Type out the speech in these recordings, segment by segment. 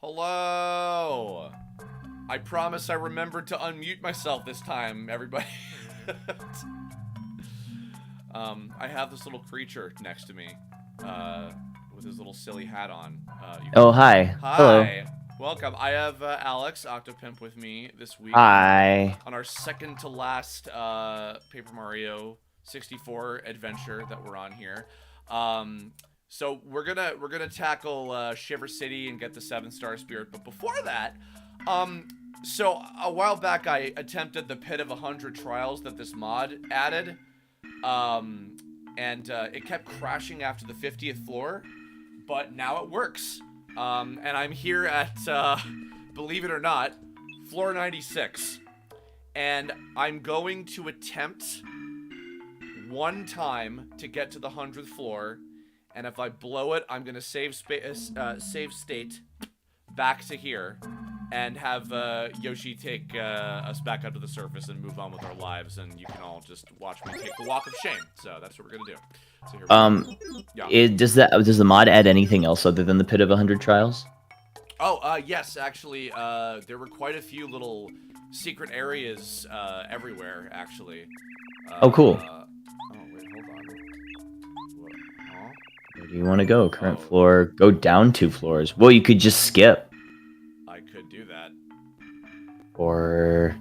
Hello! I promise I remembered to unmute myself this time, everybody. I have this little creature next to me, with his little silly hat on. Oh, hi. Hello. Hi! Welcome. I have Alex, Octopimp, with me this week. Hi. On our second to last Paper Mario 64 adventure that we're on here. So we're gonna tackle Shiver City and get the 7-star spirit, but before that, so a while back I attempted the Pit of 100 Trials that this mod added, and it kept crashing after the 50th floor, but now it works. And I'm here at, believe it or not, floor 96, and I'm going to attempt one time to get to the 100th floor. And if I blow it, I'm gonna save state back to here, and have Yoshi take us back up to the surface and move on with our lives, and you can all just watch me take the walk of shame. So that's what we're gonna do. So here we go. Does the mod add anything else other than the Pit of 100 Trials? Oh, yes, actually, there were quite a few little secret areas everywhere, actually. Oh, cool. Oh, wait, hold on. Huh? Where do you want to go? Current floor. Go down 2 floors. Well, you could just skip. I could do that. Or...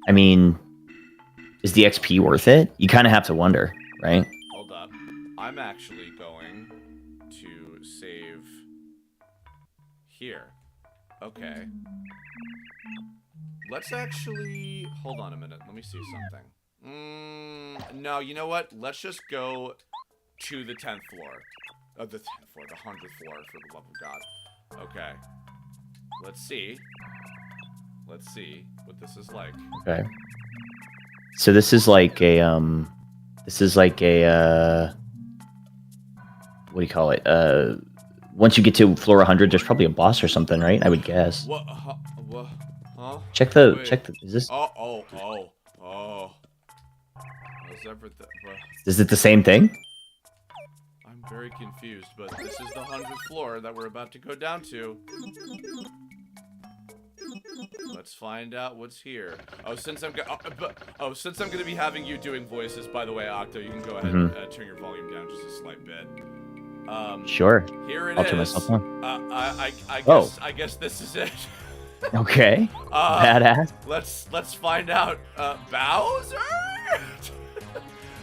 I mean... Is the XP worth it? You kind of have to wonder, right? Hold up. I'm actually going to save here. Okay. Let's actually... Hold on a minute. Let me see something. No, you know what? Let's just go to the 10th floor. The 10th floor. The 100th floor, for the love of God. Okay. Let's see. Let's see what this is like. Okay. So this is like a, what do you call it? Once you get to floor 100, there's probably a boss or something, right? I would guess. What? Huh? Check the, is this? Oh. Is it the same thing? I'm very confused, but this is the 100th floor that we're about to go down to. Let's find out what's here. Since I'm gonna be having you doing voices, by the way, Octo, you can go ahead and turn your volume down just a slight bit. Sure. Here it I'll is. turn myself on. I guess this is it. Okay. Badass. Let's find out. Bowser?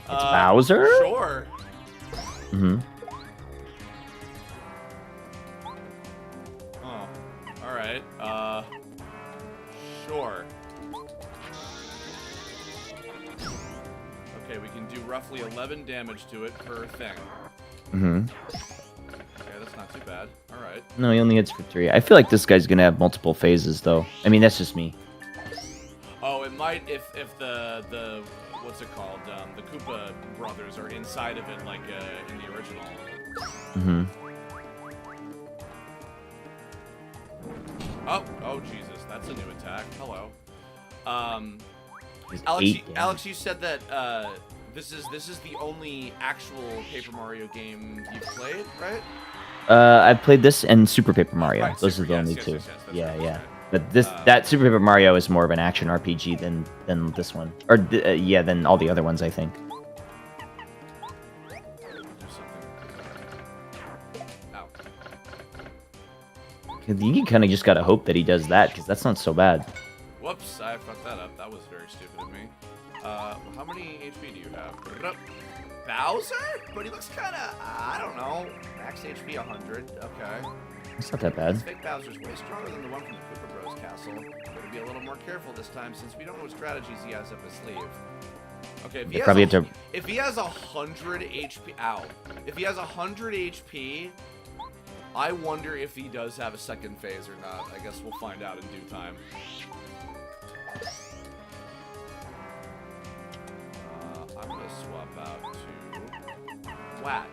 It's Bowser? Sure. Mm-hmm. Oh. Alright. Sure. Okay, we can do roughly 11 damage to it per thing. Mm-hmm. Okay, that's not too bad. Alright. No, he only hits for 3. I feel like this guy's gonna have multiple phases, though. I mean, that's just me. Oh, it might if the what's it called? The Koopa brothers are inside of it, like in the original. Mm-hmm. Oh, Jesus, that's a new attack. Hello. Alex, you said that this is the only actual Paper Mario game you've played, right? I've played this and Super Paper Mario. Right, Those are the only two. Yes, Yeah, right, yeah. right. But that Super Paper Mario is more of an action RPG than this one, or yeah, than all the other ones, I think. You kind of just gotta hope that he does that, because that's not so bad. Whoops, I fucked that up. That was very stupid of me. How many HP do you have? Bowser? But he looks kind of, I don't know, max HP 100. Okay. It's not that bad. This fake Bowser's way stronger than the one from the Koopa Bros castle. Better be a little more careful this time since we don't know what strategies he has up his sleeve. Okay, if he, if he has 100 HP, ow. If he has 100 HP, I wonder if he does have a second phase or not. I guess we'll find out in due time. I'm gonna swap out to Watt.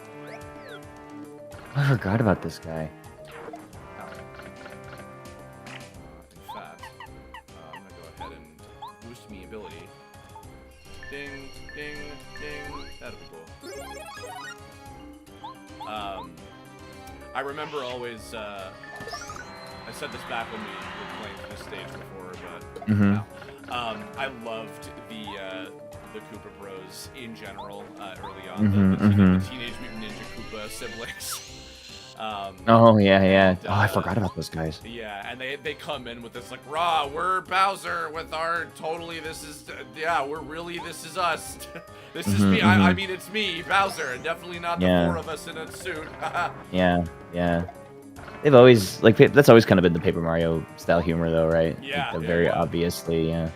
I forgot about this guy. In fact, I'm gonna go ahead and boost me ability. Ding, ding, ding. That'll be cool. I remember always. I said this back when we were playing this stage before, but no. I loved the Koopa Bros in general early on. The Teenage Mutant Ninja Koopa siblings. Oh yeah. Oh, I forgot about those guys. Yeah, and they come in with this like, "Rah, we're Bowser with our totally. This is this is us. This is me. I mean, it's me, Bowser, and definitely not the four of us in a suit." Yeah. They've always that's always kind of been the Paper Mario style humor, though, right? Yeah. Like, very obviously, yeah.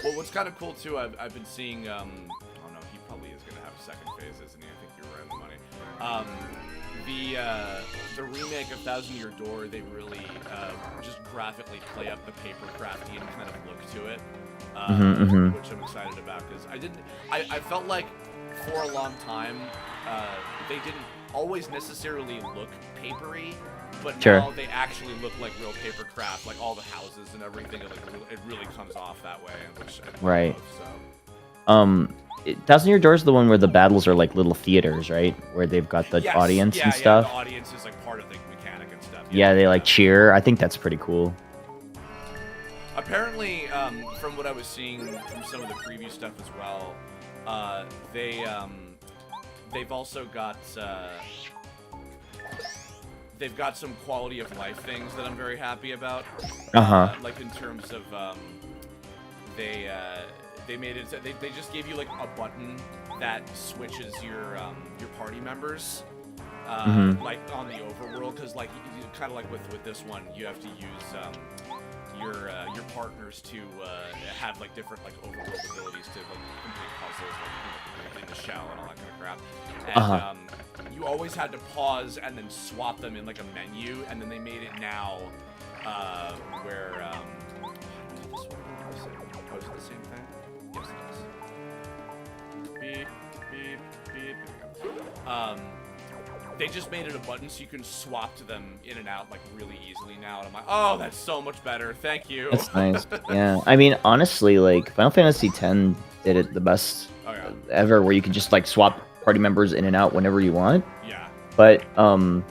Well, what's kind of cool too, I've been seeing. Oh no, he probably is gonna have a second phase, isn't he? I think you're right on the money. The remake of Thousand Year Door, they really just graphically play up the paper crafty and kind of look to it, which I'm excited about because I felt like for a long time they didn't always necessarily look papery, but now they actually look like real paper craft, like all the houses and everything. It really comes off that way, which I love, so. Thousand Year Door is the one where the battles are like little theaters, right? Where they've got the audience and stuff. Yeah, the audience is like part of the mechanic and stuff. Yeah, they like cheer. I think that's pretty cool. Apparently, from what I was seeing from some of the preview stuff as well, they've also got they've got some quality of life things that I'm very happy about. Like in terms of they made it. They just gave you like a button that switches your party members, like on the overworld. Because like kind of like with this one, you have to use your partners to have like different like overworld abilities to like complete puzzles, like complete the shell and all that kind of crap. And you always had to pause and then swap them in like a menu, and then they made it now where was it the same thing? Yes, it is. Beep, beep, beep. There we go. They just made it a button so you can swap to them in and out like really easily now, and I'm like, oh, that's so much better. Thank you. That's nice. Yeah, I mean, honestly, like Final Fantasy X did it the best ever, where you could just like swap party members in and out whenever you want. Yeah. But I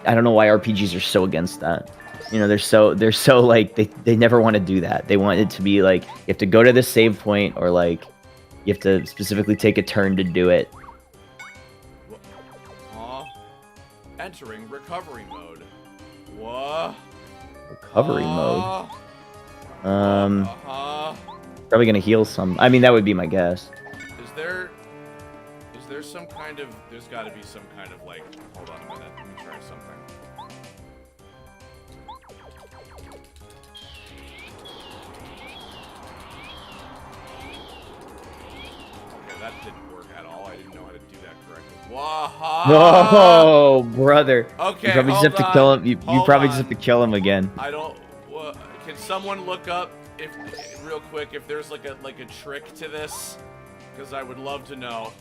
don't know why RPGs are so against that. You know, they're so like they never want to do that. They want it to be like you have to go to this save point, or like you have to specifically take a turn to do it. Entering recovery mode. What? Recovery mode. Probably gonna heal some. I mean, that would be my guess. Is there some kind of? There's got to be some kind of like. Hold on a minute. Let me try something. Okay, that didn't work at all. I didn't know how to do that correctly. Waha! Oh, brother. Okay, you probably just have to kill him. You probably just have to kill him again. I don't. Can someone look up real quick if there's like a trick to this? Because I would love to know.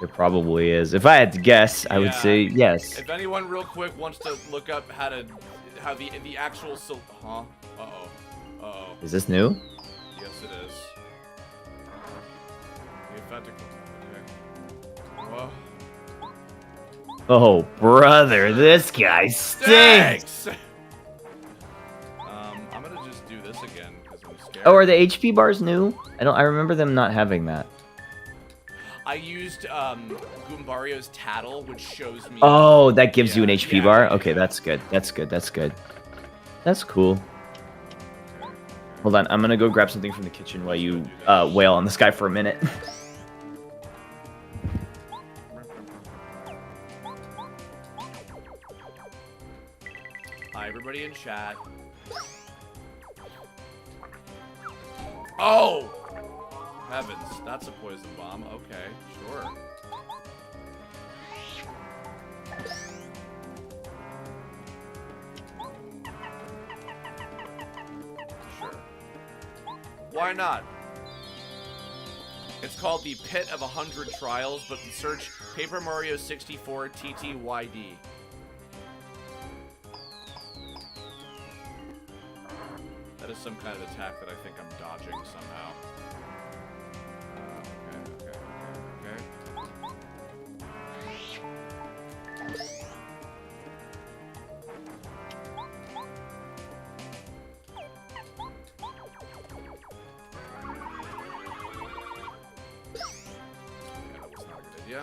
There probably is. If I had to guess, I would say yes. If anyone real quick wants to look up how the actual Is this new? Yes, it is. Okay. Whoa. Oh, brother, this guy stinks. I'm gonna just do this again because I'm scared. Oh, are the HP bars new? I remember them not having that. I used Goombario's Tattle, which shows me. Oh, that gives you an HP bar? Okay, that's good. That's good. That's good. That's cool. Hold on, I'm gonna go grab something from the kitchen while you wail on this guy for a minute. Hi, everybody in chat. Oh! Heavens, that's a poison bomb. Okay, sure. Sure. Why not? It's called the Pit of 100 Trials, but search Paper Mario 64 TTYD. That is some kind of attack that I think I'm dodging somehow. Okay. That was not a good idea.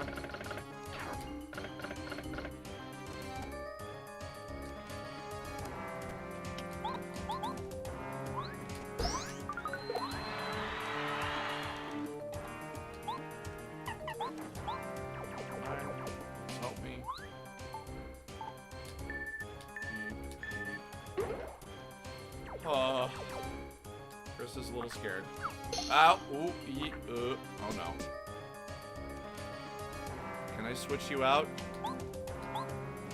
Help me. Chris is a little scared. Ow! Ooh! Oh no. Can I switch you out?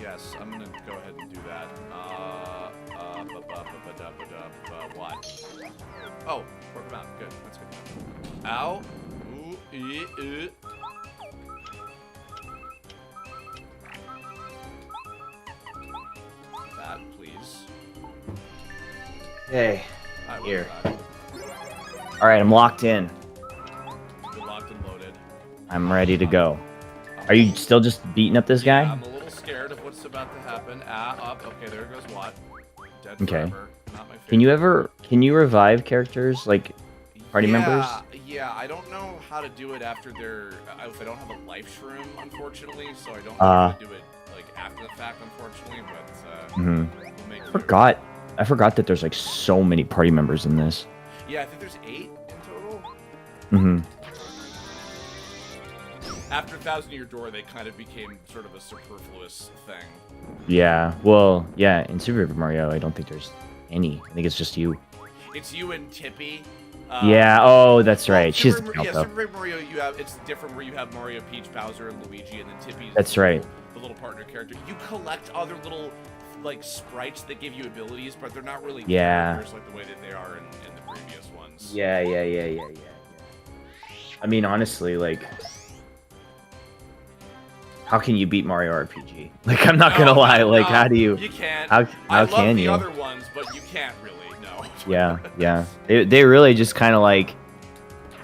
Yes, I'm gonna go ahead and do that. What? Oh, work him out. Good. That's good. Ow! Ooh! That, please. Hey, Alright, here. welcome All right, I'm locked in. back. You're locked and loaded. I'm ready to go. Are you still just beating up this guy? I'm a little scared of what's about to happen. Up. Okay, there goes Watt. Dead Okay. forever. Not my favorite. Can you revive characters like party members? Yeah, I don't know how to do it after they're. If I don't have a life shroom, unfortunately, so I don't know how to do it like after the fact, unfortunately. But we'll make I forgot that there's like so many party members in this. Yeah, I think there's 8 in total. Mm-hmm. After 1,000 Year Door, they kind of became sort of a superfluous thing. Yeah. Well, yeah. In Super Paper Mario, I don't think there's any. I think it's just you. It's you and Tippy. Yeah. Oh, that's right. She's Super Paper Mario. It's different where you have Mario, Peach, Bowser, and Luigi, and then Tippy's. That's right. The little partner character. You collect other little like sprites that give you abilities, but they're not really characters like the way that they are in the previous ones. Yeah. I mean, honestly, like, how can you beat Mario RPG? Like, I'm not gonna lie. Like, how do you? You can't. How I can love you? the other ones, but you can't really. No. Yeah. They really just kind of like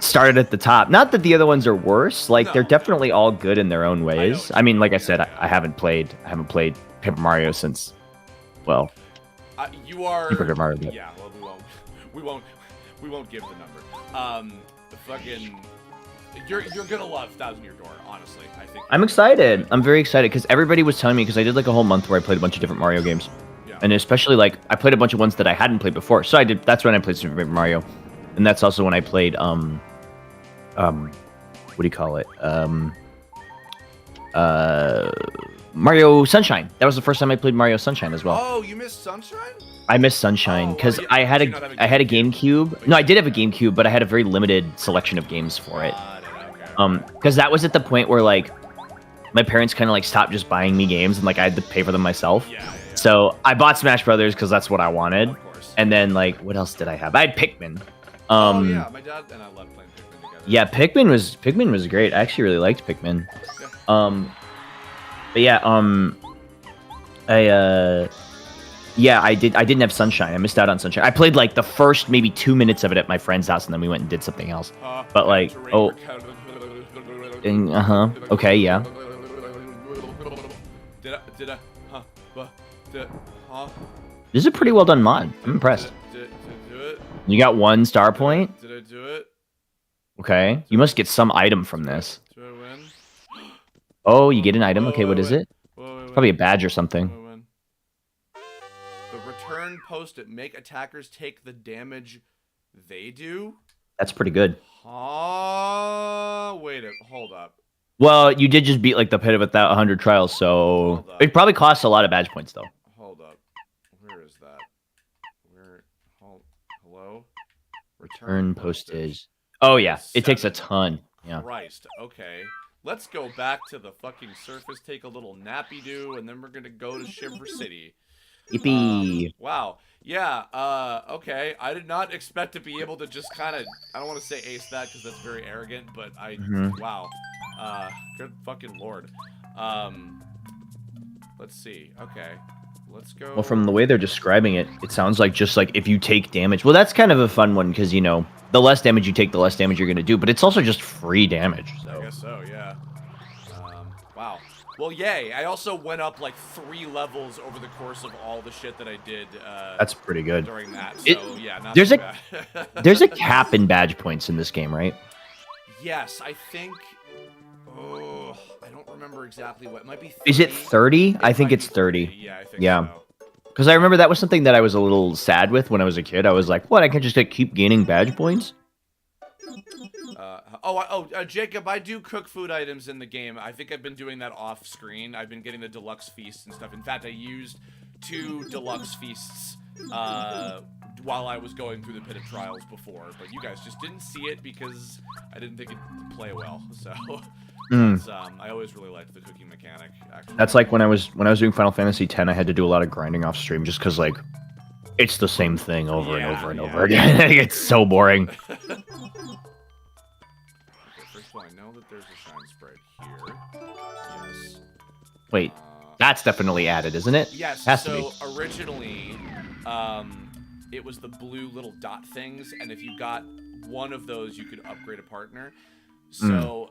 started at the top. Not that the other ones are worse. Like, they're definitely all good in their own ways. I mean, like I said, I haven't played Paper Mario since, well, you are. Super Mario. But... Yeah. Well, we won't give the number. Fucking. You're gonna love 1,000 Year Door, honestly. I think. I'm excited. I'm very excited because everybody was telling me, because I did like a whole month where I played a bunch of different Mario games, and especially like I played a bunch of ones that I hadn't played before. So that's when I played Super Paper Mario, and that's also when I played what do you call it? Mario Sunshine. That was the first time I played Mario Sunshine as well. Oh, you missed Sunshine? I missed Sunshine because I had a GameCube. No, I did have a GameCube, but I had a very limited selection of games for it. Because that was at the point where like my parents kind of like stopped just buying me games and like I had to pay for them myself. So I bought Smash Brothers because that's what I wanted. And then like what else did I have? I had Pikmin. Oh yeah, my dad and I loved playing Pikmin together. Yeah, Pikmin was great. I actually really liked Pikmin. But yeah, I didn't have Sunshine. I missed out on Sunshine. I played like the first maybe 2 minutes of it at my friend's house, and then we went and did something else. But like, okay, yeah. This is a pretty well done mod. I'm impressed. You got 1 star point. Did I do it? Okay, you must get some item from this. Did I win? Oh, you get an item. Okay, what is it? It's probably a badge or something. The return post-it. Make attackers take the damage They do? That's pretty good. Hold up. Well, you did just beat like the pit of 100 trials, so it probably costs a lot of badge points though. Hold up. Where is that? Hello? Return postage. Oh yeah, it takes a ton. Yeah. Christ. Okay. Let's go back to the fucking surface, take a little nappy do, and then we're gonna go to Shiver City. Yippee. Wow. Yeah, okay. I did not expect to be able to just kind of, I don't want to say ace that because that's very arrogant, but wow. Good fucking lord. Let's see. Okay. Let's go. Well, from the way they're describing it, it sounds like just like if you take damage. Well, that's kind of a fun one because, you know, the less damage you take, the less damage you're going to do. But it's also just free damage. So. I guess so, yeah. Wow. Well, yay. I also went up like 3 levels over the course of all the shit that I did. That's pretty good. During that. So, yeah, not there's too a bad. there's a cap in badge points in this game, right? Yes, I think. Oh, I don't remember exactly what. It might be 30. Is it 30? I think it's 30. Yeah, I think so. Because I remember that was something that I was a little sad with when I was a kid. I was like, what? I can just keep gaining badge points? Jacob, I do cook food items in the game. I think I've been doing that off screen. I've been getting the deluxe feasts and stuff. In fact, I used 2 deluxe feasts while I was going through the pit of trials before, but you guys just didn't see it because I didn't think it'd play well. So I always really liked the cooking mechanic. Actually, that's like when I was doing Final Fantasy X. I had to do a lot of grinding off stream just because like it's the same thing over and over and over again. It's so boring. Okay, first of all, I know that there's a shine sprite here. Yes. Wait, that's definitely added, isn't it? Yes. Has to be. Originally, it was the blue little dot things, and if you got one of those, you could upgrade a partner. So,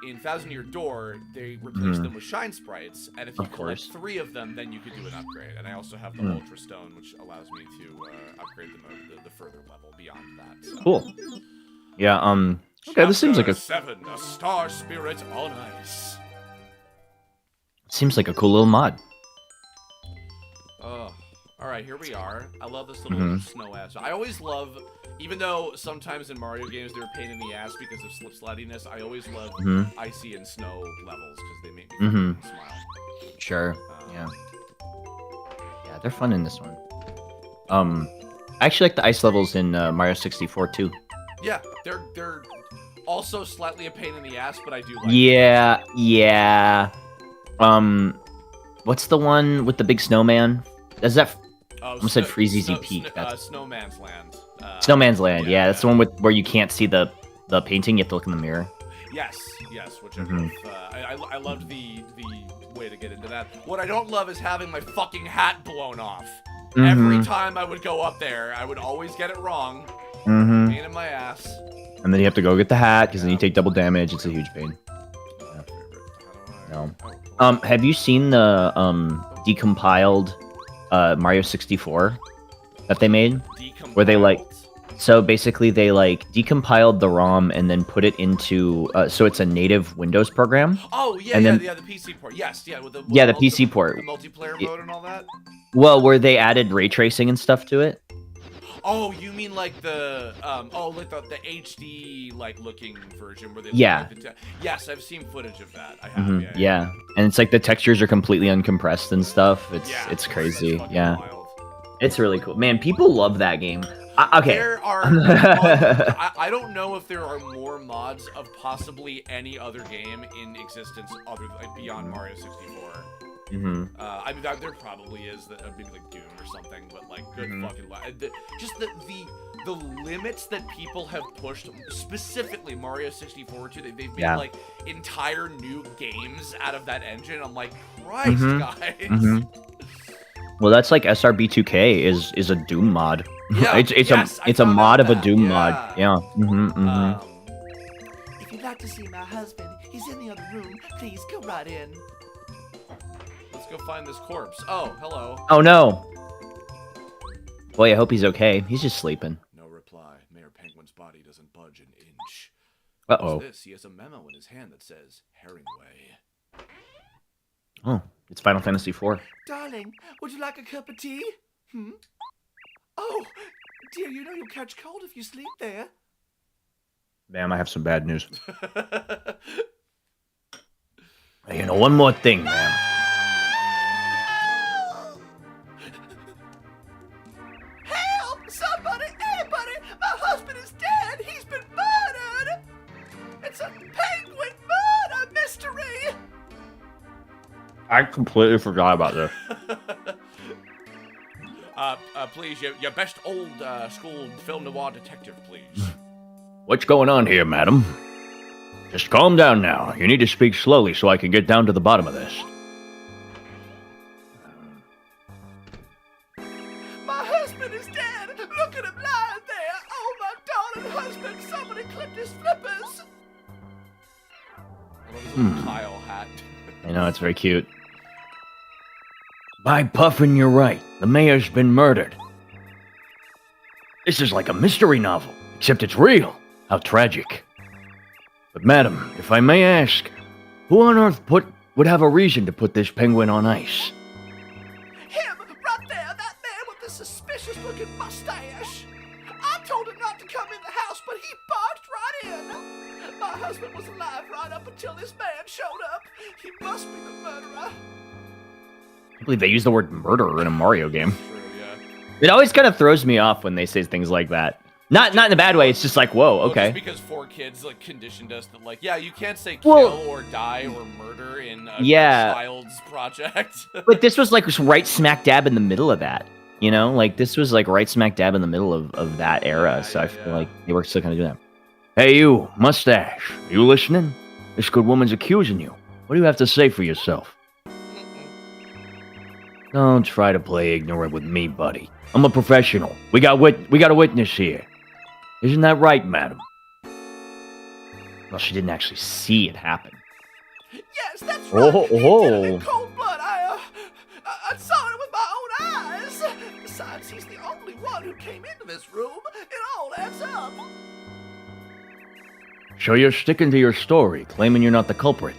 in Thousand Year Door, they replaced them with shine sprites, and if you collect 3 of them, then you could do an upgrade. And I also have the Ultra Stone, which allows me to upgrade the further level beyond that. So. Cool. Yeah. Okay, this seems like a 7, a Star Spirit on Ice. Seems like a cool little mod. Oh. Alright, here we are. I love this little snow ass. I always love, even though sometimes in Mario games they're a pain in the ass because of slip slidiness, I always love icy and snow levels because they make me smile. Sure. Yeah, they're fun in this one. I actually like the ice levels in Mario 64 too. Yeah, they're also slightly a pain in the ass, but I do like them. Yeah. What's the one with the big snowman? Is that... I almost said Freezy Peak. Snowman's Land. Snowman's Land, yeah. That's the one where you can't see the painting, you have to look in the mirror. Yes, which I loved the way to get into that. What I don't love is having my fucking hat blown off. Every time I would go up there, I would always get it wrong. Pain in my ass. And then you have to go get the hat, because then you take double damage. It's a huge pain. Yeah. No. Have you seen the decompiled Mario 64 that they made? Where they like... So basically they like decompiled the ROM and then put it into so it's a native Windows program. Oh yeah, the PC port. Yes, with the PC port. The multiplayer mode and all that. Well, where they added ray tracing and stuff to it. Oh, you mean like the the HD like looking version where they yes, I've seen footage of that. I have. Yeah. And it's like the textures are completely uncompressed and stuff. It's crazy. Yeah. Wild. It's really cool. Man, people love that game. Okay. There are I don't know if there are more mods of possibly any other game in existence other like beyond Mario 64. I mean, there probably is, maybe like Doom or something, but like good fucking just the limits that people have pushed, specifically Mario 64 to. They've made like entire new games out of that engine. I'm like, Christ, guys. Well, that's like SRB2K is a Doom mod. Yeah, it's a mod of a Doom mod. Yeah. If you'd like to see my husband, he's in the other room. Please go right in. Let's go find this corpse. Oh, hello. Oh no. Boy, I hope he's okay. He's just sleeping. No reply. Mayor Penguin's body doesn't budge an inch. Uh-oh. What's this? He has a memo in his hand that says Herringway. Oh, it's Final Fantasy IV. Darling, would you like a cup of tea? Oh, dear, you know you'll catch cold if you sleep there. Ma'am, I have some bad news. Hey, you know, one more thing, ma'am. Help! Somebody! Anybody! My husband is dead! He's been murdered! It's a penguin murder mystery! I completely forgot about this. Please, your best old school film noir detective, please. What's going on here, madam? Just calm down now. You need to speak slowly so I can get down to the bottom of this. My husband is dead! Look at him lying there! Oh, my darling husband! Somebody clipped his flippers! I love his little Kyle hat. I know, it's very cute. By Puffin, you're right. The mayor's been murdered. This is like a mystery novel, except it's real. How tragic. But madam, if I may ask, who on earth would have a reason to put this penguin on ice? Him, right there, that man with the suspicious-looking mustache. I told him not to come in the house, but he barged right in. My husband was alive right up until this man showed up. He must be the murderer. I believe they use the word murderer in a Mario game. True, yeah. It always kind of throws me off when they say things like that. Not in a bad way, it's just like, whoa, Well, okay. just because 4Kids like conditioned us that like, yeah, you can't say kill or die or murder in a child's project. But this was like right smack dab in the middle of that. You know? Like this was like right smack dab in the middle of that era. Yeah, so yeah, I feel yeah. like they were still kind of doing that. Hey you, mustache. You listening? This good woman's accusing you. What do you have to say for yourself? Don't try to play ignorant with me, buddy. I'm a professional. We got a witness here. Isn't that right, madam? Well, she didn't actually see it happen. Yes, that's right. Oh, He did it oh. in cold blood. I saw it with my own eyes. Besides, he's the only one who came into this room. It all adds up. So you're sticking to your story, claiming you're not the culprit.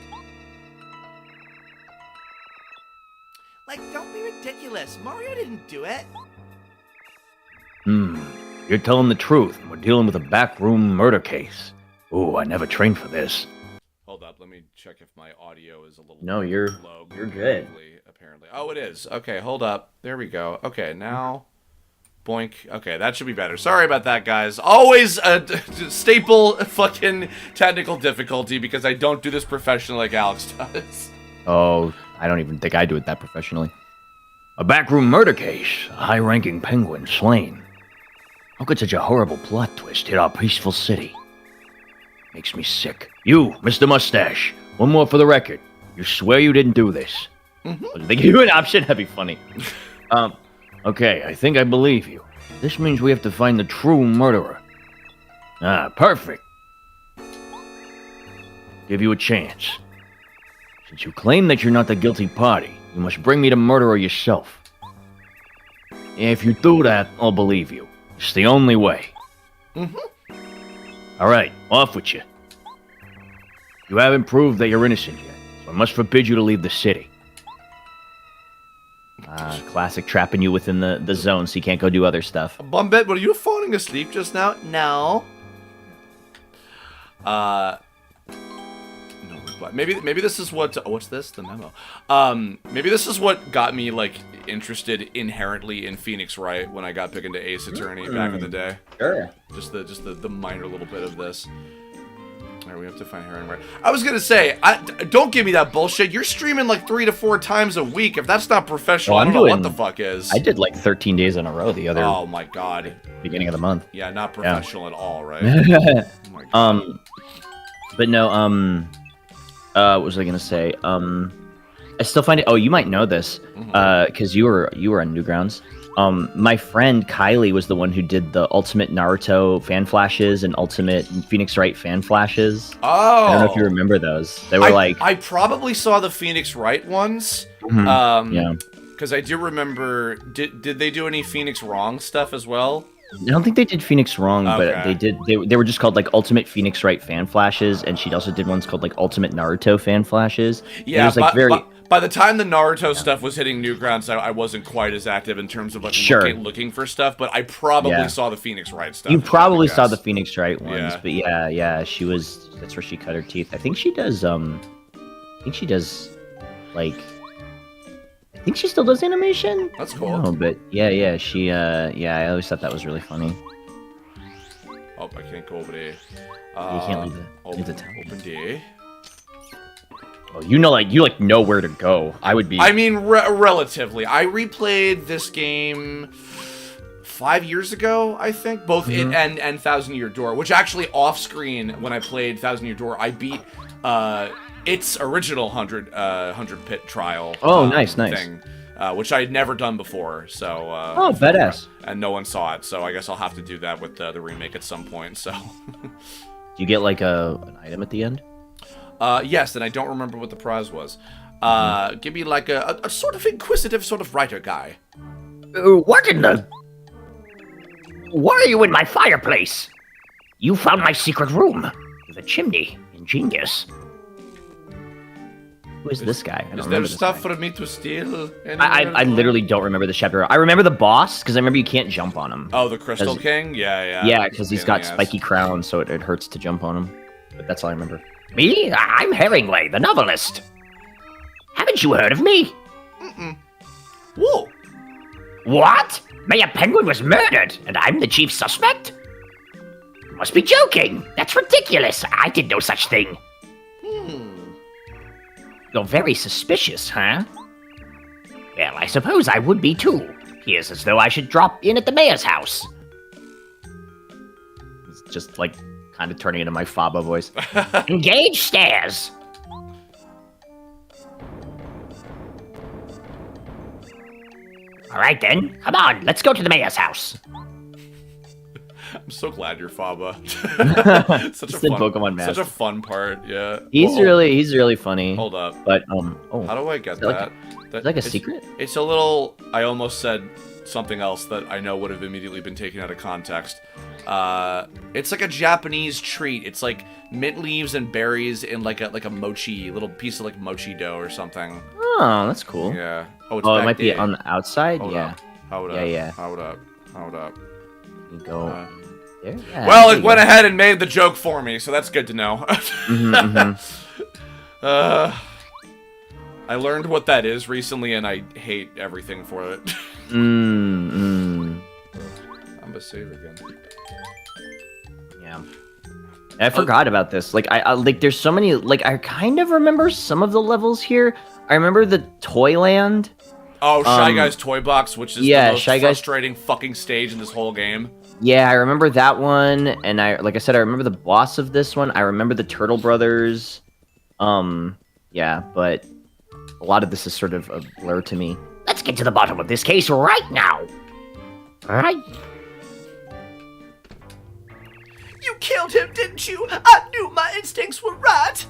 Like, don't be ridiculous. Mario didn't do it. You're telling the truth, and we're dealing with a backroom murder case. Ooh, I never trained for this. Hold up, let me check if my audio is a little No, you're low. good. Apparently. Oh, it is. Okay, hold up. There we go. Okay, now... Boink. Okay, that should be better. Sorry about that, guys. Always a staple fucking technical difficulty because I don't do this professionally like Alex does. Oh, I don't even think I do it that professionally. A backroom murder case. A high-ranking penguin slain. How could such a horrible plot twist hit our peaceful city? Makes me sick. You, Mr. Mustache. One more for the record. You swear you didn't do this? If they give you an option, that'd be funny. Okay, I think I believe you. This means we have to find the true murderer. Ah, perfect. Give you a chance. Since you claim that you're not the guilty party, you must bring me the murderer yourself. If you do that, I'll believe you. It's the only way. Alright, off with you. You haven't proved that you're innocent yet, so I must forbid you to leave the city. Classic trapping you within the zone so you can't go do other stuff. Bumbet, were you falling asleep just now? No. No reply. Maybe this is what. Oh, what's this? The memo. Maybe this is what got me like interested inherently in Phoenix Wright when I got picked into Ace Attorney back in the day. Sure. Just the minor little bit of this. Alright, we have to find Heron Wright. I was gonna say, don't give me that bullshit. You're streaming like 3 to 4 times a week. If that's not professional, I don't know what the fuck is. I did like 13 days in a row the other Oh my god. beginning of the month. Yeah, not professional at all, right? Oh my god. But no, what was I gonna say? I still find it. Oh, you might know this, because you were on Newgrounds. My friend Kylie was the one who did the Ultimate Naruto fan flashes and Ultimate Phoenix Wright fan flashes. Oh, I don't know if you remember those. They were I probably saw the Phoenix Wright ones. Yeah. Because I do remember. Did they do any Phoenix Wrong stuff as well? I don't think they did Phoenix Wrong, but they did. They were just called like Ultimate Phoenix Wright fan flashes, and she also did ones called like Ultimate Naruto fan flashes. Yeah, it was, like, By the time the Naruto stuff was hitting Newgrounds, I wasn't quite as active in terms of like looking for stuff, but I probably saw the Phoenix Wright stuff. You probably saw the Phoenix Wright ones, yeah. but yeah, she was. That's where she cut her teeth. I think she does. Like. I think she still does animation. That's cool. No, but yeah, she. Yeah, I always thought that was really funny. Oh, I can't go over there. You can't leave the town. Open day. Oh, you know where to go. I would be. I mean, relatively. I replayed this game 5 years ago, I think, both it and Thousand Year Door. Which actually, off screen, when I played Thousand Year Door, I beat its original 100 pit trial. Oh, nice. Thing, which I had never done before. So. Oh, badass. And no one saw it, so I guess I'll have to do that with the remake at some point. So. Do you get like an item at the end? Yes, and I don't remember what the prize was. Give me like a sort of inquisitive sort of writer guy. What in the... Why are you in my fireplace? You found my secret room. The chimney. Ingenious. Who is this guy? Is there stuff for me to steal? I literally don't remember the chapter. I remember the boss, because I remember you can't jump on him. Oh, the Crystal King? Yeah. Yeah, because he's got spiky crown, so it hurts to jump on him. But that's all I remember. Me? I'm Herringway, the novelist. Haven't you heard of me? Whoa. What? Mayor Penguin was murdered, and I'm the chief suspect? You must be joking. That's ridiculous. I did no such thing. You're very suspicious, huh? Well, I suppose I would be too. Appears as though I should drop in at the mayor's house. It's just like kind of turning into my Faba voice. Engage stairs. All right then, come on, let's go to the mayor's house. I'm so glad you're Faba. Such a Just in fun Pokemon Master. Such a fun part, yeah. He's really funny. Hold up. But how do I get that? Is like a secret? It's a little. I almost said something else that I know would have immediately been taken out of context. It's like a Japanese treat. It's like mint leaves and berries in like a mochi, little piece of like mochi dough or something. Oh, that's cool. Yeah. Oh, it might be on the outside. Hold yeah. Up. Hold up. Yeah. Hold up. You go there. Yeah, well, it went ahead and made the joke for me, so that's good to know. I learned what that is recently, and I hate everything for it. I'm gonna save again. Yeah. I forgot about this. Like, I like, there's so many. Like, I kind of remember some of the levels here. I remember the Toyland. Oh, Shy Guy's Toy Box, which is the most Shy frustrating fucking stage in this whole game. Yeah, I remember that one, and like I said, I remember the boss of this one. I remember the Turtle Brothers. Yeah, but a lot of this is sort of a blur to me. Let's get to the bottom of this case right now. All right. You killed him, didn't you? I knew my instincts were right.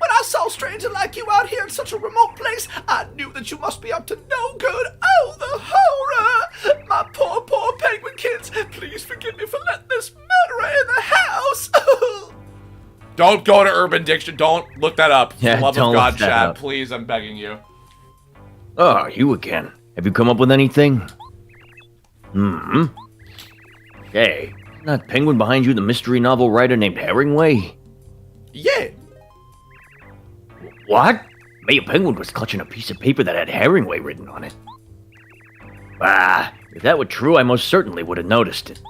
When I saw a stranger like you out here in such a remote place, I knew that you must be up to no good. Oh, the horror! My poor, poor penguin kids. Please forgive me for letting this murderer in the house. Don't go to Urban Dictionary. Don't look that up. Yeah, For the love don't of God, look that Chad. up. Please, I'm begging you. Oh, you again. Have you come up with anything? Hey, isn't that penguin behind you the mystery novel writer named Herringway? Yeah. What? Mayor Penguin was clutching a piece of paper that had Herringway written on it. Ah, if that were true, I most certainly would have noticed it.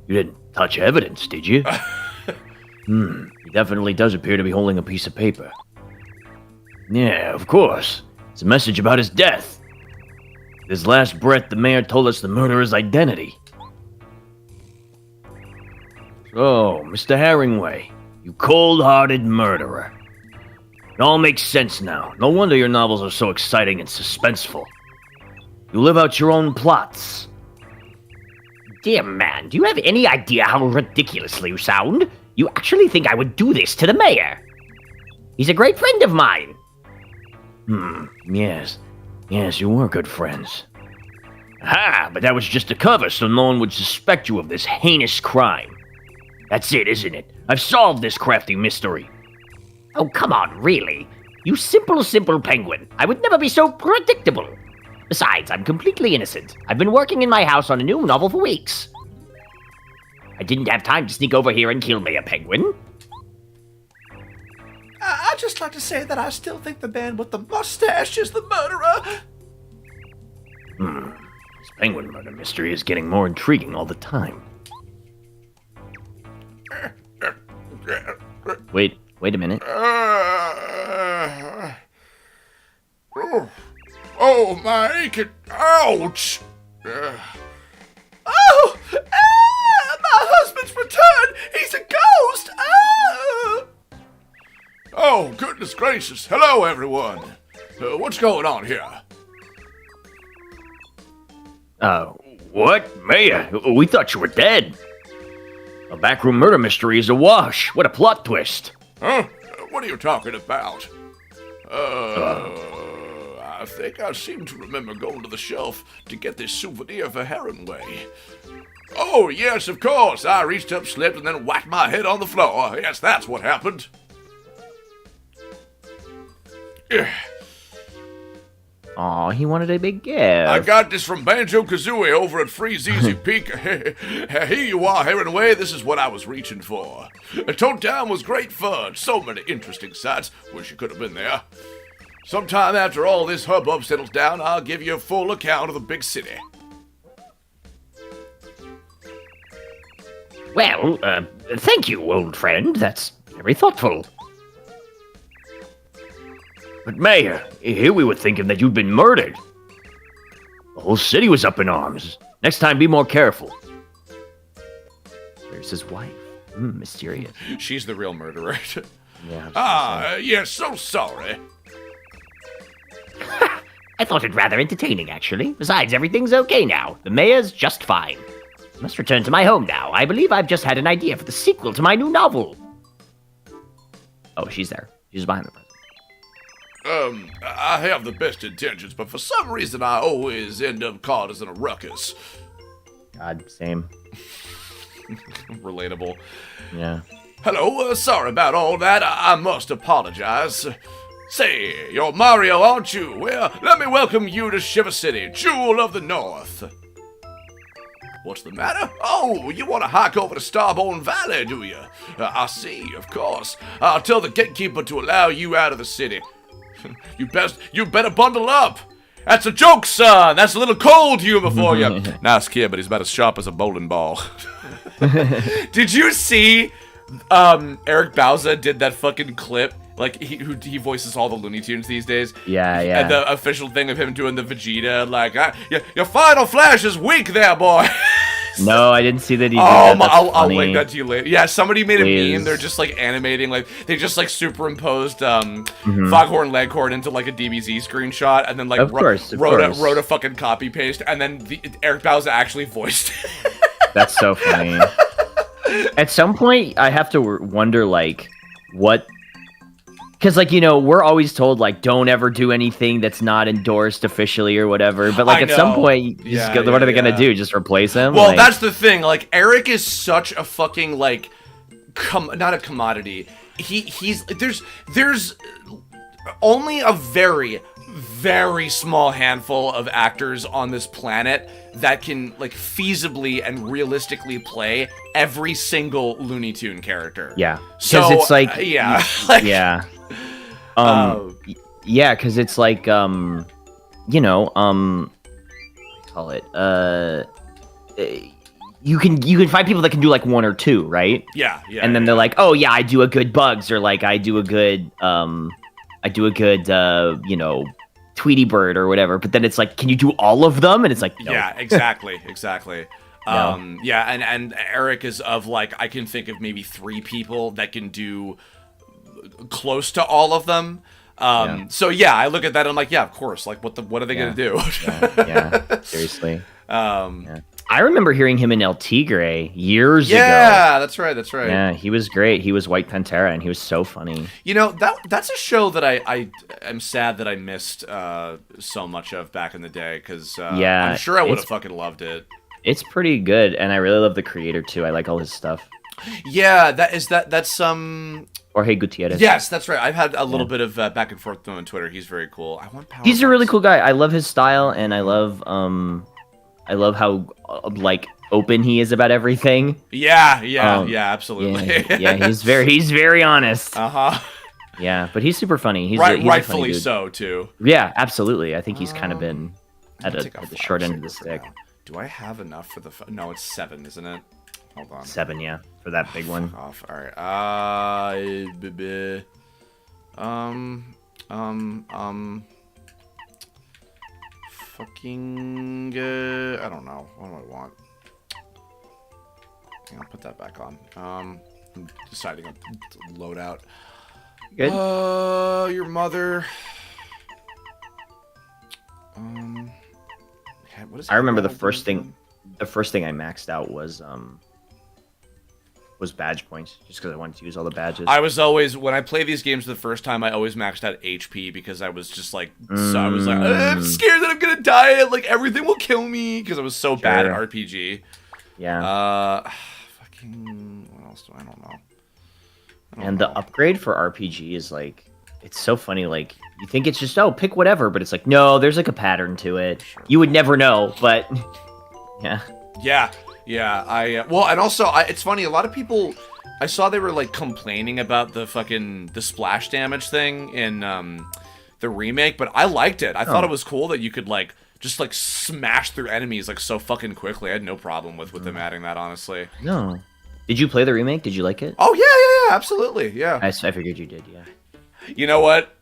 You didn't touch evidence, did you? He definitely does appear to be holding a piece of paper. Yeah, of course. It's a message about his death. With his last breath, the mayor told us the murderer's identity. So, Mr. Herringway, you cold-hearted murderer. It all makes sense now. No wonder your novels are so exciting and suspenseful. You live out your own plots. Dear man, do you have any idea how ridiculously you sound? You actually think I would do this to the mayor? He's a great friend of mine. Yes. Yes, you were good friends. Ah, but that was just a cover so no one would suspect you of this heinous crime. That's it, isn't it? I've solved this crafty mystery. Oh, come on, really? You simple penguin. I would never be so predictable. Besides, I'm completely innocent. I've been working in my house on a new novel for weeks. I didn't have time to sneak over here and kill me a penguin. I'd just like to say that I still think the man with the mustache is the murderer. This penguin murder mystery is getting more intriguing all the time. Wait a minute. Oh, my aching. Ouch! Oh! My husband's returned! He's a ghost! Oh, goodness gracious. Hello, everyone. What's going on here? What? Mayor, we thought you were dead. A backroom murder mystery is a wash. What a plot twist. Huh? What are you talking about? I think I seem to remember going to the shelf to get this souvenir for Heronway. Oh, yes, of course. I reached up, slipped, and then whacked my head on the floor. Yes, that's what happened. Aw, he wanted a big gift. I got this from Banjo-Kazooie over at Freeze Easy Peak. Here you are, Heronway. This is what I was reaching for. Toad Town was great fun. So many interesting sights. Wish you could have been there. Sometime after all this hubbub settles down, I'll give you a full account of the big city. Well, thank you, old friend. That's very thoughtful. But Mayor, here we were thinking that you'd been murdered. The whole city was up in arms. Next time, be more careful. Where's his wife? Mysterious. She's the real murderer. Yeah. Yes, so sorry. I thought it rather entertaining, actually. Besides, everything's okay now. The mayor's just fine. I must return to my home now. I believe I've just had an idea for the sequel to my new novel. Oh, she's there. She's behind the present. I have the best intentions, but for some reason I always end up caught as in a ruckus. God, same. Relatable. Yeah. Hello, sorry about all that. I must apologize. Say, you're Mario, aren't you? Well, let me welcome you to Shiver City, Jewel of the North. What's the matter? Oh, you want to hike over to Starborn Valley, do you? I see, of course. I'll tell the gatekeeper to allow you out of the city. You better bundle up. That's a joke, son. That's a little cold humor for you. Nice kid, but he's about as sharp as a bowling ball. Did you see Eric Bauza did that fucking clip? Like, he voices all the Looney Tunes these days. Yeah, yeah. And the official thing of him doing the Vegeta, like, your final flash is weak there, boy. No, I didn't see that he did Oh, that. That's I'll funny. link that to you later. Yeah, somebody made a Please. meme. They're just like animating, like they just like superimposed Foghorn Leghorn into like a DBZ screenshot, and then like Of course. wrote a fucking copy paste, and then Eric Bauza actually voiced it. That's so funny. At some point, I have to wonder, like, what... Because, like, you know, we're always told, like, don't ever do anything that's not endorsed officially or whatever. But, like, I at some know. point, what are they going to do? Just replace him? Well, like, that's the thing. Like, Eric is such a fucking, like, not a commodity. There's only a very, very small handful of actors on this planet that can, like, feasibly and realistically play every single Looney Tune character. Yeah. Because So, it's like... yeah. Like, yeah. Yeah, because it's like, you know, what do you call it? You can find people that can do like one or two, right? Yeah. And then they're like, oh yeah, I do a good Bugs, or like I do a good, you know, Tweety Bird or whatever. But then it's like, can you do all of them? And it's like, no. Yeah, exactly. No. Yeah, and Eric is of like, I can think of maybe 3 people that can do close to all of them. So yeah, I look at that and I'm like, yeah, of course. Like, what are they gonna do? Yeah, seriously. Yeah, I remember hearing him in El Tigre years ago. that's right. Yeah, he was great. He was White Pantera, and he was so funny. You know, that's a show that I am sad that I missed so much of back in the day, because I'm sure I would have fucking loved it. It's pretty good, and I really love the creator too. I like all his stuff. Yeah, that's Jorge Gutierrez. Yes, that's right. I've had a little bit of back and forth with him on Twitter. He's very cool. I want power. He's a really box. cool guy. I love his style, and I love how like open he is about everything. Yeah, absolutely. Yeah, he's very honest. Uh-huh. Yeah, but he's super funny. He's Right, he's a funny rightfully dude. so too. Yeah, absolutely. I think he's kind of been at Take the a short end of the five stick. now. Do I have enough for the? No, it's 7, isn't it? Hold on. 7, yeah, for that big one. Fuck off. All right. Fucking. I don't know. What do I want? I'll put that back on. I'm deciding on loadout. Good. Your mother. What is I remember the Merl first doing? thing. The first thing I maxed out was badge points, just because I wanted to use all the badges. I was always, when I play these games the first time, I always maxed out HP because I was just like, so I was like, I'm scared that I'm gonna die, like everything will kill me because I was so bad at RPG. Yeah. Fucking, what else do I don't know? And the upgrade for RPG is like, it's so funny. Like, you think it's just, oh, pick whatever, but it's like, no, there's like a pattern to it. You would never know, but yeah. Yeah. Well, and also, it's funny. A lot of people, I saw they were like complaining about the splash damage thing in the remake, but I liked it. I thought it was cool that you could like just like smash through enemies like so fucking quickly. I had no problem with them adding that, honestly. No. Did you play the remake? Did you like it? Oh yeah, absolutely, yeah. I figured you did, yeah. You know what?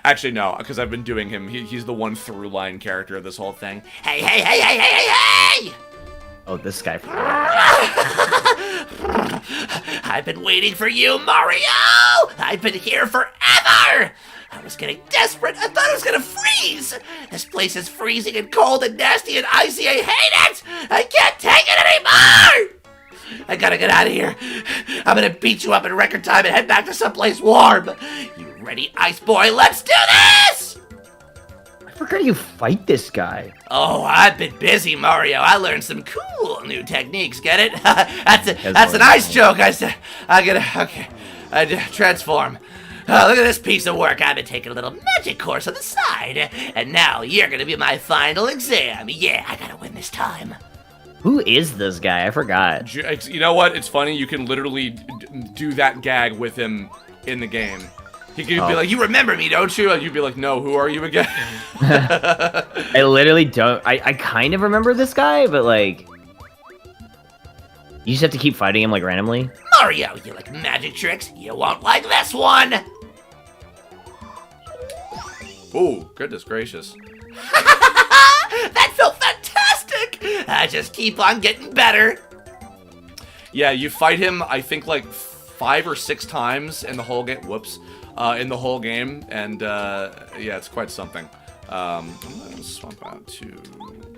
Actually, no, because I've been doing him. He's the one through line character of this whole thing. Hey! Oh, this guy. I've been waiting for you, Mario! I've been here forever! I was getting desperate. I thought I was gonna freeze! This place is freezing and cold and nasty and icy. I hate it! I can't take it anymore! I gotta get out of here. I'm gonna beat you up in record time and head back to someplace warm. You ready, Ice Boy? Let's do this! I forgot you fight this guy. Oh, I've been busy, Mario. I learned some cool new techniques. Get it? That's an ice joke. Okay. I transform. Oh, look at this piece of work. I've been taking a little magic course on the side, and now you're gonna be my final exam. Yeah, I gotta win this time. Who is this guy? I forgot. You know what? It's funny. You can literally do that gag with him in the game. He could be like, "You remember me, don't you?" And you'd be like, "No, who are you again?" I literally don't. I kind of remember this guy, but like, you just have to keep fighting him like randomly. Mario, you like magic tricks? You won't like this one. Oh, goodness gracious. That felt fantastic! I just keep on getting better. Yeah, you fight him, I think, like 5 or 6 times in the whole game. Whoops. In the whole game, and yeah, it's quite something. I'm gonna swap out to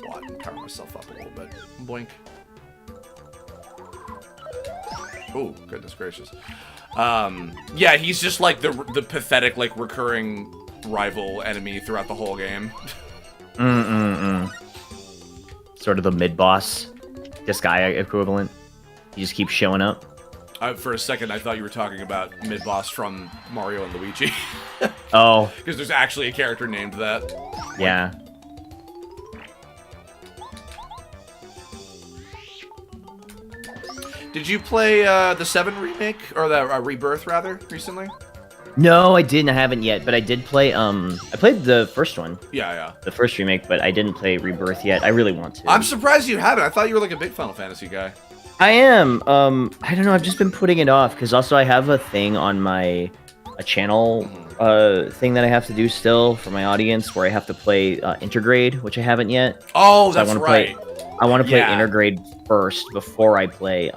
what and power myself up a little bit. Boink. Oh, goodness gracious. Yeah, he's just like the pathetic, like, recurring rival enemy throughout the whole game. Sort of the mid-boss, this guy equivalent. He just keeps showing up. For a second, I thought you were talking about mid-boss from Mario and Luigi. Oh. Because there's actually a character named that. Yeah. Did you play the 7 remake, or the Rebirth, rather, recently? No, I didn't. I haven't yet, but I did play, I played the first one. Yeah. The first remake, but I didn't play Rebirth yet. I really want to. I'm surprised you haven't. I thought you were like a big Final Fantasy guy. I am. I don't know. I've just been putting it off because also I have a thing on my channel thing that I have to do still for my audience where I have to play Intergrade, which I haven't yet. Oh, So that's right. I want to play Yeah. Intergrade first before I play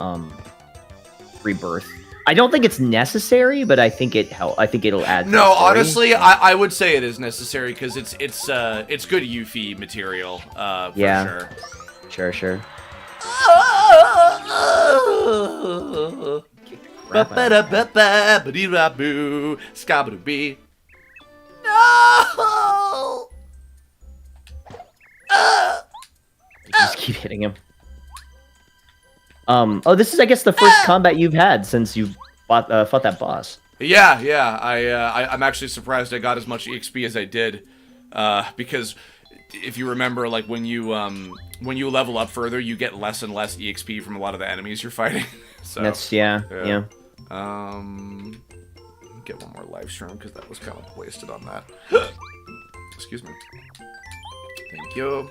Rebirth. I don't think it's necessary, but I think I think it'll add. to No, the story. honestly, I would say it is necessary because it's good Yuffie material. For Yeah. sure. Sure. Ba-ba-da-ba-ba-ba-dee-ra-boo, ska-ba-doo-bee. No! Just keep hitting him. Oh, this is, I guess, the first combat you've had since you've fought that boss. Yeah, yeah. I'm actually surprised I got as much EXP as I did, because if you remember, like when you level up further, you get less and less EXP from a lot of the enemies you're fighting. So That's yeah. Get one more life stream because that was kind of wasted on that. Excuse me. Thank you.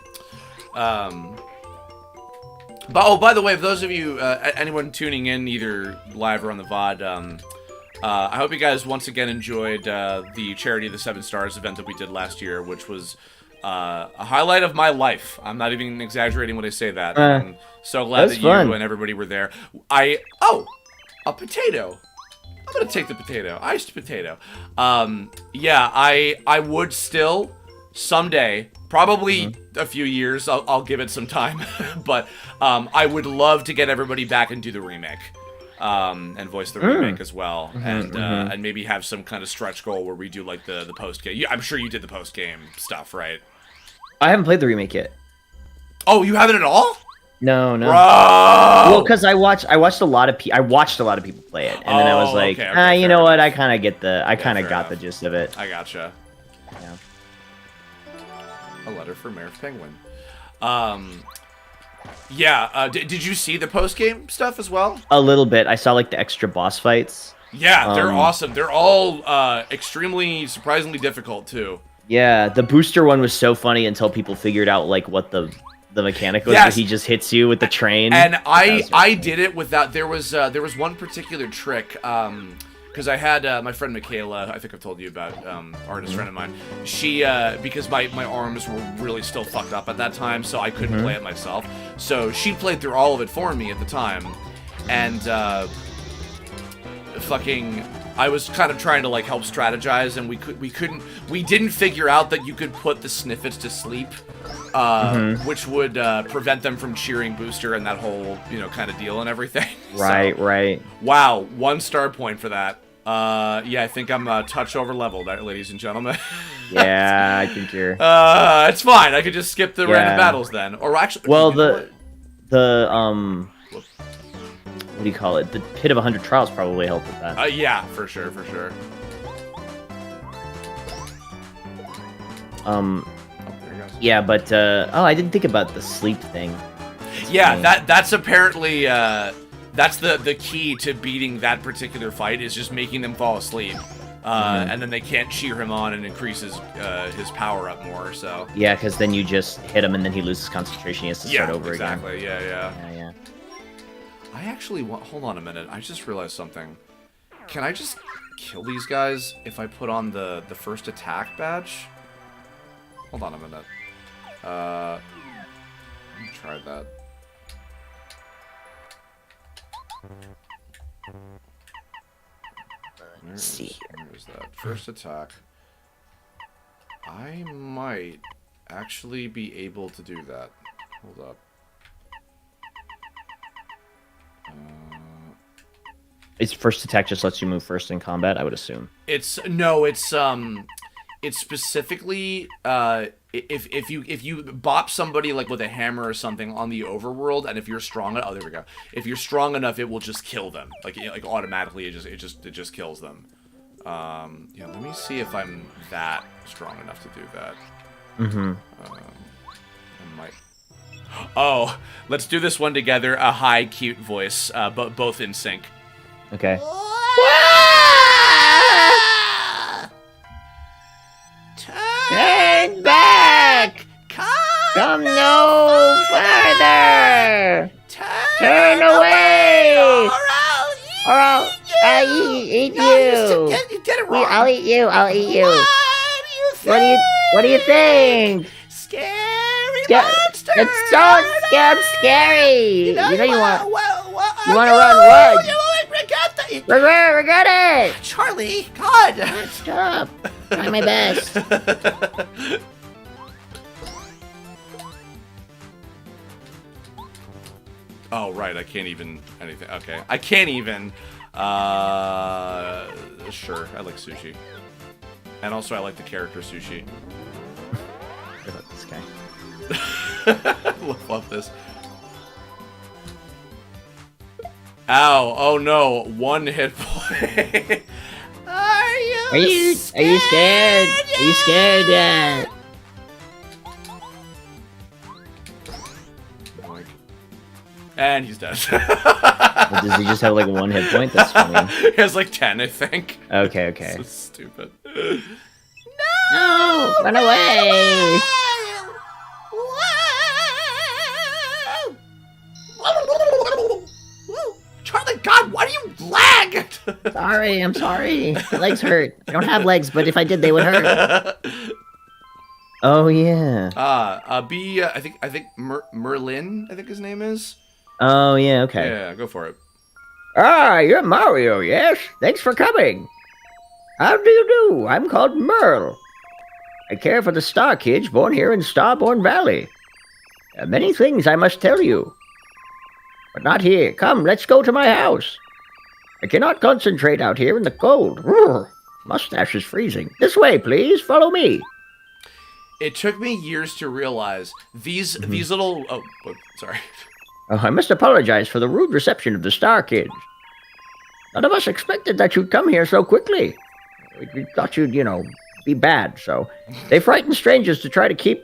But oh, by the way, for those of you, anyone tuning in, either live or on the VOD, I hope you guys once again enjoyed the Charity of the 7 Stars event that we did last year, which was a highlight of my life. I'm not even exaggerating when I say that. I'm so glad that fun. you and everybody were there. A potato. I'm gonna take the potato. Iced potato. Yeah, I would still someday, probably a few years. I'll give it some time, but I would love to get everybody back and do the remake. And voice the remake as well, and maybe have some kind of stretch goal where we do like the post game. I'm sure you did the post game stuff, right? I haven't played the remake yet. Oh, you haven't at all? No. Bro! Well, because I watched a lot of people play it, and then I was like, okay, you know what? I kind of got enough. the gist of it. I gotcha. Yeah. A letter for Mayor Penguin. Yeah. Did you see the post game stuff as well? A little bit. I saw like the extra boss fights. Yeah, they're awesome. They're all extremely, surprisingly difficult too. Yeah, the booster one was so funny until people figured out like what the mechanic was. Yes. Where he just hits you with the train. And I did it without. There was one particular trick. Because I had my friend Michaela, I think I've told you about, artist friend of mine. She, because my arms were really still fucked up at that time, so I couldn't play it myself. So she played through all of it for me at the time, and I was kind of trying to like help strategize, and we didn't figure out that you could put the Sniffets to sleep, which would prevent them from cheering Booster and that whole kind of deal and everything. Right. Wow, 1 star point for that. Yeah, I think I'm a touch over leveled, ladies and gentlemen. Yeah, I think you're. It's fine. I could just skip the random battles then, or actually. Well, what do you call it? The Pit of 100 Trials probably helped with that. Yeah, for sure. Oh, there he goes. Yeah, but I didn't think about the sleep thing. Yeah, that's apparently that's the key to beating that particular fight is just making them fall asleep, and then they can't cheer him on and increases his power up more. So yeah, because then you just hit him and then he loses concentration. He has to start over again. Yeah. I actually want. Hold on a minute. I just realized something. Can I just kill these guys if I put on the first attack badge? Hold on a minute. Let me try that. Let's see. Where's that? First attack. I might actually be able to do that. Hold up. Its first attack just lets you move first in combat, I would assume. It's specifically if you bop somebody like with a hammer or something on the overworld, and if you're strong enough, oh there we go. If you're strong enough, it will just kill them. Like automatically, it just kills them. Yeah, let me see if I'm that strong enough to do that. I might. Oh, let's do this one together. A high, cute voice, but both in sync. Okay. Turn back! Come no further! Turn away! Or I'll eat you! You did it wrong. I'll eat you! What do you think? Scary monster! It's so scary! You know you want to run? Regret it! Charlie, God! Stop! Try my best. Oh, right, I can't even anything. Okay, I can't even. Sure, I like sushi. And also, I like the character sushi. What about this guy? Love this. Ow. Oh no. 1 hit point. Are you scared? Are you scared yet? And he's dead. Does he just have like 1 hit point? That's funny. He has like 10, I think. Okay, okay. So stupid. No! Run away! Charlie, God, why do you lag? Sorry, I'm sorry. My legs hurt. I don't have legs, but if I did, they would hurt. Oh yeah. I think Merlin, I think his name is. Oh yeah. Okay. Yeah, go for it. Ah, you're Mario, yes? Thanks for coming. How do you do? I'm called Merl. I care for the Star Kids born here in Starborn Valley. There are many things I must tell you. But not here. Come, let's go to my house. I cannot concentrate out here in the cold. Urgh. Mustache is freezing. This way, please. Follow me. It took me years to realize these little. Oh, sorry. Oh, I must apologize for the rude reception of the Star Kids. None of us expected that you'd come here so quickly. We thought you'd, be bad, so they frighten strangers to try to keep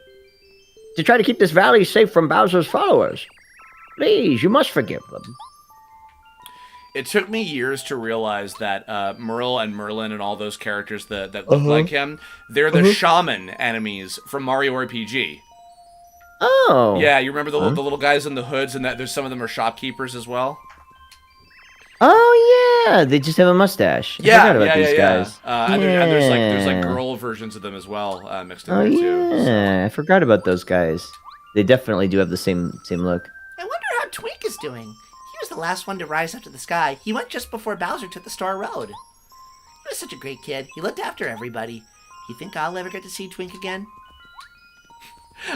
this valley safe from Bowser's followers. Please, you must forgive them. It took me years to realize that Merl and Merlin and all those characters that look like him, they're the shaman enemies from Mario RPG. Oh. Yeah, you remember the little guys in the hoods, and that there's some of them are shopkeepers as well. Oh yeah. They just have a mustache. I forgot about these guys. And there's like girl versions of them as well mixed in Oh there too. yeah. I forgot about those guys. They definitely do have the same look. I wonder how Twink is doing. He was the last one to rise up to the sky. He went just before Bowser took the Star Road. He was such a great kid. He looked after everybody. You think I'll ever get to see Twink again?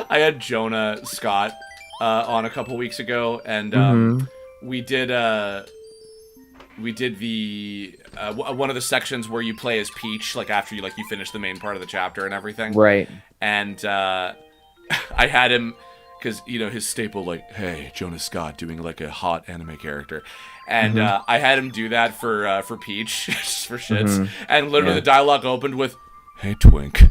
I had Jonah Scott on a couple weeks ago, and we did the one of the sections where you play as Peach, like after you finish the main part of the chapter and everything. Right. And I had him because his staple hey, Jonah Scott doing like a hot anime character. And I had him do that for Peach, just for shits. And literally the dialogue opened with, "Hey, Twink."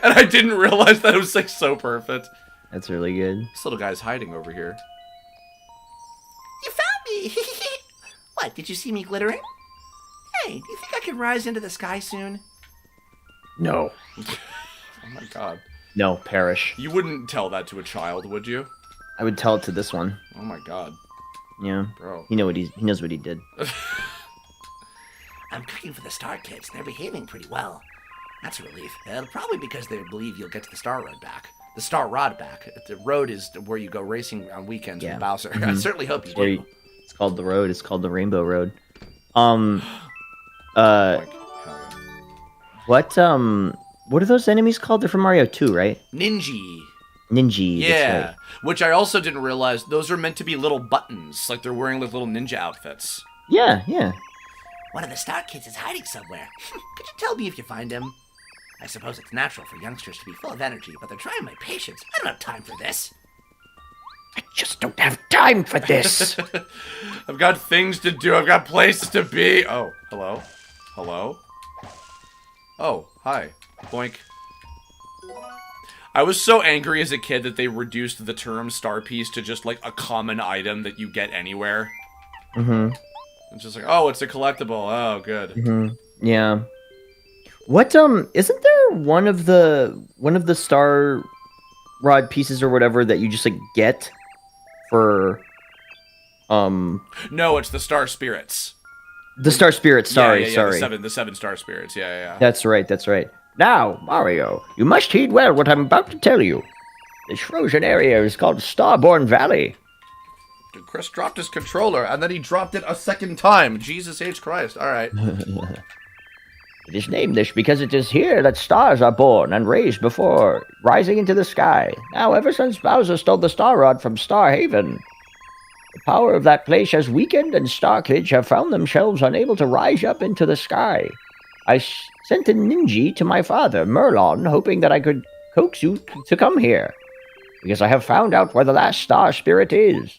And I didn't realize that it was so perfect. That's really good. This little guy's hiding over here. You found me! What, did you see me glittering? Hey, do you think I can rise into the sky soon? No. Oh my god. No, perish. You wouldn't tell that to a child, would you? I would tell it to this one. Oh my god. Yeah. Bro. He knows what he did. I'm cooking for the Star Kids. They're behaving pretty well. That's a relief. Probably because they believe you'll get to the Star Road back. The Star Rod back. The road is where you go racing on weekends with Bowser. I certainly hope you do. It's called the road. It's called the Rainbow Road. What are those enemies called? They're from Mario 2, right? Ninja. Yeah. That's right. Which I also didn't realize those are meant to be little buttons, like they're wearing little ninja outfits. Yeah, yeah. One of the Star Kids is hiding somewhere. Could you tell me if you find him? I suppose it's natural for youngsters to be full of energy, but they're trying my patience. I don't have time for this. I just don't have time for this. I've got things to do. I've got places to be. Oh, hello? Hello? Oh, hi. Boink. I was so angry as a kid that they reduced the term star piece to just like a common item that you get anywhere. It's just like, oh, it's a collectible. Oh, good. Yeah. What isn't there one of the star rod pieces or whatever that you just like get for No, it's the star spirits. The star spirits, sorry. The seven star spirits. Yeah. That's right. Now, Mario, you must heed well what I'm about to tell you. This frozen area is called Starborn Valley. Chris dropped his controller, and then he dropped it a second time. Jesus H. Christ. All right. It is named this because it is here that stars are born and raised before rising into the sky. Now, ever since Bowser stole the Star Rod from Star Haven, the power of that place has weakened, and Star Kids have found themselves unable to rise up into the sky. I sent a ninja to my father, Merlon, hoping that I could coax you to come here, because I have found out where the last star spirit is.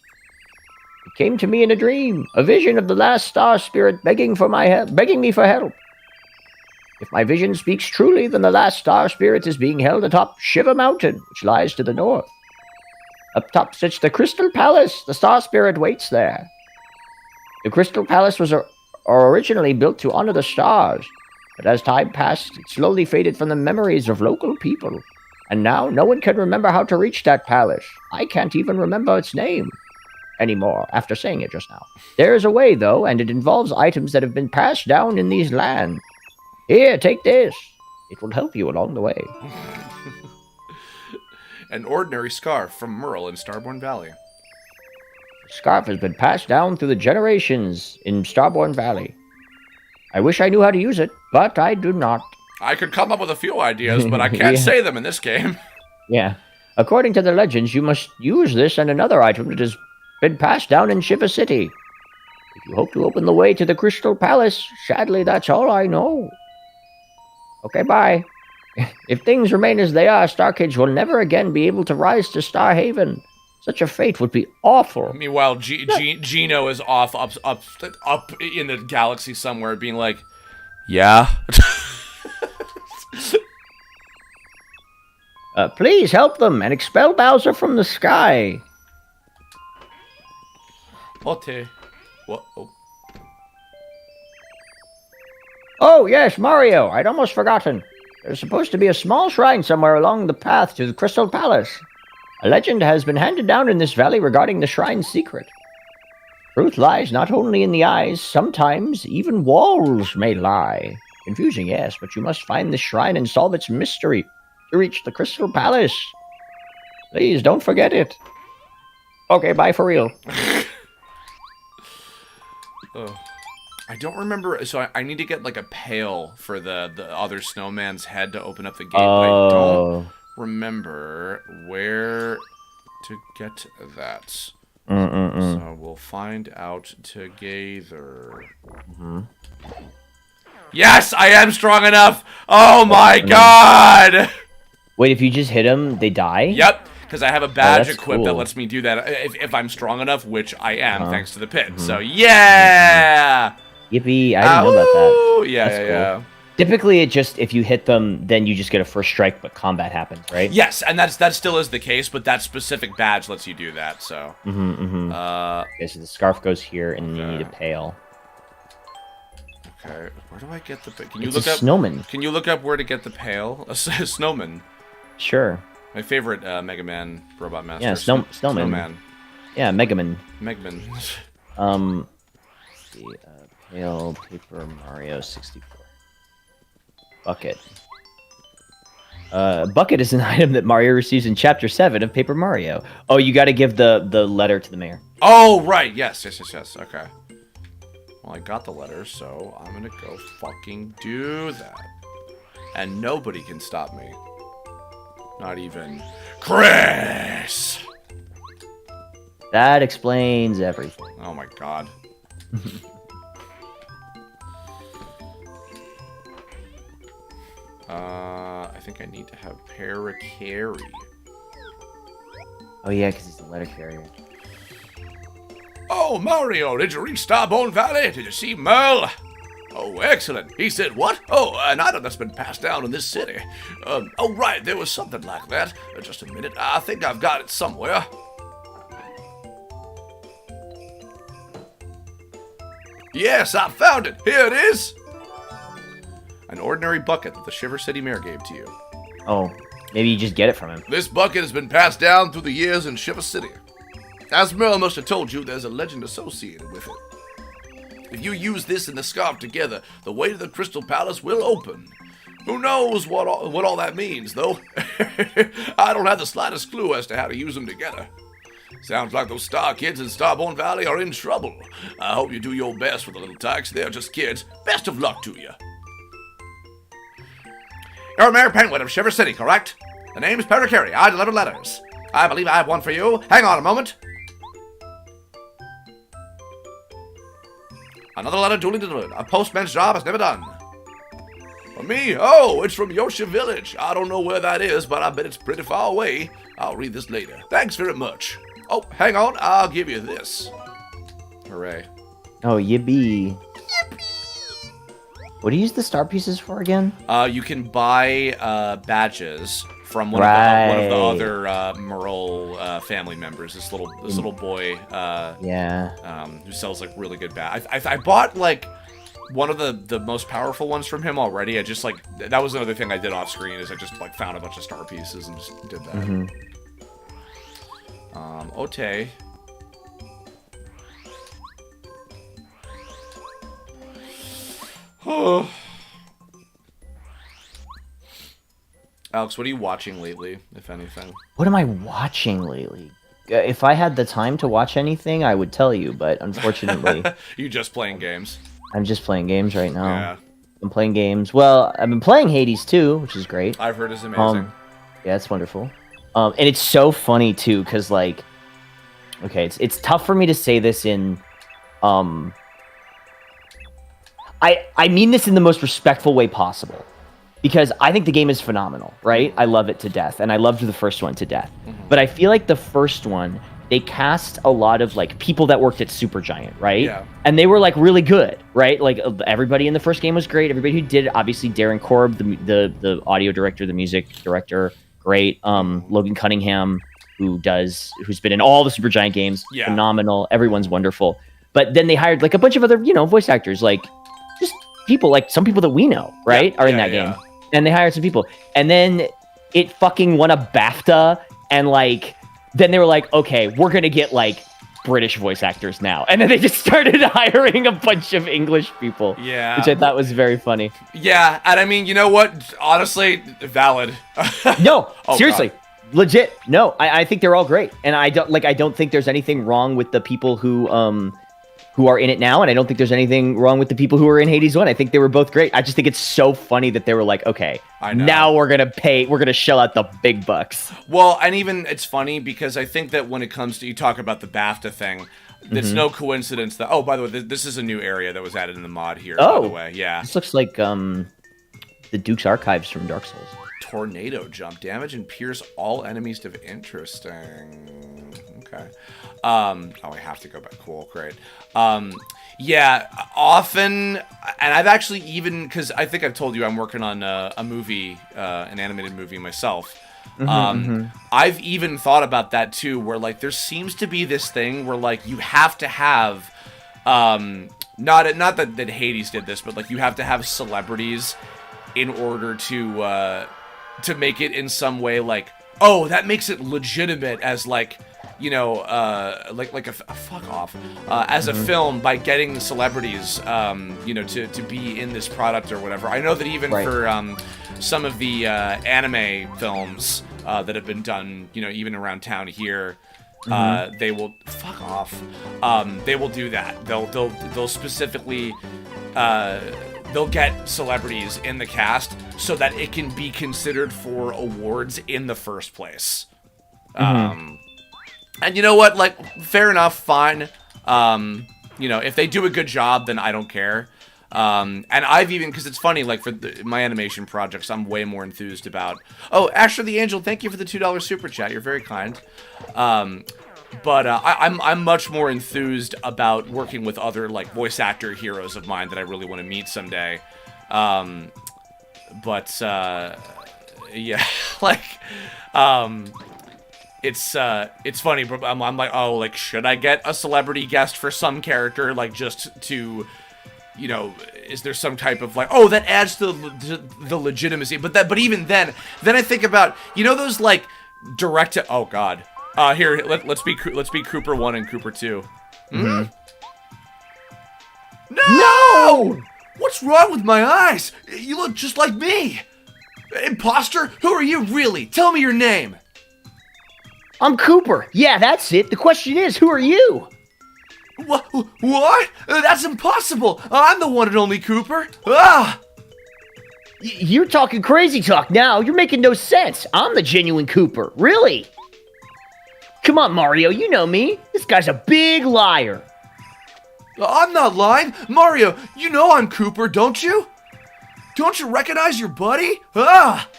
It came to me in a dream, a vision of the last star spirit begging me for help. If my vision speaks truly, then the last star spirit is being held atop Shiver Mountain, which lies to the north. Up top sits the Crystal Palace. The star spirit waits there. The Crystal Palace was originally built to honor the stars, but as time passed, it slowly faded from the memories of local people. And now, no one can remember how to reach that palace. I can't even remember its name anymore after saying it just now. There is a way, though, and it involves items that have been passed down in these lands. Here, take this. It will help you along the way. An ordinary scarf from Merl in Starborn Valley. The scarf has been passed down through the generations in Starborn Valley. I wish I knew how to use it, but I do not. I could come up with a few ideas, but I can't say them in this game. Yeah. According to the legends, you must use this and another item that has been passed down in Shiver City. If you hope to open the way to the Crystal Palace, sadly, that's all I know. Okay, bye. If things remain as they are, Star Kids will never again be able to rise to Star Haven. Such a fate would be awful. Meanwhile, Gino is off up in the galaxy somewhere, being like, "Yeah." Please help them and expel Bowser from the sky. What? What? Oh. Oh, yes, Mario. I'd almost forgotten. There's supposed to be a small shrine somewhere along the path to the Crystal Palace. A legend has been handed down in this valley regarding the shrine's secret. Truth lies not only in the eyes, sometimes even walls may lie. Confusing, yes, but you must find the shrine and solve its mystery to reach the Crystal Palace. Please, don't forget it. Okay, bye for real. Oh. I don't remember, so I need to get like a pail for the other snowman's head to open up the gate, but I don't remember where to get that. So we'll find out together. Yes, I am strong enough! Oh my god! Wait, if you just hit them, they die? Yep, because I have a badge that's equipped that cool. lets me do that if I'm strong enough, which I am, thanks to the pit. So, yeah! Yippee, I didn't know about that. Yeah, That's yeah, cool. yeah. Typically, it just, if you hit them, then you just get a first strike, but combat happens, right? Yes, and that still is the case, but that specific badge lets you do that, so. Okay, so the scarf goes here, and you need a pail. Okay, where do I get the Can you It's look a up snowman. Can you look up where to get the pail? A snowman. Sure. My favorite Mega Man robot master. Yeah, snowman. Snowman. Yeah, Megaman. Megman. Let's see, pail, paper, Mario 64. Bucket. Bucket is an item that Mario receives in Chapter 7 of Paper Mario. Oh, you gotta give the letter to the mayor. Oh, right. Yes. Okay. Well, I got the letter, so I'm gonna go fucking do that. And nobody can stop me. Not even Chris! That explains everything. Oh my god. I think I need to have Paracarry. Oh yeah, because he's the letter carrier. Oh, Mario, did you reach Starborn Valley? Did you see Merl? Oh, excellent. He said what? Oh, an item that's been passed down in this city. Oh, right, there was something like that. Just a minute, I think I've got it somewhere. Yes, I found it. Here it is. An ordinary bucket that the Shiver City mayor gave to you. Oh, maybe you just get it from him. This bucket has been passed down through the years in Shiver City. As Merl must have told you, there's a legend associated with it. If you use this and the scarf together, the way to the Crystal Palace will open. Who knows what all that means, though? I don't have the slightest clue as to how to use them together. Sounds like those Star Kids in Starborn Valley are in trouble. I hope you do your best with the little tykes. They're just kids. Best of luck to you. You're Mayor Penguin of Shiver City, correct? The name's Paracarry. I deliver letters. I believe I have one for you. Hang on a moment. Another letter duly delivered. A postman's job is never done. For me? Oh, it's from Yoshi Village. I don't know where that is, but I bet it's pretty far away. I'll read this later. Thanks very much. Oh, hang on. I'll give you this. hooray. Oh, yippee. What do you use the star pieces for again? You can buy badges from one of the other Merl family members. This little boy. Who sells like really good badges. I bought like one of the most powerful ones from him already. I just like that was another thing I did off screen is I just like found a bunch of star pieces and just did that. Ote. Oh. Alex, what are you watching lately, if anything? What am I watching lately? If I had the time to watch anything, I would tell you, but unfortunately... You just playing games? I'm just playing games right now. Yeah. I'm playing games. Well, I've been playing Hades too, which is great. I've heard it's amazing. Yeah, it's wonderful. And it's so funny too, because like... Okay, it's tough for me to say this in... I mean this in the most respectful way possible. Because I think the game is phenomenal, right? I love it to death, and I loved the first one to death. But I feel like the first one, they cast a lot of like people that worked at Supergiant, right? Yeah. And they were like really good, right? Like everybody in the first game was great. Everybody who did it, obviously Darren Korb, the audio director, the music director, great. Logan Cunningham, who's been in all the Supergiant games, phenomenal. Everyone's wonderful. But then they hired like a bunch of other, voice actors, like just people, like some people that we know, right, are in that game. And they hired some people. And then it fucking won a BAFTA. And like, then they were like, okay, we're going to get like British voice actors now. And then they just started hiring a bunch of English people. Yeah. Which I thought was very funny. Yeah. And I mean, you know what? Honestly, valid. No, seriously. God. Legit. No, I think they're all great. And I don't think there's anything wrong with the people who are in it now, and I don't think there's anything wrong with the people who are in Hades 1. I think they were both great. I just think it's so funny that they were like, okay, now we're gonna shell out the big bucks. Well, and even it's funny because I think that when it comes to, you talk about the BAFTA thing, it's no coincidence that, by the way, this is a new area that was added in the mod here, by the way. Yeah. This looks like the Duke's Archives from Dark Souls. Tornado jump. Damage and pierce all enemies to... Interesting. Okay. I have to go back. Cool, great. Yeah, often, and I've actually even, because I think I've told you I'm working on a movie, an animated movie myself. I've even thought about that too, where like there seems to be this thing where like you have to have, not that Hades did this, but like you have to have celebrities in order to make it in some way like, oh, that makes it legitimate as like, like a fuck off, as a film by getting celebrities, to be in this product or whatever. I know that even for some of the anime films that have been done, even around town here, they will fuck off. They will do that. They'll specifically they'll get celebrities in the cast so that it can be considered for awards in the first place. And you know what? Like, fair enough, fine. If they do a good job, then I don't care. And I've even, because it's funny, like, for my animation projects, I'm way more enthused about... Oh, Asher the Angel, thank you for the $2 super chat. You're very kind. But I'm much more enthused about working with other, like, voice actor heroes of mine that I really want to meet someday. Yeah, like... It's funny, but I'm like, oh, like, should I get a celebrity guest for some character, like, just to, is there some type of, like, oh, that adds to the legitimacy, but even then I think about, those, like, direct to, oh, God, here, let's be Cooper 1 and Cooper 2. No! What's wrong with my eyes? You look just like me! Imposter? Who are you really? Tell me your name! I'm Cooper. Yeah, that's it. The question is, who are you? What? That's impossible. I'm the one and only Cooper. Ah! You're talking crazy talk now. You're making no sense. I'm the genuine Cooper. Really? Come on, Mario. You know me. This guy's a big liar. I'm not lying. Mario, you know I'm Cooper, don't you? Don't you recognize your buddy? Ah!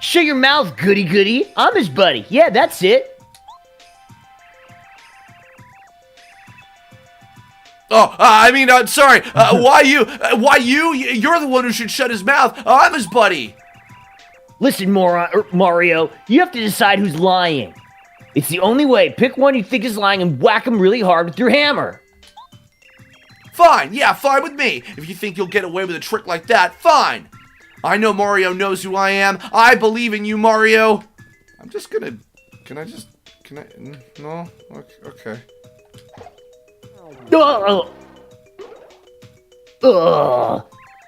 Shut your mouth, goody-goody. I'm his buddy. Yeah, that's it. Oh, I mean, sorry. Why you? Why you? You're the one who should shut his mouth. I'm his buddy. Listen, Mario, you have to decide who's lying. It's the only way. Pick one you think is lying and whack him really hard with your hammer. Fine. Yeah, fine with me. If you think you'll get away with a trick like that, fine. I know Mario knows who I am. I believe in you, Mario. I'm just gonna... Can I... No? Okay.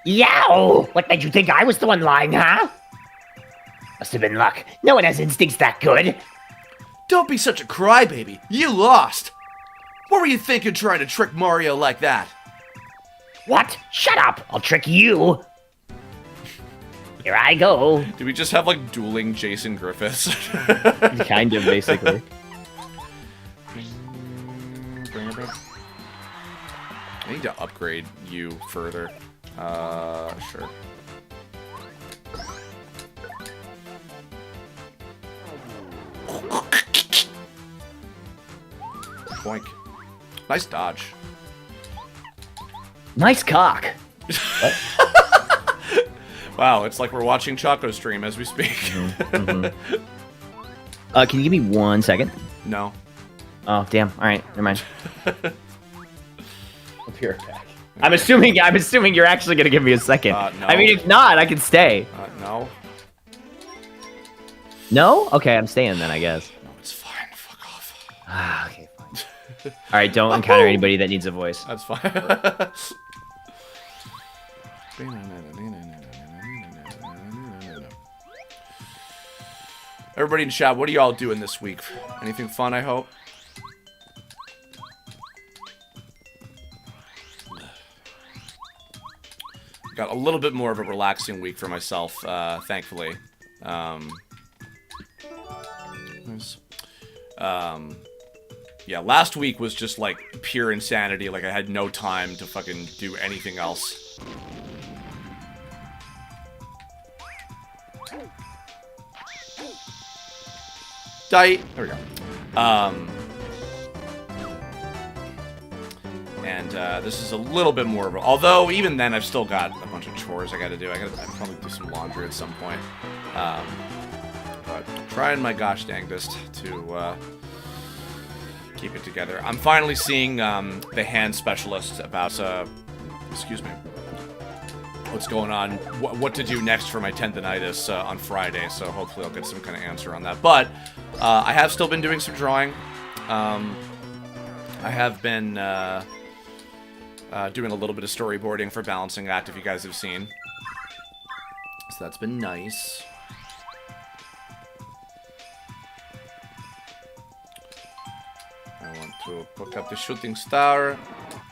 Yow! What made you think I was the one lying, huh? Must have been luck. No one has instincts that good. Don't be such a crybaby. You lost. What were you thinking trying to trick Mario like that? What? Shut up! I'll trick you. Here I go. Do we just have like dueling Jason Griffiths? Kind of, basically. I need to upgrade you further. Sure. Boink. Nice dodge. Nice cock. Wow, it's like we're watching Choco stream as we speak. Can you give me 1 second? No. Oh, damn. All right, never mind. I'll be right back. I'm assuming you're actually gonna give me a second. No. I mean, if not, I can stay. No. No? Okay, I'm staying then, I guess. No, it's fine. Fuck off. Ah, okay, fine. All right, don't encounter anybody that needs a voice. That's fine. Everybody in chat, what are y'all doing this week? Anything fun, I hope? Got a little bit more of a relaxing week for myself, thankfully. Yeah, last week was just like pure insanity. Like I had no time to fucking do anything else. There we go. This is a little bit more of a... Although, even then, I've still got a bunch of chores I gotta do. I'd probably do some laundry at some point. But trying my gosh dangdest to keep it together. I'm finally seeing the hand specialist about... excuse me. What's going on, what to do next for my tendinitis on Friday, so hopefully I'll get some kind of answer on that. But I have still been doing some drawing. I have been doing a little bit of storyboarding for Balancing Act, if you guys have seen. So that's been nice. I want to pick up the shooting star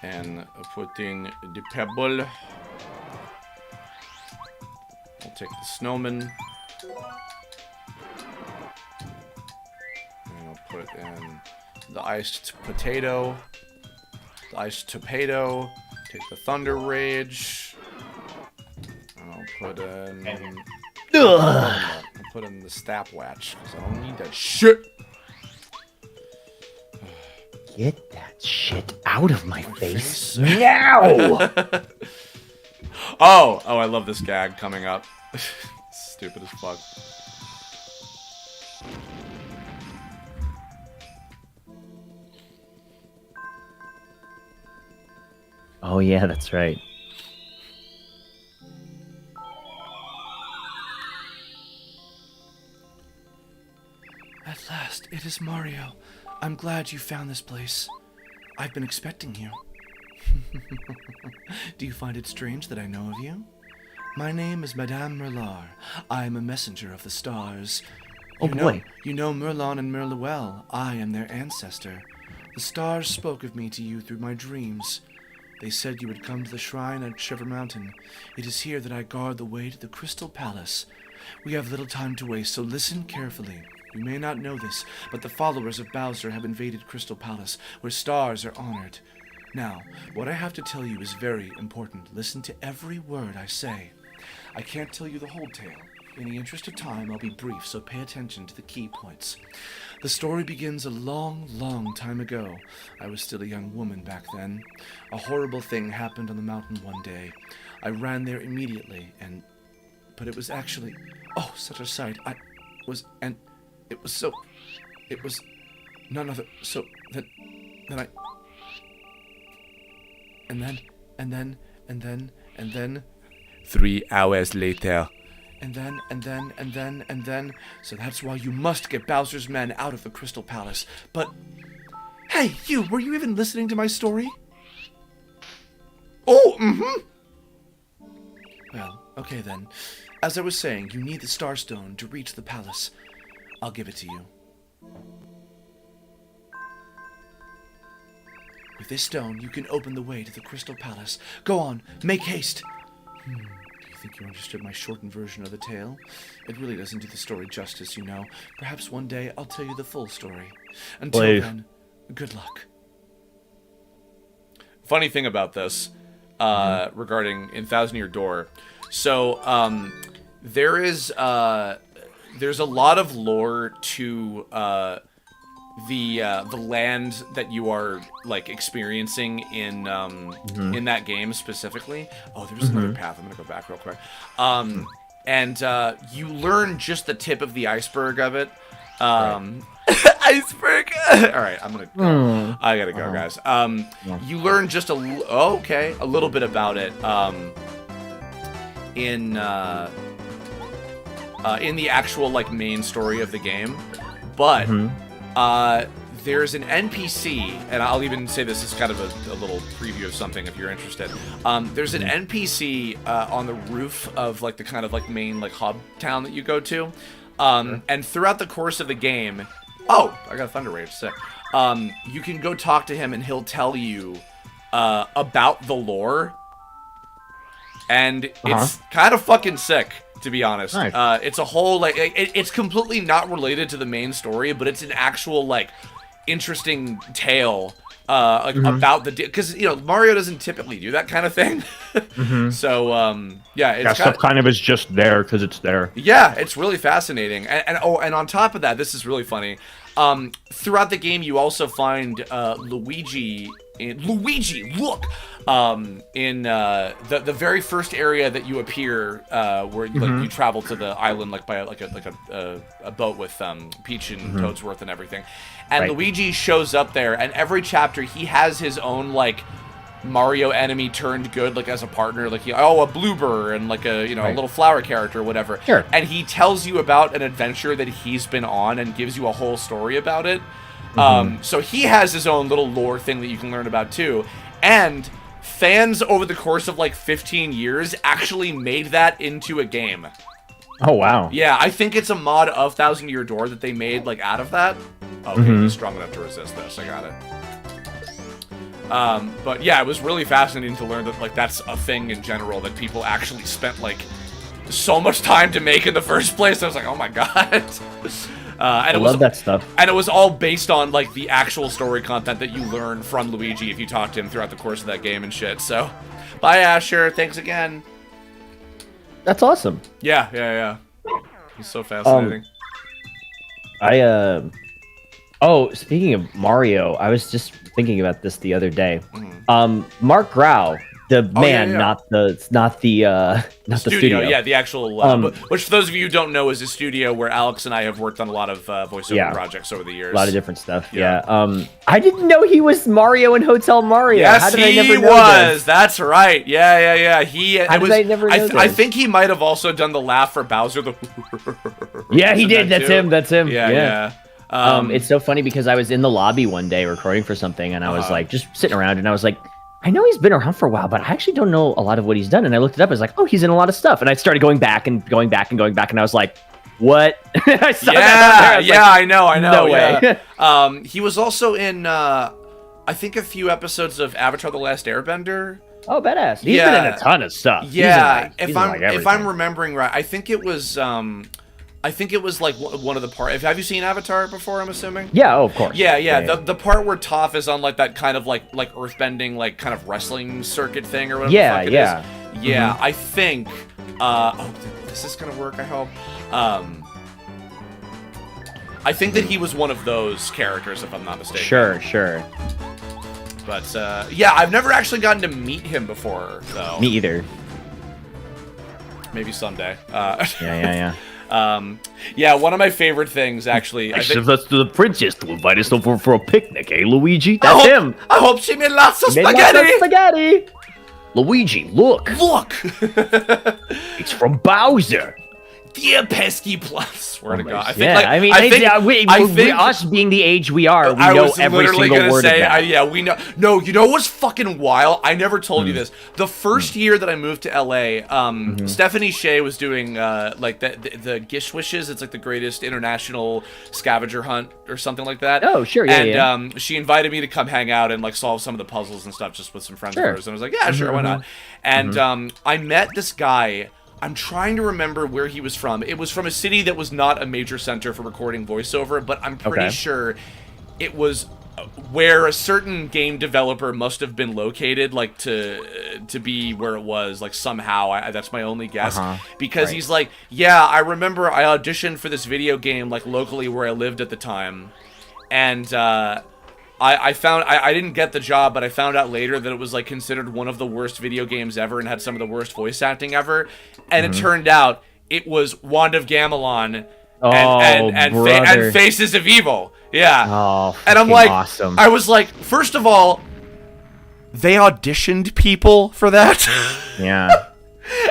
and put in the pebble. I'll take the snowman. And I'll put in the iced potato. The iced tomato. Take the thunder rage. I'll put in... I'll put in the stopwatch, because I don't need that shit. Get that shit out of my face now! Oh, I love this gag coming up. Stupid as fuck. Oh, yeah, that's right. At last, it is Mario. I'm glad you found this place. I've been expecting you. Do you find it strange that I know of you? My name is Madame Merlar. I am a messenger of the stars. Oh, boy. You know Merlon and Merle well. I am their ancestor. The stars spoke of me to you through my dreams. They said you would come to the shrine at Shiver Mountain. It is here that I guard the way to the Crystal Palace. We have little time to waste, so listen carefully. You may not know this, but the followers of Bowser have invaded Crystal Palace, where stars are honored. Now, what I have to tell you is very important. Listen to every word I say. I can't tell you the whole tale. In the interest of time, I'll be brief, so pay attention to the key points. The story begins a long, long time ago. I was still a young woman back then. A horrible thing happened on the mountain one day. I ran there immediately, but it was actually, oh, such a sight. It was none other, so then I, and then, 3 hours later. And then, so that's why you must get Bowser's men out of the Crystal Palace. But, hey, were you even listening to my story? Oh, Well, okay then. As I was saying, you need the Star Stone to reach the palace. I'll give it to you. With this stone, you can open the way to the Crystal Palace. Go on, make haste. Do you think you understood my shortened version of the tale? It really doesn't do the story justice, you know. Perhaps one day I'll tell you the full story. Until then, good luck. Funny thing about this, regarding in Thousand Year Door, so there's a lot of lore to the land that you are like experiencing in that game specifically. Oh, there's another path. I'm gonna go back real quick. And you learn just the tip of the iceberg of it. Iceberg. All right, I'm gonna go. I gotta go, guys. You learn just a little bit about it in the actual like main story of the game, but there's an NPC, and I'll even say this is kind of a little preview of something if you're interested. There's an NPC on the roof of like the kind of like main like hub town that you go to, and throughout the course of the game, I got a Thunder Rage, sick. You can go talk to him and he'll tell you about the lore, and it's kind of fucking sick, to be honest. Nice. It's a whole like it's completely not related to the main story, but it's an actual like interesting tale about the because you know Mario doesn't typically do that kind of thing. So yeah, it's stuff kind of is just there because it's there. Yeah, it's really fascinating, and on top of that, this is really funny. Throughout the game, you also find Luigi. Look, in the very first area that you appear, where like you travel to the island like by a boat with Peach and Toadsworth and everything, and Luigi shows up there, and every chapter he has his own like Mario enemy turned good, like as a partner, like a Bloober and like a a little flower character or whatever. Sure. And he tells you about an adventure that he's been on and gives you a whole story about it. So he has his own little lore thing that you can learn about too. And fans over the course of like 15 years actually made that into a game. Oh, wow. Yeah, I think it's a mod of Thousand Year Door that they made like out of that. Okay, he's strong enough to resist this. I got it. But yeah, it was really fascinating to learn that like that's a thing in general that people actually spent like so much time to make in the first place. I was like, oh my god. And I love that stuff. And it was all based on like the actual story content that you learn from Luigi if you talk to him throughout the course of that game and shit. So, bye Asher, thanks again. That's awesome. Yeah. He's so fascinating. Speaking of Mario, I was just thinking about this the other day. Mark Grau, the man, not the studio. Yeah, the actual. Which, for those of you who don't know, is a studio where Alex and I have worked on a lot of voiceover projects over the years. A lot of different stuff. Yeah. I didn't know he was Mario in Hotel Mario. Yes, How did I never he know was. This? That's right. Yeah. How did I never know I this? think he might have also done the laugh for Bowser. Yeah, he did. That's him. That's him. Yeah. It's so funny because I was in the lobby one day recording for something, and I was like just sitting around, and I was like, I know he's been around for a while, but I actually don't know a lot of what he's done. And I looked it up. I was like, oh, he's in a lot of stuff. And I started going back, and I was like, what? I saw that on there. I know. No way. He was also in, I think, a few episodes of Avatar: The Last Airbender. Oh, badass. He's been in a ton of stuff. Yeah, He's if I'm remembering right, I think it was like one of the parts. Have you seen Avatar before? I'm assuming. Yeah. Oh, of course. Yeah. The part where Toph is on like that kind of like earthbending like kind of wrestling circuit thing or whatever. Yeah. The fuck it is. Yeah. I think Oh, this is gonna work, I hope. I think that he was one of those characters, if I'm not mistaken. Sure. But, yeah, I've never actually gotten to meet him before, though. Me either. Maybe someday. Yeah. Yeah, one of my favorite things, actually. I should have left the princess to invite us over for a picnic, eh, Luigi? I That's hope, him. I hope she made lots of Made lots spaghetti. of spaghetti. Luigi, look. Look, It's from Bowser. dear pesky plus. Swear to God. I think, Yeah, like, I mean, I think us being the age we are, we I know was every literally single gonna word say, of that. yeah, we know. No, you know what's fucking wild? I never told you this. The first year that I moved to LA, Stephanie Shea was doing like the Gish Wishes. It's like the greatest international scavenger hunt or something like that. Oh, sure, yeah, And she invited me to come hang out and like solve some of the puzzles and stuff just with some friends of Sure. hers. And I was like, yeah, sure, why not? And I met this guy. I'm trying to remember where he was from. It was from a city that was not a major center for recording voiceover, but I'm pretty sure it was where a certain game developer must have been located, like to be where it was, like somehow. That's my only guess. Because he's like, yeah, I remember I auditioned for this video game like locally where I lived at the time, and I found I didn't get the job, but I found out later that it was like considered one of the worst video games ever and had some of the worst voice acting ever. And it turned out it was Wand of Gamelon and Faces of Evil. Yeah. Oh, and I'm like, awesome. I was like, first of all, they auditioned people for that. Yeah.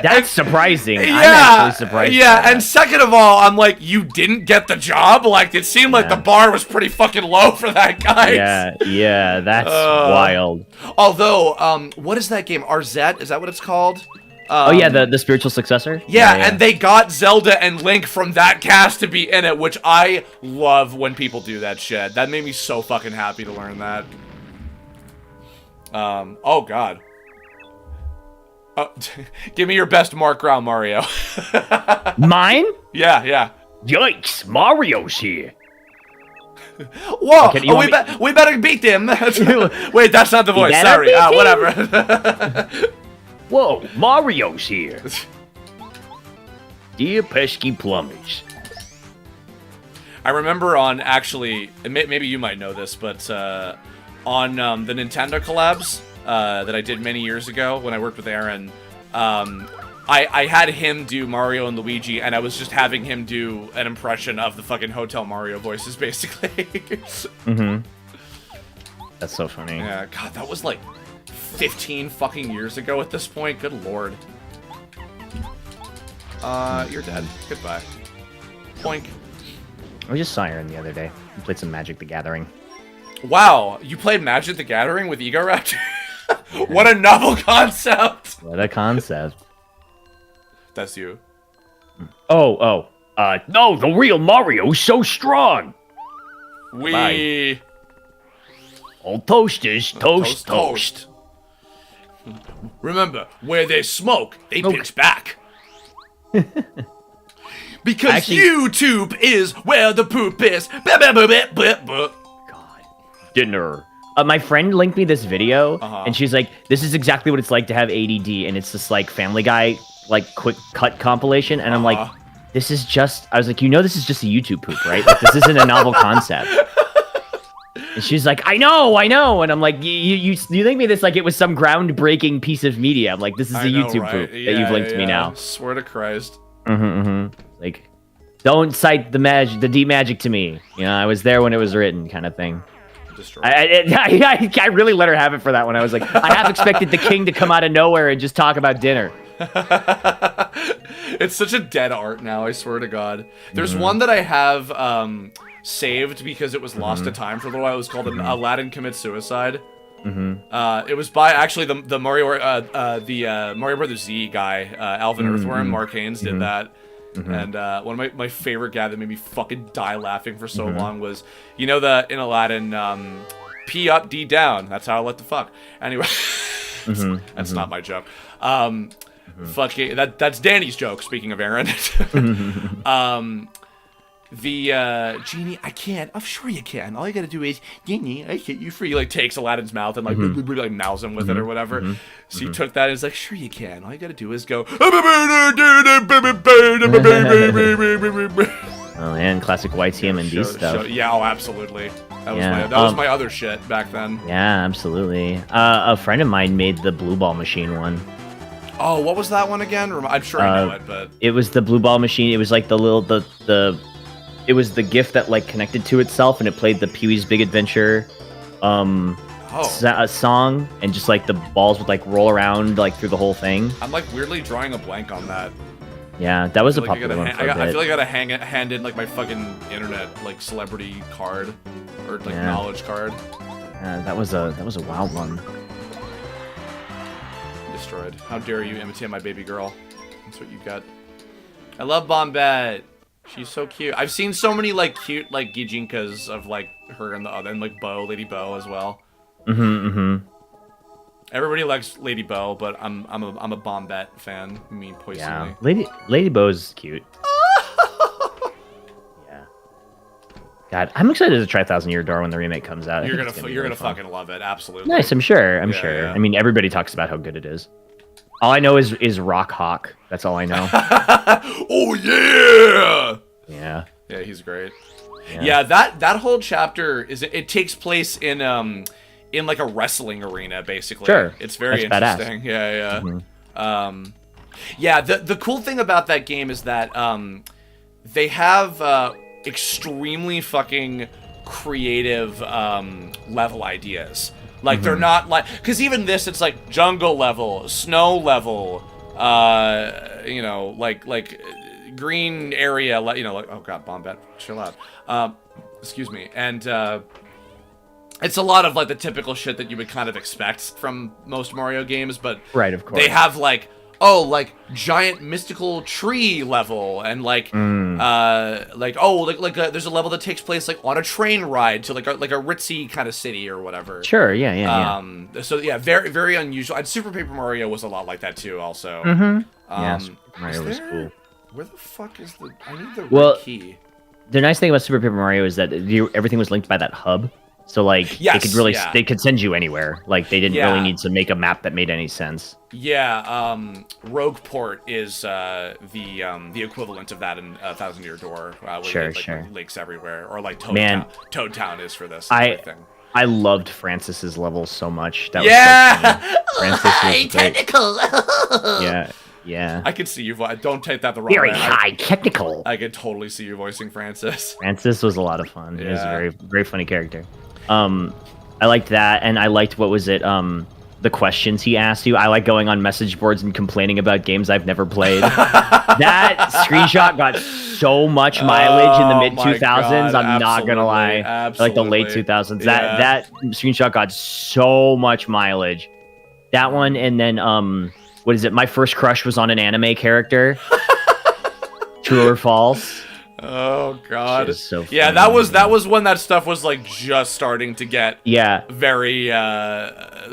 That's surprising. I'm Yeah, actually surprised. yeah, and second of all, I'm like, you didn't get the job? Like, it seemed like the bar was pretty fucking low for that guy. Yeah, that's wild. Although, what is that game? Arzette? Is that what it's called? Oh yeah, the spiritual successor? Yeah, and they got Zelda and Link from that cast to be in it, which I love when people do that shit. That made me so fucking happy to learn that. Oh god. Give me your best Mark Ground Mario. Mine? Yeah. Yikes, Mario's here. Whoa! Okay, you want We better beat him. Wait, that's not the voice. better Sorry. beat him? Whatever. Whoa, Mario's here. Dear pesky plumbers. I remember on actually, maybe you might know this, but on the Nintendo collabs that I did many years ago when I worked with Aaron, I had him do Mario and Luigi, and I was just having him do an impression of the fucking Hotel Mario voices, basically. That's so funny. Yeah, God, that was like 15 fucking years ago at this point. Good lord. You're dead. Goodbye. Poink. We just saw Aaron the other day. We played some Magic the Gathering. Wow, you played Magic the Gathering with Ego Raptor? What a novel concept! What a concept. That's you. No, the real Mario's so strong. We... All toasters, toast. Remember, where there's smoke, they pitch back. Because Actually- YouTube is where the poop is. God. Dinner. My friend linked me this video, and she's like, this is exactly what it's like to have ADD, and it's this, like, Family Guy, like, quick cut compilation, and I'm like, this is just... I was like, you know this is just a YouTube poop, right? Like, this isn't a novel concept. And she's like, I know, and I'm like, you linked me this like it was some groundbreaking piece of media. I'm like, this is a YouTube poop that you've linked to me now. Swear to Christ. Like, don't cite the deep magic to me. You know, I was there when it was written, kind of thing. I really let her have it for that one. I was like, I half expected the king to come out of nowhere and just talk about dinner. It's such a dead art now, I swear to God. There's one that I have saved because it was lost to time for a little while. It was called Aladdin Commits Suicide. It was by actually the Mario Mario Brothers Z guy, Alvin Earthworm. Mark Haynes did that. And one of my favorite guy that made me fucking die laughing for so long was, you know, in Aladdin, P up, D down. That's how I let the fuck. Anyway, that's not my joke. Fucking that's Danny's joke. Speaking of Aaron, Genie, I can't. I'm sure you can. All you gotta do is, Genie, I set you free. He, like, takes Aladdin's mouth and, like, like mouths him with it or whatever. So he took that and he's like, sure you can. All you gotta do is go. Oh man, classic YTM&D stuff. Yeah, oh, absolutely. That was Yeah, that was my other shit back then. Yeah, absolutely. A friend of mine made the Blue Ball Machine one. Oh, what was that one again? I'm sure I know it, but It was the Blue Ball Machine. It was like it was the GIF that like connected to itself, and it played the Pee-wee's Big Adventure song, and just like the balls would like roll around like through the whole thing. I'm like weirdly drawing a blank on that. Yeah, that was a I popular one. feel like I gotta hand in like my fucking internet like celebrity card or like knowledge card. Yeah, that was a wild one. Destroyed. How dare you imitate my baby girl? That's what you got. I love Bombette. She's so cute. I've seen so many like cute like Gijinkas of like her and the other, and like Bo, Lady Bo as well. Everybody likes Lady Bo, but I'm a Bombette fan. Me personally. Yeah, Lady Bo's cute. Yeah. God, I'm excited to try Thousand Year Door when the remake comes out. You're gonna fucking love it. Absolutely. Nice, I'm sure. I'm Yeah, sure. yeah. I mean, everybody talks about how good it is. All I know is Rock Hawk. That's all I know. Oh yeah. Yeah. Yeah, he's great. Yeah. Yeah, that whole chapter it takes place in like a wrestling arena basically. Sure. It's very That's interesting. Yeah, yeah. Yeah, the cool thing about that game is that they have extremely fucking creative level ideas. Like they're not like, because even this, it's like jungle level, snow level, you know, like green area, you know, like, oh god, Bombette, chill out. Excuse me. And it's a lot of like the typical shit that you would kind of expect from most Mario games, but Right, of course. they have like, oh, like giant mystical tree level, and like there's a level that takes place like on a train ride to like a ritzy kind of city or whatever. Sure, yeah. So yeah, very very unusual. And Super Paper Mario was a lot like that too. Also, Yeah, Super Mario was cool. Where the fuck is the? I need the Well, red key. The nice thing about Super Paper Mario is that everything was linked by that hub. So like they could really they could send you anywhere. Like they didn't really need to make a map that made any sense. Yeah, Rogueport is the equivalent of that in Thousand Year Door. Where like, lakes everywhere, or like Toad Town is for this. I loved Francis's level so much. That was so High technical. Yeah. I could see you. Don't take that the wrong way. Very high technical. I could totally see you voicing Francis. Francis was a lot of fun. He was a very, very funny character. I liked that, and I liked, what was it, the questions he asked you. I like going on message boards and complaining about games I've never played. That screenshot got so much mileage in the mid-2000s, I'm not gonna lie. Like the late 2000s. That screenshot got so much mileage. That one, and then, what is it? My first crush was on an anime character. True or false? Oh god. So funny, yeah, that was when that stuff was like just starting to get very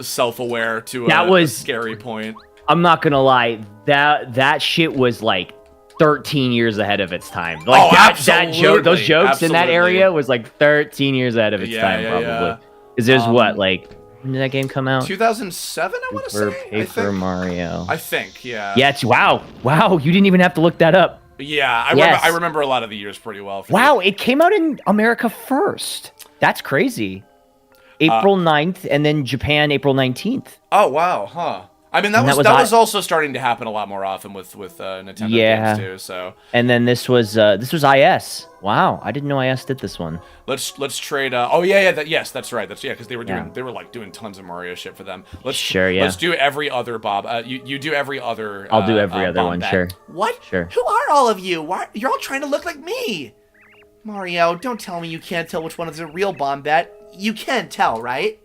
self-aware to a scary point. I'm not gonna lie, that shit was like 13 years ahead of its time. Like those jokes in that area was like 13 years ahead of its time, probably. Because there's what, like, when did that game come out? 2007, I want to say. Paper Mario. I think, yeah. Yeah, wow, you didn't even have to look that up. Yeah, I remember a lot of the years pretty well. Wow, it came out in America first. That's crazy. April 9th, and then Japan April 19th. Oh wow, huh? I mean, that was also starting to happen a lot more often with Nintendo games too. So. And then this was IS. Wow, I didn't know IS did this one. Let's trade. Yes, that's right. Because they were doing tons of Mario shit for them. Let's do every other Bob. You do every other. I'll do every other one. Sure. What? Sure. Who are all of you? Why you're all trying to look like me? Mario, don't tell me you can't tell which one is the real Bombette. You can tell, right?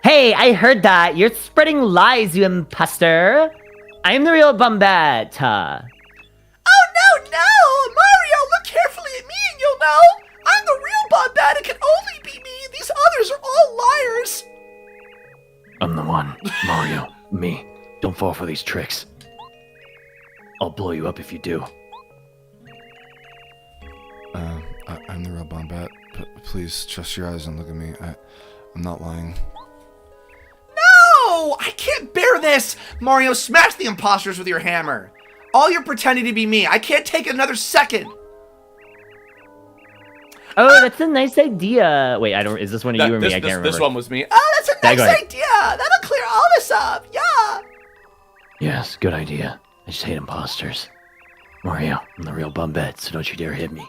Hey, I heard that. You're spreading lies, you imposter. I am the real Bombette. Oh, no! Mario, look carefully at me and you'll know. I'm the real Bombette. It can only be me. These others are all liars. I'm the one. Mario, me. Don't fall for these tricks. I'll blow you up if you do. I'm the real Bombette. Please trust your eyes and look at me. I'm not lying. No! I can't bear this! Mario, smash the imposters with your hammer. All you're pretending to be me. I can't take another second. Oh, that's a nice idea. Wait, I don't. Is this one of you or me? I can't remember. This one was me. Oh, that's a Yeah, nice go ahead. idea. That'll clear all this up. Yeah. Yes, good idea. I just hate imposters. Mario, I'm the real Bombette, so don't you dare hit me.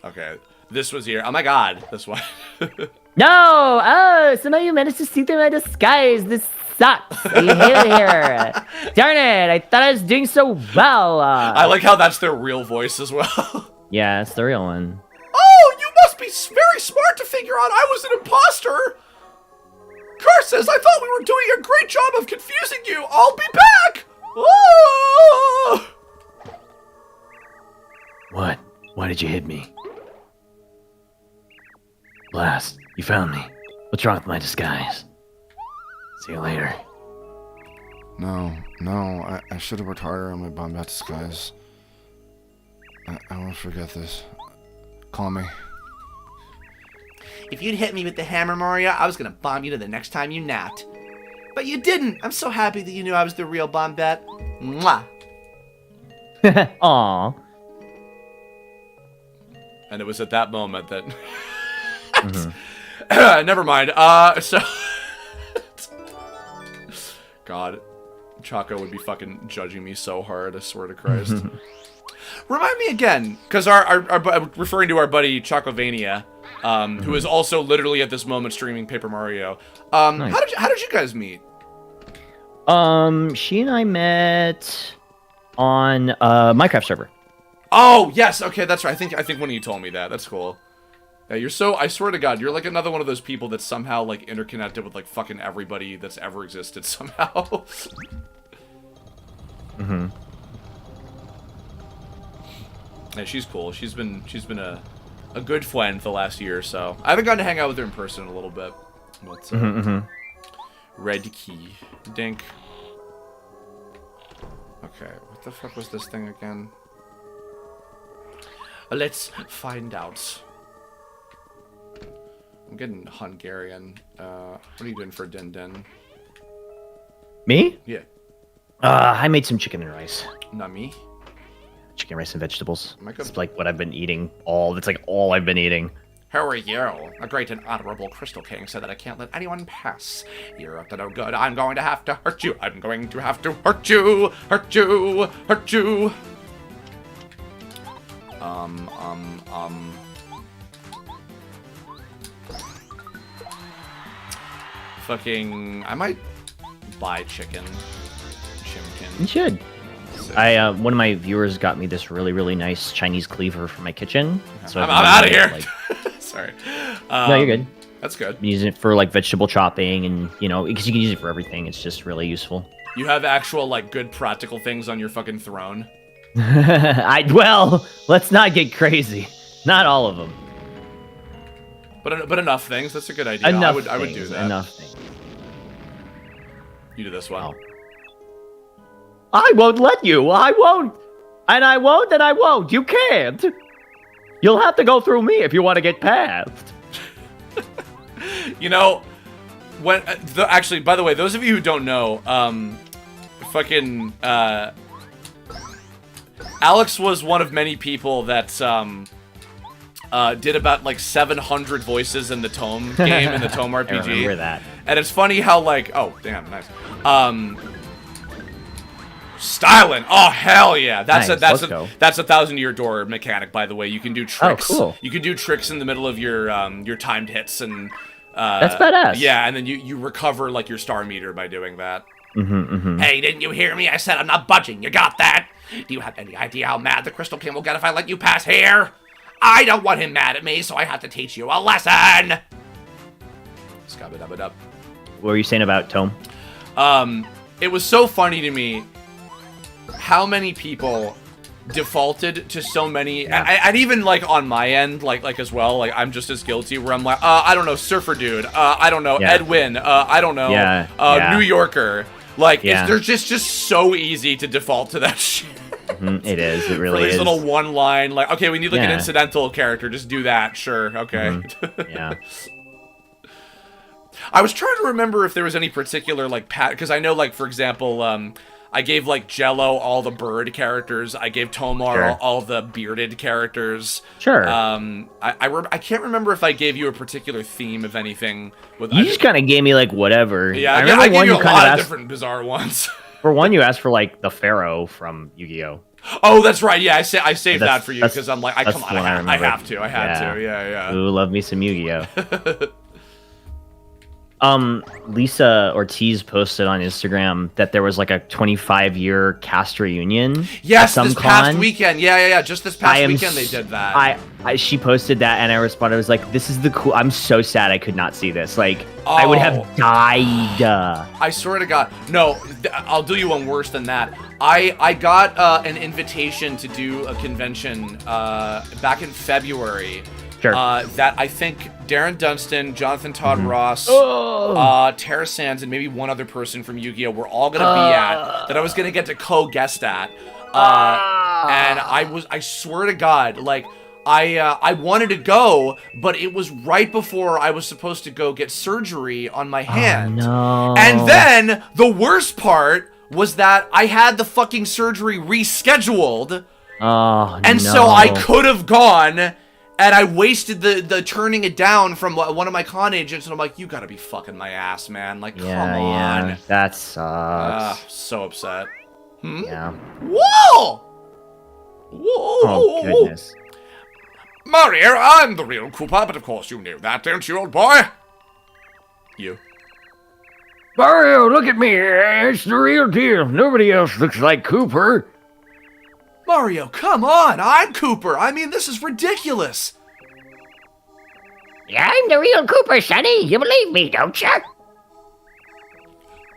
Okay, this was here. Oh my god, this one. No! Oh, some of you managed to see through my disguise. This sucks. I hate it here. Darn it! I thought I was doing so well. I like how that's their real voice as well. Yeah, it's the real one. Oh, you must be very smart to figure out I was an imposter. Curses, I thought we were doing a great job of confusing you. I'll be back. Oh! What? Why did you hit me? Blast, you found me. What's wrong with my disguise? See you later. No, I should have worked harder on my Bombette disguise. I won't forget this. Call me. If you'd hit me with the hammer, Mario, I was gonna bomb you to the next time you napped. But you didn't. I'm so happy that you knew I was the real Bombette. Mwah. Aw. And it was at that moment that... Mm-hmm. Never mind. So... God. Choco would be fucking judging me so hard, I swear to Christ. Remind me again, because our referring to our buddy Chocovania, who is also literally at this moment streaming Paper Mario. Nice. How did you guys meet? She and I met on Minecraft server. Oh yes, okay, that's right. I think one of you told me that. That's cool. Yeah, you're so. I swear to God, you're like another one of those people that's somehow like interconnected with like fucking everybody that's ever existed somehow. Mm-hmm. Yeah, she's cool. She's been a good friend for the last year or so. I haven't gotten to hang out with her in person in a little bit. But, red key. Dink. Okay, what the fuck was this thing again? Let's find out. I'm getting Hungarian. What are you doing for Din Din? Me? Yeah. I made some chicken and rice. Not me. Chicken, rice, and vegetables. Oh my God. It's like what I've been eating. It's like all I've been eating. How are you? A great and honorable Crystal King said that I can't let anyone pass. You're up to no good. I'm going to have to hurt you. I'm going to have to hurt you. Hurt you. Hurt you. Fucking... I might buy chicken. You Chimkin. should. One of my viewers got me this really nice Chinese cleaver for my kitchen. So I'm I've out of been here! using it, Sorry. no, you're good. That's good. I've been using it for like vegetable chopping and, because you can use it for everything. It's just really useful. You have actual, like, good practical things on your fucking throne. Well, let's not get crazy. Not all of them. But enough things. That's a good idea. Enough I would do things, that. Enough things. You do this one. Oh. I won't let you. I won't. And I won't, and I won't. You can't. You'll have to go through me if you want to get past. You know, when actually, by the way, those of you who don't know, fucking Alex was one of many people that did about like 700 voices in the Tome game, in the Tome RPG. I remember that. And it's funny how like, oh damn, nice. Styling. Oh hell yeah. That's Nice, that's let's go. that's a 1,000-year door mechanic, by the way. You can do tricks. Oh, cool. You can do tricks in the middle of your timed hits and That's badass. Yeah, and then you recover like your star meter by doing that. Hey, didn't you hear me? I said I'm not budging. You got that? Do you have any idea how mad the Crystal King will get if I let you pass here? I don't want him mad at me, so I have to teach you a lesson. Scabba-dabba-dub. What were you saying about Tome? It was so funny to me how many people defaulted to so many, and even like on my end, like as well, like I'm just as guilty, where I'm like, I don't know, Surfer Dude, I don't know, Yeah. Edwin, I don't know, Yeah. New Yorker, like Yeah. they're just so easy to default to that shit. It is. It For really these is. little one line, like, okay, we need like an Yeah. incidental character. Just do that. Sure. Okay. Yeah. I was trying to remember if there was any particular like because I know like for example, I gave like Jello all the bird characters. I gave Tomar Sure. all the bearded characters. Sure. I can't remember if I gave you a particular theme of anything. With You just kind of gave me like whatever. yeah, I I remember gave one you a kind of lot of asked different bizarre ones. for one. You asked for like the Pharaoh from Yu-Gi-Oh. Oh, that's right. Yeah, I saved That's- that for you that's- because I'm like, that's come on, the one I I remember. have to. I had to. Yeah. Ooh, love me some Yu-Gi-Oh. Lisa Ortiz posted on Instagram that there was like a 25-year cast reunion. Yes, at some this past con. weekend. Yeah. Just this past weekend they did that. She posted that and I responded. I was like, "This is the cool." I'm so sad I could not see this. Like, I would Oh. have died. I swear to God. No, I'll do you one worse than that. I got an invitation to do a convention back in February. Sure. That I think Darren Dunstan, Jonathan Todd Ross, Tara Sands, and maybe one other person from Yu-Gi-Oh! Were all gonna be at. That I was gonna get to co-guest at. And I swear to God, like I wanted to go, but it was right before I was supposed to go get surgery on my hand. No. And then the worst part was that I had the fucking surgery rescheduled. Oh, And so I could have gone, and I wasted the turning it down from one of my con agents, and I'm like, you gotta be fucking my ass, man. Like, come on. Yeah, that sucks. So upset. Yeah. Whoa! Whoa! Oh goodness. Mario, I'm the real Koopa, but of course you knew that, don't you, old boy? You. Mario, look at me. It's the real deal. Nobody else looks like Cooper. Mario, come on! I'm Cooper! I mean, this is ridiculous! Yeah, I'm the real Cooper, Sonny. You believe me, don't you?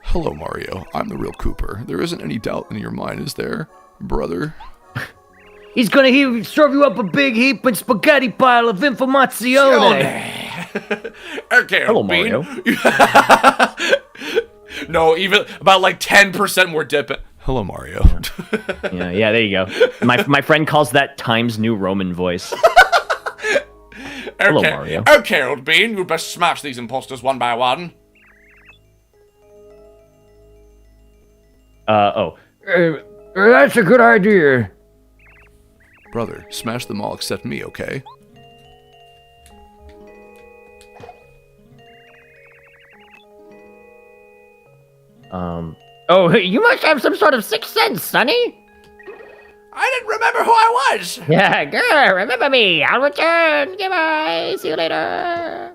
Hello, Mario. I'm the real Cooper. There isn't any doubt in your mind, is there, brother? He's gonna serve you up a big heap and spaghetti pile of informazione. Okay, Hello, old bean. Mario. No, even about like 10% more dip. Hello, Mario. Yeah, there you go. My friend calls that Times New Roman voice. Hello, Okay. Mario. Okay, old bean, you best smash these imposters one by one. That's a good idea. Brother, smash them all except me, okay? Oh, you must have some sort of sixth sense, Sonny. I didn't remember who I was. Yeah, good. Remember me. I'll return. Goodbye. See you later.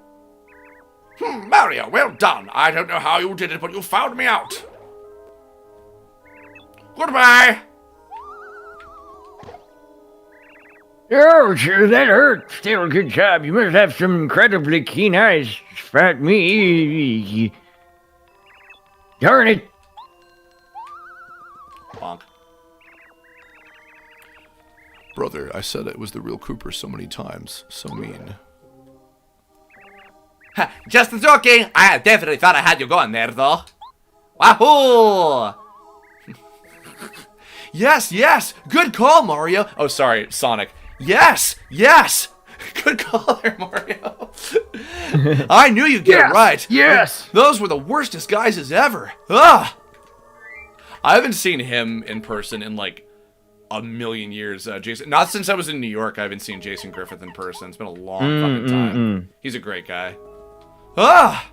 Mario, well done. I don't know how you did it, but you found me out. Goodbye. Ouch, that hurt. Still, good job. You must have some incredibly keen eyes to spot me. Darn it. Bonk. Brother, I said it was the real Cooper so many times. So mean. Just joking. I definitely thought I had you going there, though. Wahoo! Yes. Good call, Mario. Oh, sorry, Sonic. Yes. Good call there, Mario. I knew you'd get it right. Yes. Those were the worst disguises ever. Ah! I haven't seen him in person in like a million years, Jason. Not since I was in New York, I haven't seen Jason Griffith in person. It's been a long fucking time. He's a great guy. Ah!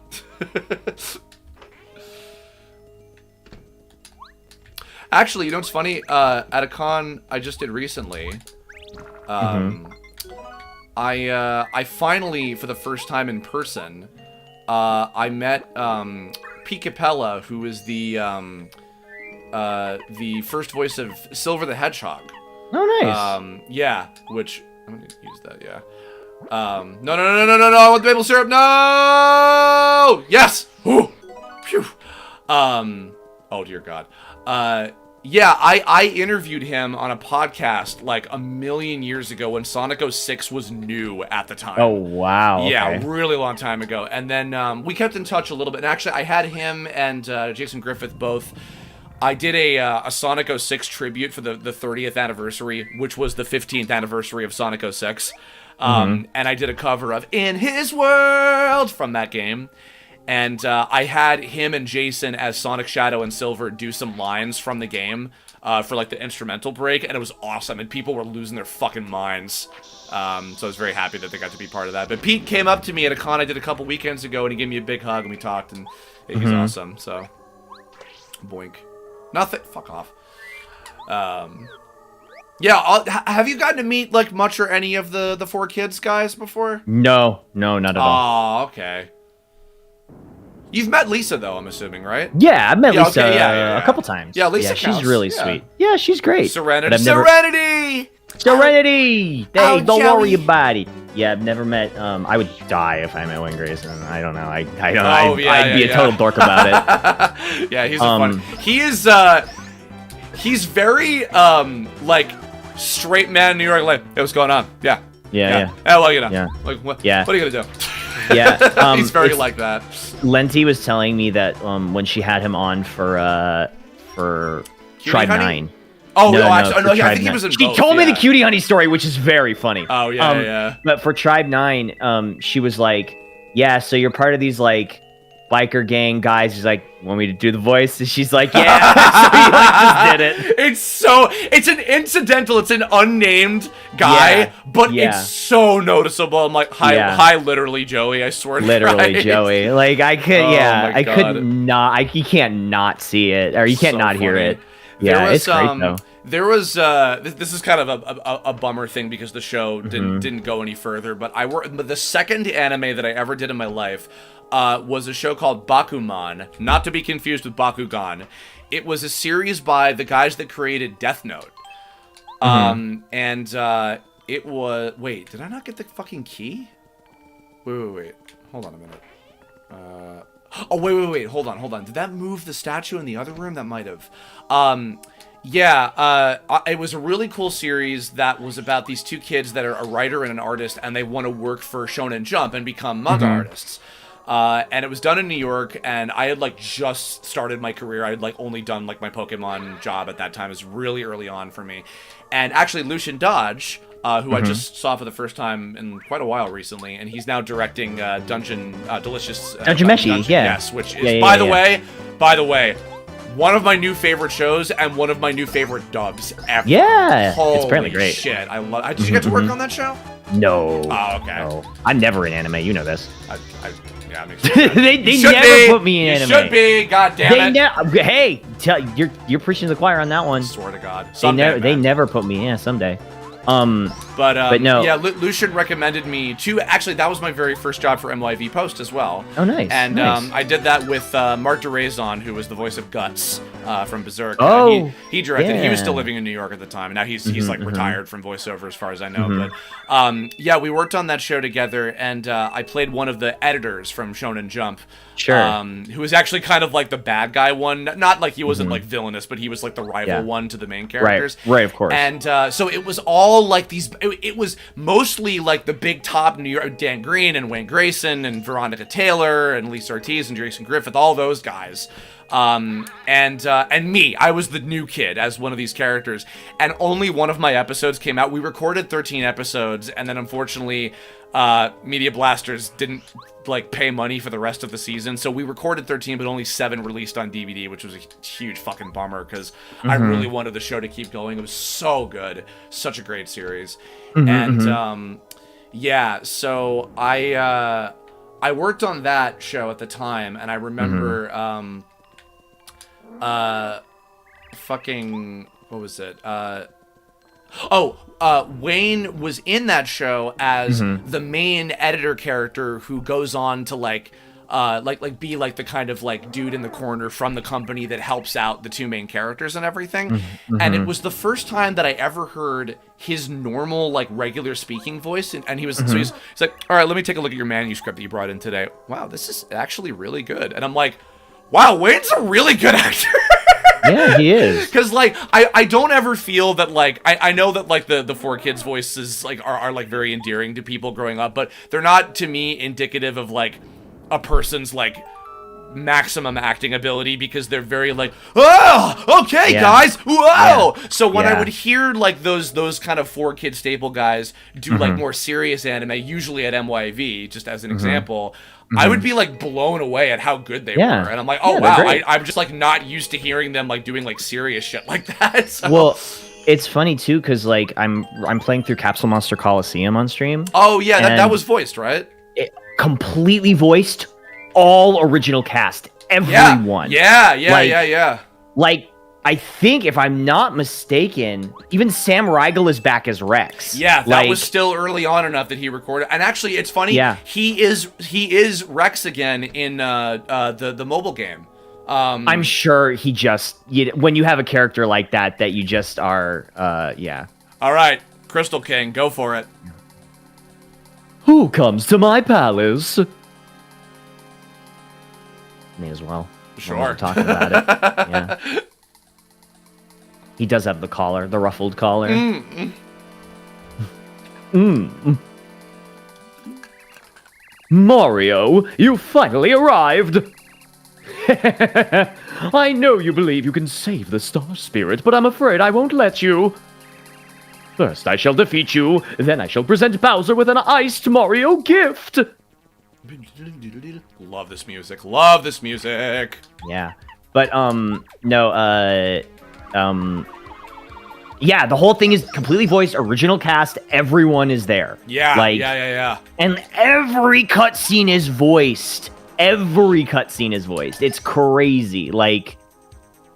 Actually, you know what's funny? At a con I just did recently, I finally, for the first time in person, I met Pete Capella, who is the first voice of Silver the Hedgehog. Oh, nice. Yeah, which I'm gonna use that. Yeah. No! I want the maple syrup. No! Yes. Ooh. Phew. Oh dear God. Yeah, I interviewed him on a podcast like a million years ago when Sonic 06 was new at the time. Oh, wow. Yeah, okay. really long time ago. And then we kept in touch a little bit. And actually, I had him and Jason Griffith both I did a Sonic 06 tribute for the 30th anniversary, which was the 15th anniversary of Sonic 06. And I did a cover of In His World from that game. And I had him and Jason as Sonic, Shadow, and Silver do some lines from the game for like the instrumental break, and it was awesome, and people were losing their fucking minds. So I was very happy that they got to be part of that. But Pete came up to me at a con I did a couple weekends ago, and he gave me a big hug, and we talked, and he's awesome, so... Boink. Nothing. Fuck off. Yeah, have you gotten to meet, like, much or any of the 4 kids guys before? No, not at all. Oh, okay. You've met Lisa, though, I'm assuming, right? Yeah, I've met Lisa okay, a couple times. Yeah, Lisa she's counts, really yeah. sweet. Yeah, she's great. Serenity. But I've never... Serenity! Serenity! Oh, Hey, don't Joey. worry about it. Yeah, I've never met, I would die if I met Wayne Grayson. I don't know. I'd be a total dork about it. Yeah, he's a fun... He is, he's very, like, straight man in New York, like, hey, what's going on? Yeah. Yeah. Oh, well, you know. Yeah. Like, what Yeah. are you gonna do? Yeah. He's very like that. Lenti was telling me that when she had him on for Tribe Honey? 9. Oh, No, no, actually, no, for yeah, I Tribe think he 9. was in She both, told me yeah. the Cutie Honey story, which is very funny. Oh, yeah. But for Tribe 9, she was like, yeah, so you're part of these, like, biker gang guys. He's like, want me to do the voice? And she's like, yeah. So he, like, just did it. It's an incidental, it's an unnamed guy, but it's so noticeable. I'm like, hi, literally, Joey, I swear to Literally, Christ. Joey. Like, I could, my I God. could not, you can't not see it, or you can't So not hear funny. it. Yeah, it's great, though. There was this is kind of a bummer thing because the show didn't go any further. But the second anime that I ever did in my life was a show called Bakuman, not to be confused with Bakugan. It was a series by the guys that created Death Note. And it was... Wait, did I not get the fucking key? Wait. Hold on a minute. Oh, wait. Hold on. Did that move the statue in the other room? That might have. It was a really cool series that was about these 2 kids that are a writer and an artist, and they want to work for Shonen Jump and become manga artists. And it was done in New York, and I had, like, just started my career. I had, like, only done, like, my Pokemon job at that time. It was really early on for me. And actually, Lucian Dodge, who I just saw for the first time in quite a while recently, and he's now directing Delicious... Dungeon Meshi, yeah. Yes, which is, by the way, one of my new favorite shows and one of my new favorite dubs ever. Yeah, Holy it's apparently great. Shit, I love. Did you get to work on that show? No. Oh, okay. No. I'm never in anime. You know this. Yeah, makes sense. they should never be. put me in You anime. should be. God damn it. Hey, you're preaching to the choir on that one. Swear to God. They never put me in. Yeah, someday. But no. Yeah, Lucian recommended me to. Actually, that was my very first job for MYV Post as well. Oh, nice. And nice. I did that with Mark DeRazon, who was the voice of Guts from Berserk. Oh, he directed. yeah. He was still living in New York at the time, and now he's like retired from voiceover, as far as I know. But yeah, we worked on that show together, and I played one of the editors from Shonen Jump. Sure. Who was actually kind of like the bad guy one. Not like he wasn't like villainous, but he was like the rival one to the main characters. Right, of course. And so it was all like these. It was mostly like the big top New York, Dan Green and Wayne Grayson and Veronica Taylor and Lisa Ortiz and Jason Griffith, all those guys. And me, I was the new kid as one of these characters, and only one of my episodes came out. We recorded 13 episodes, and then unfortunately, Media Blasters didn't like pay money for the rest of the season, so we recorded 13, but only 7 released on DVD, which was a huge fucking bummer because I really wanted the show to keep going. It was so good, such a great series, and yeah, so I worked on that show at the time, and I remember fucking, what was it? Wayne was in that show as the main editor character who goes on to like be like the kind of like dude in the corner from the company that helps out the 2 main characters and everything. And it was the first time that I ever heard his normal like regular speaking voice, and he was so he's like, all right, let me take a look at your manuscript that you brought in today. Wow, this is actually really good. And I'm like, wow, Wayne's a really good actor. Yeah, he is. Because, like, I don't ever feel that, like, I know that, like, the 4 kids' voices, like, are, like, very endearing to people growing up, but they're not, to me, indicative of, like, a person's, like, maximum acting ability because they're very like, oh, okay, guys, whoa. So when I would hear like those kind of 4 Kid staple guys do like more serious anime, usually at MYV, just as an example, I would be like blown away at how good they were, and I'm like, oh wow, I'm just like not used to hearing them like doing like serious shit like that. So. Well, it's funny too because like I'm playing through Capsule Monster Coliseum on stream. Oh yeah, that was voiced, right? It, completely voiced, all original cast, everyone. Yeah. Like I think if I'm not mistaken, even Sam Riegel is back as Rex. Yeah, that was still early on enough that he recorded. And actually, it's funny. Yeah. he is Rex again in the mobile game. I'm sure he just when you have a character like that you just are All right, Crystal King, go for it. Who comes to my palace? May as well. Sure. Talking about it. Yeah. He does have the collar, the ruffled collar. Mario, you finally arrived! I know you believe you can save the Star Spirit, but I'm afraid I won't let you. First I shall defeat you, then I shall present Bowser with an iced Mario gift! Love this music. Love this music. Yeah. But, yeah, the whole thing is completely voiced, original cast, everyone is there. Yeah, yeah. And every cutscene is voiced. Every cutscene is voiced. It's crazy. Like,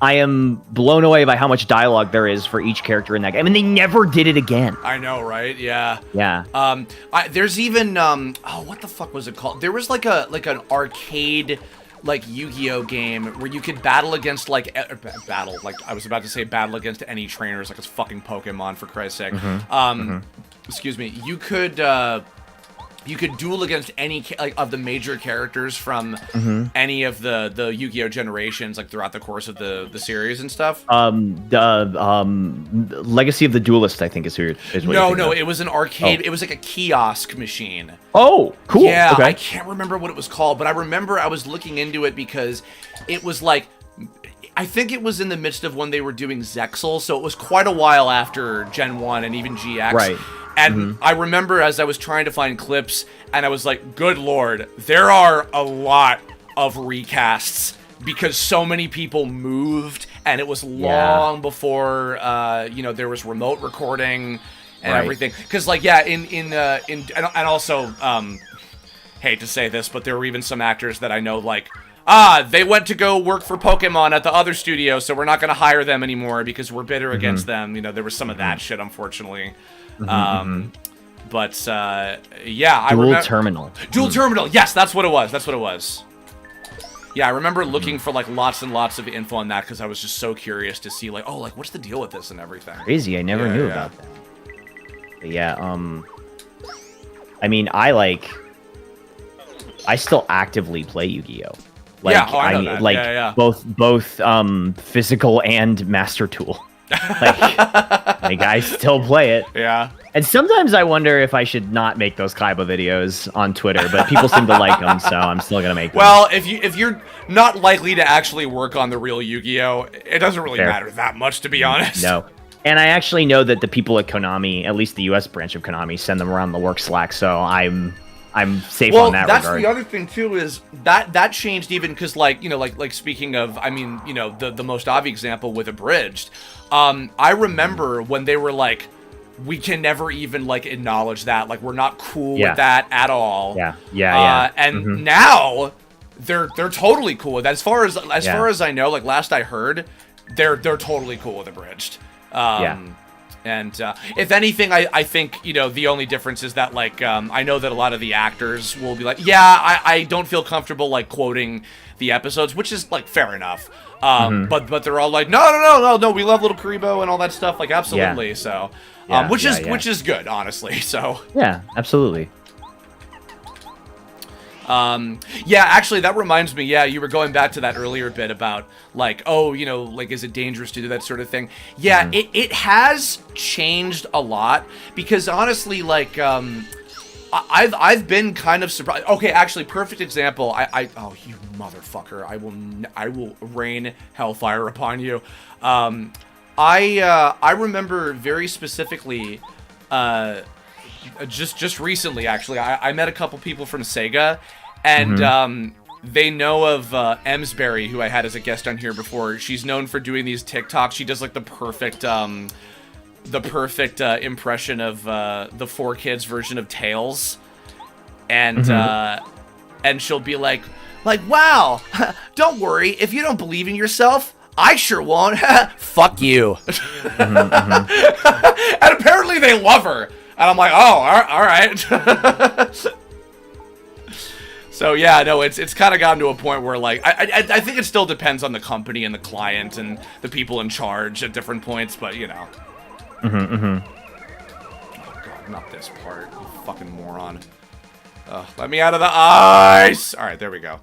I am blown away by how much dialogue there is for each character in that game. I mean, they never did it again. I know, right? Yeah. Yeah. There's even, what the fuck was it called? There was like an arcade like Yu-Gi-Oh game where you could battle against like I was about to say battle against any trainers like it's fucking Pokemon, for Christ's sake. Excuse me. You could duel against any of the major characters from any of the Yu-Gi-Oh generations like throughout the course of the series and stuff. Legacy of the Duelist, I think is who is what No, it was an arcade. It was like a kiosk machine. Oh, cool. Yeah, okay. I can't remember what it was called, but I remember I was looking into it because it was like, I think it was in the midst of when they were doing Zexal, so it was quite a while after Gen 1 and even GX. Right. And I remember as I was trying to find clips, and I was like, good lord, there are a lot of recasts because so many people moved, and it was long before, there was remote recording and everything. Because, like, yeah, and also, hate to say this, but there were even some actors that I know, like, they went to go work for Pokemon at the other studio, so we're not going to hire them anymore because we're bitter against them. You know, there was some of that shit, unfortunately. But yeah, Dual Terminal. Dual Terminal. Yes, that's what it was. Yeah, I remember looking for like lots and lots of info on that because I was just so curious to see like, oh, like what's the deal with this and everything. Crazy, I never knew about that. But yeah, I mean, I still actively play Yu-Gi-Oh. Like, yeah, I know that. Like both physical and Master Tool. like I still play it. Yeah. And sometimes I wonder if I should not make those Kaiba videos on Twitter, but people seem to like them, so I'm still gonna make them. Well, if you're not likely to actually work on the real Yu-Gi-Oh, it doesn't really matter that much, to be honest. No. And I actually know that the people at Konami, at least the US branch of Konami, send them around the work Slack, so I'm safe on that regard. Well, that's the other thing too, is that changed even because, like, you know, like speaking of, I mean, you know, the most obvious example with Abridged, I remember when they were like, we can never even like acknowledge that, like, we're not cool with that at all. Yeah. And now they're totally cool with that. As far as I know, like last I heard, they're totally cool with Abridged. And if anything, I think, you know, the only difference is that, like, I know that a lot of the actors will be like, yeah, I don't feel comfortable, like, quoting the episodes, which is, like, fair enough. But they're all like, no, we love Little Karibo and all that stuff, like, absolutely. Yeah. So, which is good, honestly. So yeah, absolutely. Yeah, actually, that reminds me, you were going back to that earlier bit about, like, oh, you know, like, is it dangerous to do that sort of thing? Yeah, it has changed a lot, because honestly, like, I've been kind of surprised. Okay, actually, perfect example. Oh, you motherfucker! I will rain hellfire upon you. I remember very specifically, just recently actually, I met a couple people from Sega, and they know of Emsbury, who I had as a guest on here before. She's known for doing these TikToks. She does like the perfect impression of the 4Kids version of Tails, and she'll be like, wow, don't worry, if you don't believe in yourself, I sure won't. Fuck you. And apparently they love her, and I'm like, oh, all right. So yeah, no, it's kind of gotten to a point where like I think it still depends on the company and the client and the people in charge at different points, but you know. Oh god, not this part, you fucking moron. Let me out of the ice! Alright, there we go.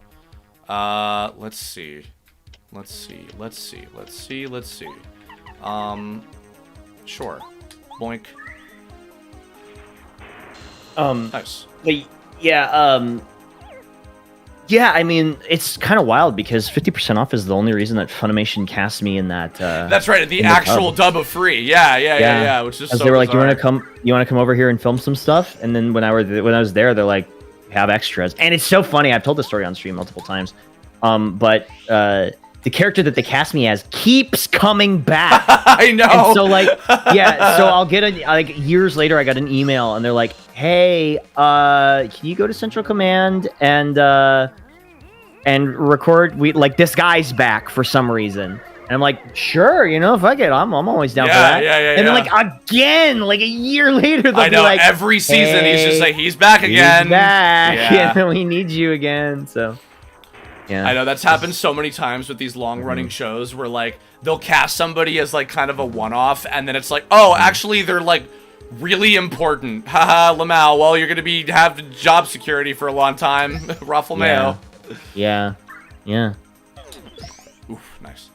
Let's see. Sure. Boink. Nice. Yeah, I mean, it's kind of wild because 50% off is the only reason that Funimation cast me in that. That's right, the actual dub of free. Yeah. Which is so they were like, bizarre. you want to come over here and film some stuff? And then when I was there, they're like, have extras. And it's so funny. I've told the story on stream multiple times. But the character that they cast me as keeps coming back. I know. And so like, yeah. So I'll get years later, I got an email and they're like, hey, can you go to Central Command and record? This guy's back for some reason. And I'm like, sure, fuck it. I'm always down for that. Yeah. And then again, a year later, they'll I know, be like, every season he's just like, he's back again. He's back. Yeah. We need you again. So, yeah. I know that's happened so many times with these long-running shows where like they'll cast somebody as like kind of a one-off, and then it's like, oh, actually they're like really important. Haha, Lamau. Well, you're gonna have job security for a long time. Raffle Mayo. Yeah. Oof, nice.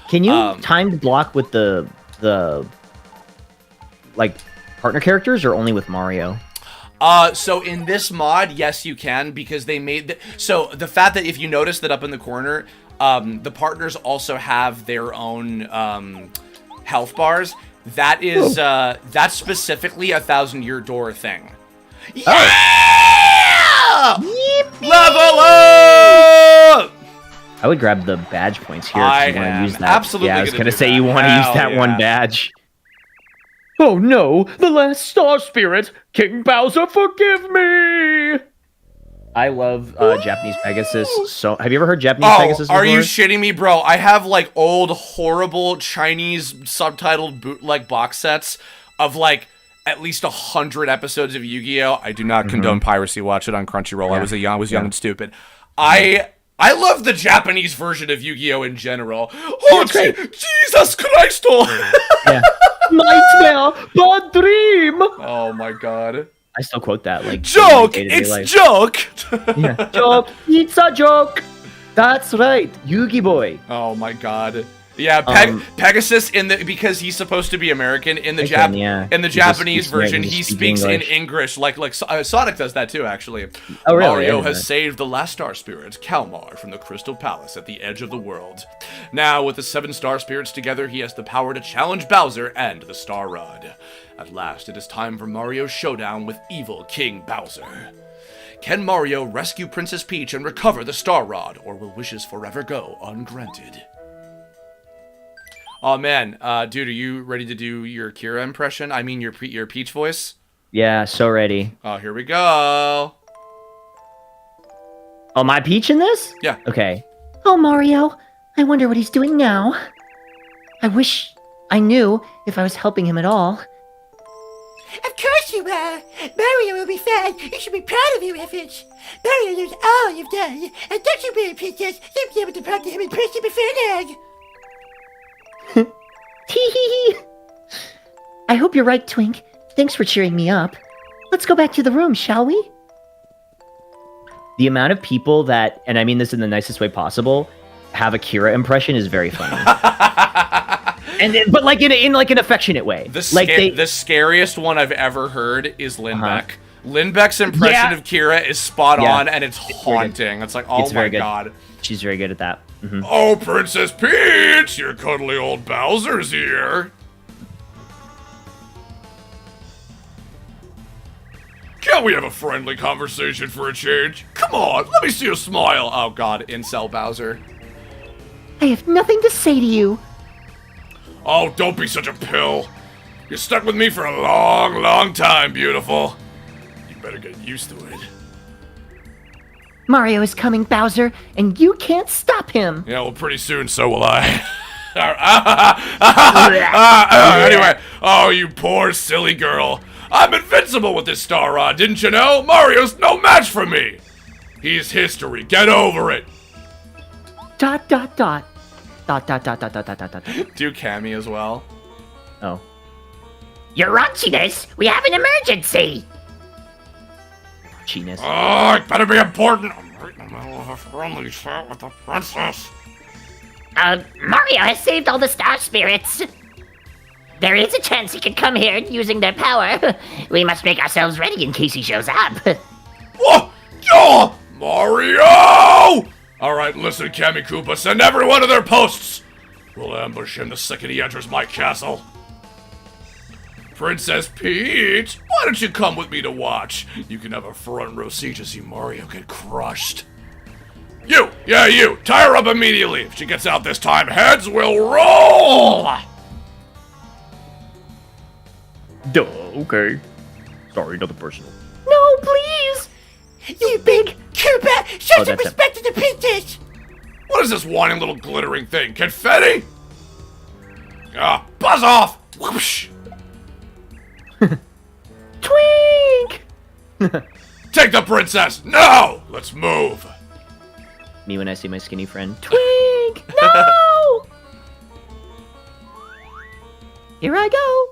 Can you timed block with the partner characters or only with Mario? So in this mod, yes, you can, because they made so the fact that if you notice that up in the corner, the partners also have their own health bars. That is that's specifically a 1,000-year door thing. Yeah! Level up! I would grab the badge points here. I if you want to use that. absolutely Yeah, I was gonna gonna do say that. you want to use Hell that one yeah. badge. Oh no, the last star spirit! King Bowser, forgive me! I love Japanese Pegasus. So, have you ever heard Japanese Pegasus before? Are you shitting me, bro? I have like old, horrible Chinese subtitled bootleg box sets of like at least 100 episodes of Yu-Gi-Oh! I do not condone piracy. Watch it on Crunchyroll. Yeah. I was young and stupid. I love the Japanese version of Yu-Gi-Oh! In general. Oh, great. Jesus Christ! Yeah. Nightmare, bad dream! Oh my god. I still quote that. Like Joke! in my day-to-day It's life. joke! Yeah. Joke, it's a joke! That's right, Yugi Boy. Oh my god. Yeah, Pegasus because he's supposed to be American in the Again, yeah. in the He just Japanese speaks- version, he he just speaks speaks in English. English like Sonic does that too, actually. Oh, really? Mario Yeah. has saved the last star spirit, Kalmar, from the Crystal Palace at the edge of the world. Now, with the 7 star spirits together, he has the power to challenge Bowser and the Star Rod. At last, it is time for Mario's showdown with evil King Bowser. Can Mario rescue Princess Peach and recover the Star Rod, or will wishes forever go ungranted? Oh man, dude, are you ready to do your Kira impression? I mean your Peach voice? Yeah, so ready. Oh, here we go. Oh, my Peach in this? Yeah. Okay. Oh, Mario. I wonder what he's doing now. I wish I knew if I was helping him at all. Of course you are. Mario will be fine. You should be proud of your efforts. Mario knows all you've done. And don't you worry, Princess. You'll be able to talk to him in person before long. Tee-hee-hee. I hope you're right, Twink. Thanks for cheering me up. Let's go back to the room, shall we? The amount of people that, and I mean this in the nicest way possible, have a Kira impression is very funny. And then, but like in like an affectionate way. The scariest one I've ever heard is Lindbeck. Lindbeck's impression of Kira is spot on, and it's haunting. It's like, oh my god. She's very good at that. Oh, Princess Peach, your cuddly old Bowser's here. Can't we have a friendly conversation for a change? Come on, let me see you smile. Oh god, incel Bowser. I have nothing to say to you. Oh, don't be such a pill. You're stuck with me for a long, long time, beautiful. You better get used to it. Mario is coming, Bowser, and you can't stop him. Yeah, well, pretty soon, so will I. Anyway, oh, you poor silly girl. I'm invincible with this star rod, didn't you know? Mario's no match for me. He's history. Get over it. ... Dot. Do Cammy as well. Oh. Your raunchiness, we have an emergency! Cheatness. Oh, it better be important. I'm right in the middle of a friendly chat with the princess. Mario has saved all the star spirits. There is a chance he could come here using their power. We must make ourselves ready in case he shows up. Whoa! Oh, Mario! Alright, listen, Cammy Koopa, send everyone to their posts! We'll ambush him the second he enters my castle. Princess Peach, why don't you come with me to watch? You can have a front row seat to see Mario get crushed. You! Yeah, you! Tie her up immediately! If she gets out this time, heads will roll! Duh, okay. Sorry, nothing personal. No, please! You big Koopa! Show some that's respect to the princess! What is this whining little glittering thing? Confetti? Ah, buzz off! Whoosh! Twink! Take the princess! No! Let's move! Me when I see my skinny friend. Twink! No! Here I go.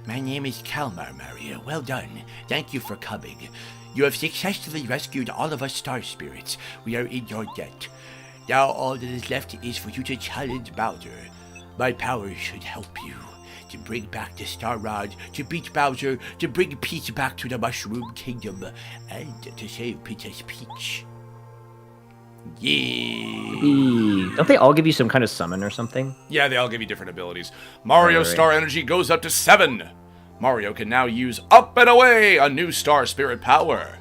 My name is Kalmar, Mario. Well done. Thank you for coming. You have successfully rescued all of us star spirits. We are in your debt. Now all that is left is for you to challenge Bowser. My power should help you to bring back the Star Rod, to beat Bowser, to bring Peach back to the Mushroom Kingdom, and to save Princess Peach. Yeah. Don't they all give you some kind of summon or something? Yeah, they all give you different abilities. Mario's Right. star energy goes up to 7. Mario can now use Up and Away, a new star spirit power.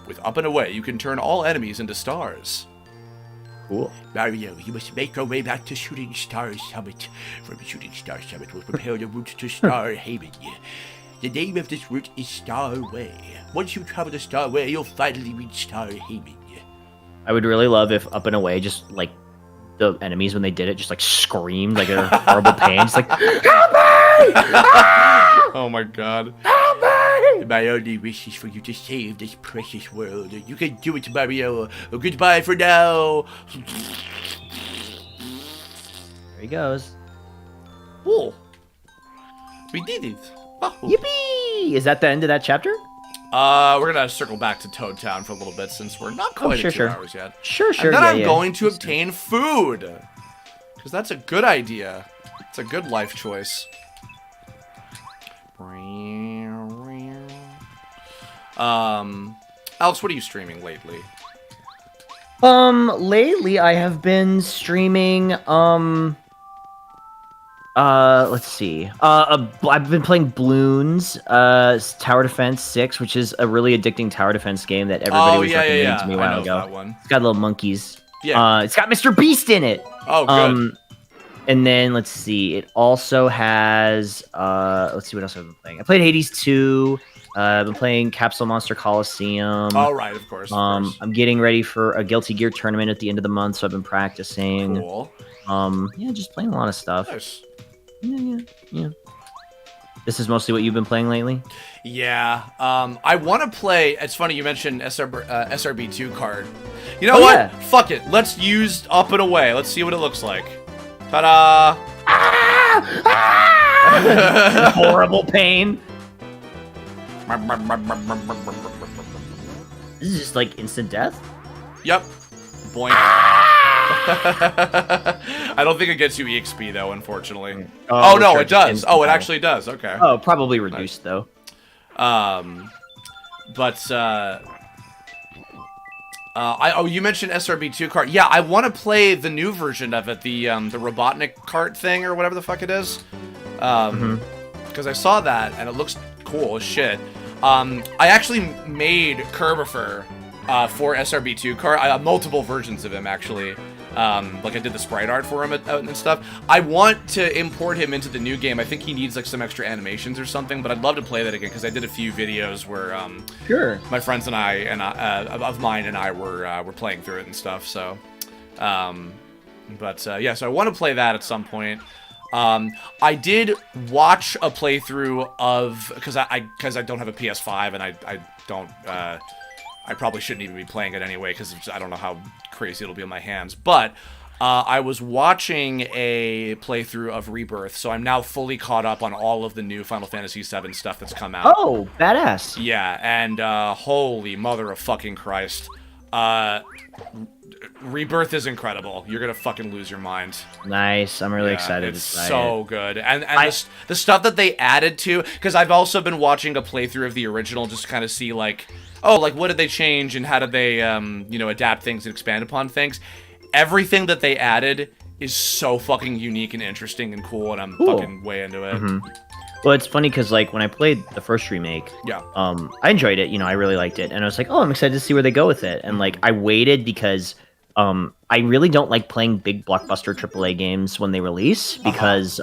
With Up and Away, you can turn all enemies into stars. Cool. Mario, you must make our way back to Shooting Star Summit. From Shooting Star Summit, we'll prepare the route to Star Haven. The name of this route is Star Way. Once you travel the Star Way, you'll finally reach Star Haven. I would really love if Up and Away just like the enemies when they did it just like screamed like a horrible pain. It's like, help me! Oh my god. My only wish is for you to save this precious world. You can do it, Mario. Goodbye for now. There he goes. Cool. We did it. Oh. Yippee! Is that the end of that chapter? We're gonna circle back to Toad Town for a little bit since we're not quite sure, at 2 sure. hours yet. Sure. And then yeah, I'm yeah. going to obtain food. Because that's a good idea. It's a good life choice. Alex, what are you streaming lately? Lately I have been streaming, let's see. I've been playing Bloons, Tower Defense 6, which is a really addicting tower defense game that everybody was recommending to me a while ago. That one. It's got little monkeys. Yeah. It's got Mr. Beast in it. Oh, good. And then let's see. It also has let's see what else I've been playing. I played Hades 2. I've been playing Capsule Monster Coliseum. All right, of course. I'm getting ready for a Guilty Gear tournament at the end of the month, so I've been practicing. Cool. Yeah, just playing a lot of stuff. Nice. Yeah. This is mostly what you've been playing lately? Yeah. I want to play. It's funny you mentioned SRB2 card. You know what? Yeah. Fuck it. Let's use Up and Away. Let's see what it looks like. Ta-da! Horrible pain. This is just like instant death? Yep. Boink. I don't think it gets you EXP though, unfortunately. Oh no, it does. Oh, it actually does. Okay. Oh, probably reduced though. You mentioned SRB2 cart. Yeah, I want to play the new version of it, the Robotnik cart thing or whatever the fuck it is. Because I saw that and it looks cool as shit. I actually made Kerbifer for SRB2 cart. Multiple versions of him actually. Like I did the sprite art for him and stuff. I want to import him into the new game. I think he needs like some extra animations or something, but I'd love to play that again because I did a few videos where Sure. my friends and I of mine and I were playing through it and stuff. So, yeah. So I want to play that at some point. I did watch a playthrough of because I don't have a PS5 and I don't. I probably shouldn't even be playing it anyway because I don't know how crazy it'll be in my hands. But I was watching a playthrough of Rebirth, so I'm now fully caught up on all of the new Final Fantasy VII stuff that's come out. Oh, badass. Yeah, and holy mother of fucking Christ. Rebirth is incredible. You're gonna fucking lose your mind. Nice. I'm really excited it's to try so it. good. And the stuff that they added to, because I've also been watching a playthrough of the original just to kind of see like, oh, like what did they change and how did they adapt things and expand upon things. Everything that they added is so fucking unique and interesting and cool, and I'm fucking way into it. Well, it's funny because like when I played the first remake, I enjoyed it. I really liked it, and I was like, oh, I'm excited to see where they go with it. And like I waited because I really don't like playing big blockbuster AAA games when they release because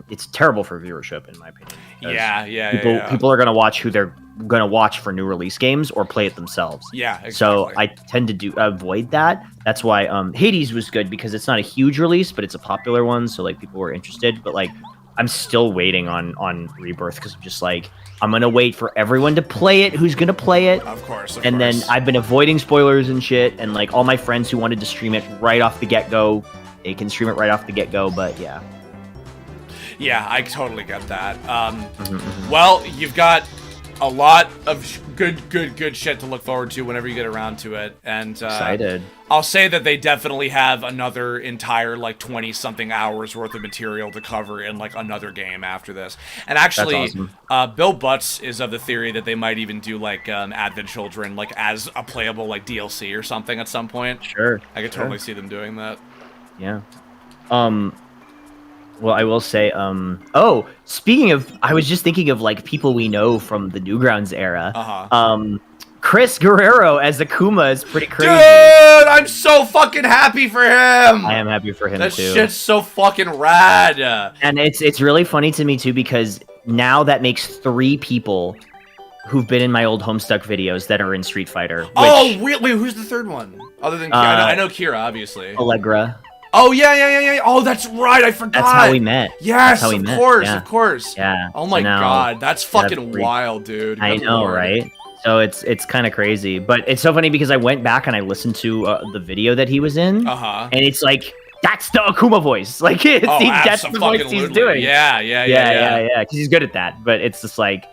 it's terrible for viewership in my opinion. People are gonna watch who they're gonna watch for new release games or play it themselves. Yeah, exactly. So I tend to avoid that. That's why Hades was good because it's not a huge release, but it's a popular one, so like people were interested. But like I'm still waiting on Rebirth because I'm just like I'm gonna wait for everyone to play it. Who's gonna play it? Of course. And then I've been avoiding spoilers and shit. And like all my friends who wanted to stream it right off the get-go, they can stream it right off the get-go. But yeah. Yeah, I totally get that. Well, you've got a lot of good shit to look forward to whenever you get around to it. And excited. I'll say that they definitely have another entire like 20-something hours worth of material to cover in like another game after this. And actually, Bill Butts is of the theory that they might even do like Advent Children like as a playable like DLC or something at some point. Sure. I could totally see them doing that. Yeah. Well, I will say, speaking of, I was just thinking of like people we know from the Newgrounds era. Chris Guerrero as Akuma is pretty crazy. Dude, I'm so fucking happy for him. I am happy for him too. That shit's so fucking rad. And it's really funny to me too because now that makes 3 people who've been in my old Homestuck videos that are in Street Fighter. Wait, who's the third one? Other than Kira, I know Kira, obviously. Allegra. Oh, yeah. Oh, that's right. I forgot. That's how we met. Yes, of course. Yeah. Oh my god. That's fucking wild, dude. I know, right? So it's kind of crazy. But it's so funny because I went back and I listened to the video that he was in. And it's like, that's the Akuma voice. Like, that's the voice he's doing. Yeah. Because he's good at that. But it's just like,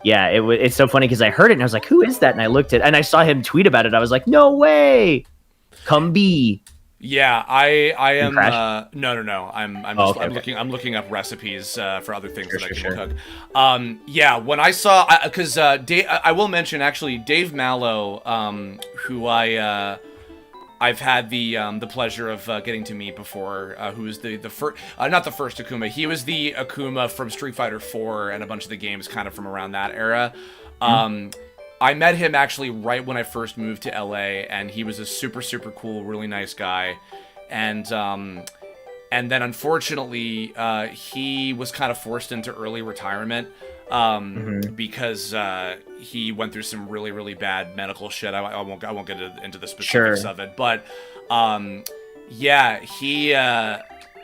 yeah, it's so funny because I heard it and I was like, who is that? And I looked at and I saw him tweet about it. I was like, no way. Come be. Yeah, I am. No. I'm looking up recipes for other things that I can cook. Yeah, when I saw, because I will mention actually Dave Mallow, who I've had the pleasure of getting to meet before, who was the first, not the first Akuma. He was the Akuma from Street Fighter 4 and a bunch of the games kind of from around that era. I met him actually right when I first moved to LA, and he was a super cool, really nice guy. And then unfortunately, he was kind of forced into early retirement because he went through some really bad medical shit. I won't get into the specifics of it, but yeah,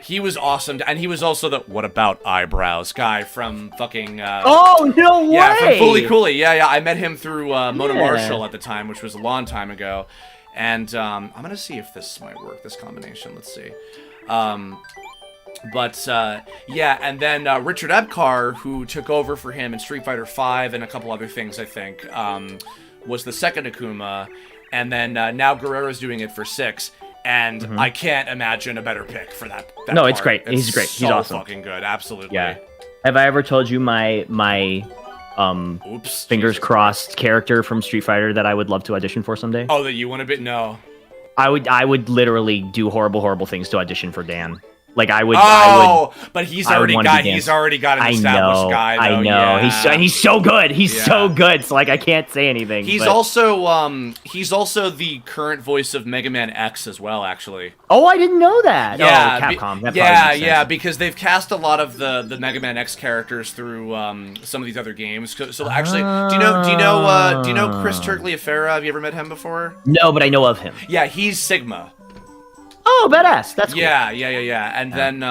he was awesome, and he was also the what about eyebrows guy from fucking oh no way! Yeah, from Fully Cooley. Yeah. I met him through Mona Marshall at the time, which was a long time ago. And I'm gonna see if this might work. This combination. Let's see. Yeah, and then Richard Epcar, who took over for him in Street Fighter V and a couple other things, I think, was the second Akuma, and then now Guerrero's doing it for 6. And I can't imagine a better pick for that No, it's part. great. He's great. He's so awesome. fucking good. Absolutely. Yeah. Have I ever told you my Oops. fingers Jesus crossed character from Street Fighter that I would love to audition for someday? Oh, that you want to be? No. I would literally do horrible things to audition for Dan. Like I would. But he's I would already wanna got be Dan. an established guy. Though. I know. Yeah. He's so good. He's Yeah. so good. So like I can't say anything. He's but- also the current voice of Mega Man X as well, actually. Oh, I didn't know that. Yeah, oh, Capcom. That yeah, probably makes sense. because they've cast a lot of the Mega Man X characters through some of these other games. So actually, do you know Chris Turgliafera? Have you ever met him before? No, but I know of him. Yeah, he's Sigma. Oh, badass. That's cool. Yeah. And then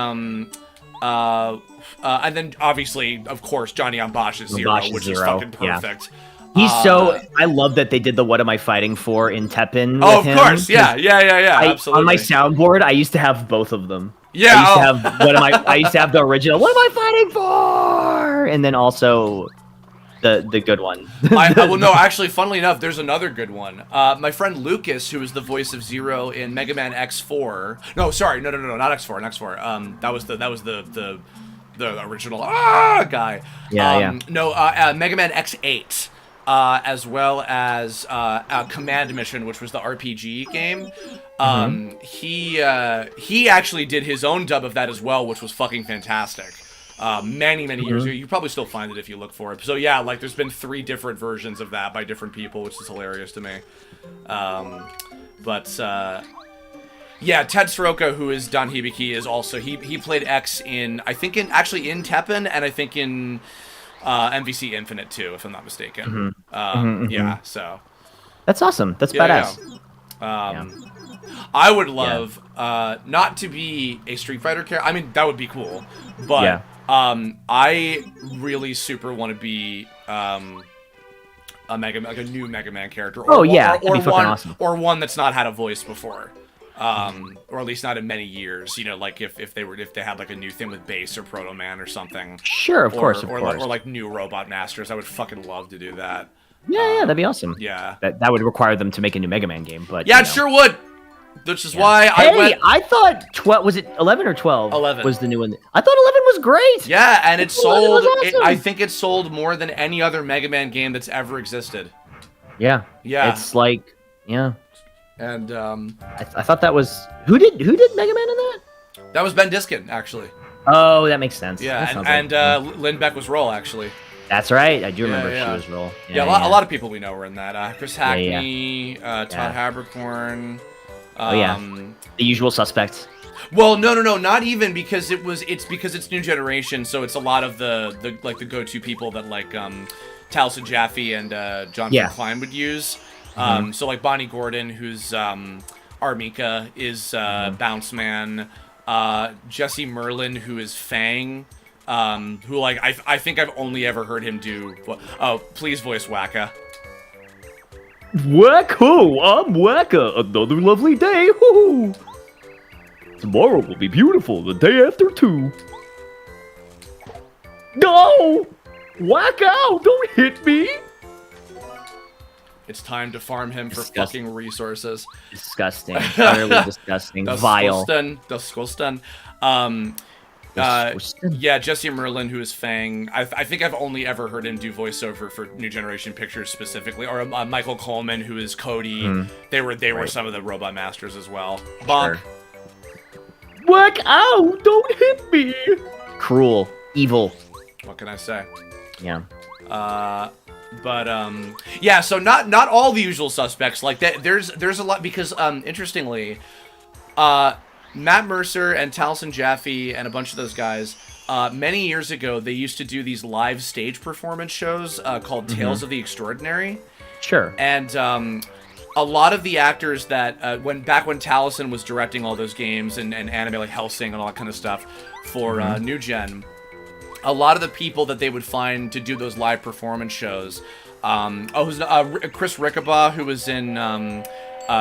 obviously, of course, Johnny on Bosch is Zero, Bosch is which Zero, is fucking yeah. perfect. He's I love that they did the "What Am I Fighting For" in Teppen. Oh, with of him, course, yeah, 'cause absolutely. On my soundboard, I used to have both of them. Yeah, I used to have I used to have the original "What Am I Fighting For," and then also the good one. well, no, actually, funnily enough, there's another good one. My friend Lucas, who is the voice of Zero in Mega Man X4. No, sorry, no, not X4, X4. That was the original guy. Yeah. Mega Man X8. As well as Command Mission, which was the RPG game. He actually did his own dub of that as well, which was fucking fantastic. Many years ago. You probably still find it if you look for it. So yeah, like there's been 3 different versions of that by different people, which is hilarious to me. Yeah, Ted Soroka, who is Don Hibiki, is also he played X in Teppen, and I think in MVC Infinite too, if I'm not mistaken. Yeah, so That's awesome. That's badass. I would love not to be a Street Fighter character. I mean, that would be cool, but I really super want to be a new Mega Man character. Or that'd be fucking awesome. Or one that's not had a voice before. Or at least not in many years, you know, like if they had like a new thing with Bass or Proto Man or something. Sure, of course. Or like new Robot Masters. I would fucking love to do that. Yeah, that'd be awesome. Yeah. That would require them to make a new Mega Man game, but yeah, it sure would. Which is why I thought 12 was it 11 or 12? 11 was the new one. I thought 11 was great. Yeah, and it sold. Awesome. I think it sold more than any other Mega Man game that's ever existed. Yeah. It's like And I thought that was who did Mega Man in that? That was Ben Diskin, actually. Oh, that makes sense. Yeah, and Lynn Beck was Roll, actually. That's right. I do remember she was Roll. Yeah, a lot of people we know were in that. Chris Hackney, Todd Habercorn. The usual suspects. Well, no, not even because it's because it's new generation, so it's a lot of the go-to people that like Taliesin Jaffe and John Klein would use. So like Bonnie Gordon, who's Armika, is Bounce Man. Jesse Merlin, who is Fang. Who like I think I've only ever heard him do. Please voice Wacka. Wacko, I'm Wacka. Another lovely day. Woo-hoo. Tomorrow will be beautiful. The day after too. No, Wacko, don't hit me. It's time to farm him for fucking resources. Disgusting. Utterly disgusting. Vile. Disgusting. Yeah, Jesse Merlin, who is Fang. I think I've only ever heard him do voiceover for New Generation Pictures specifically, or Michael Coleman, who is Cody. They were some of the Robot Masters as well. Bonk. Sure. Whack! Ow! Don't hit me. Cruel. Evil. What can I say? Yeah. Yeah, so not all the usual suspects like that. There's a lot because interestingly, Matt Mercer and Taliesin Jaffe and a bunch of those guys, many years ago they used to do these live stage performance shows called Tales of the Extraordinary. Sure. And a lot of the actors that when Taliesin was directing all those games and anime like Hellsing and all that kind of stuff for New Gen. A lot of the people that they would find to do those live performance shows, Chris Rickabaugh, who was in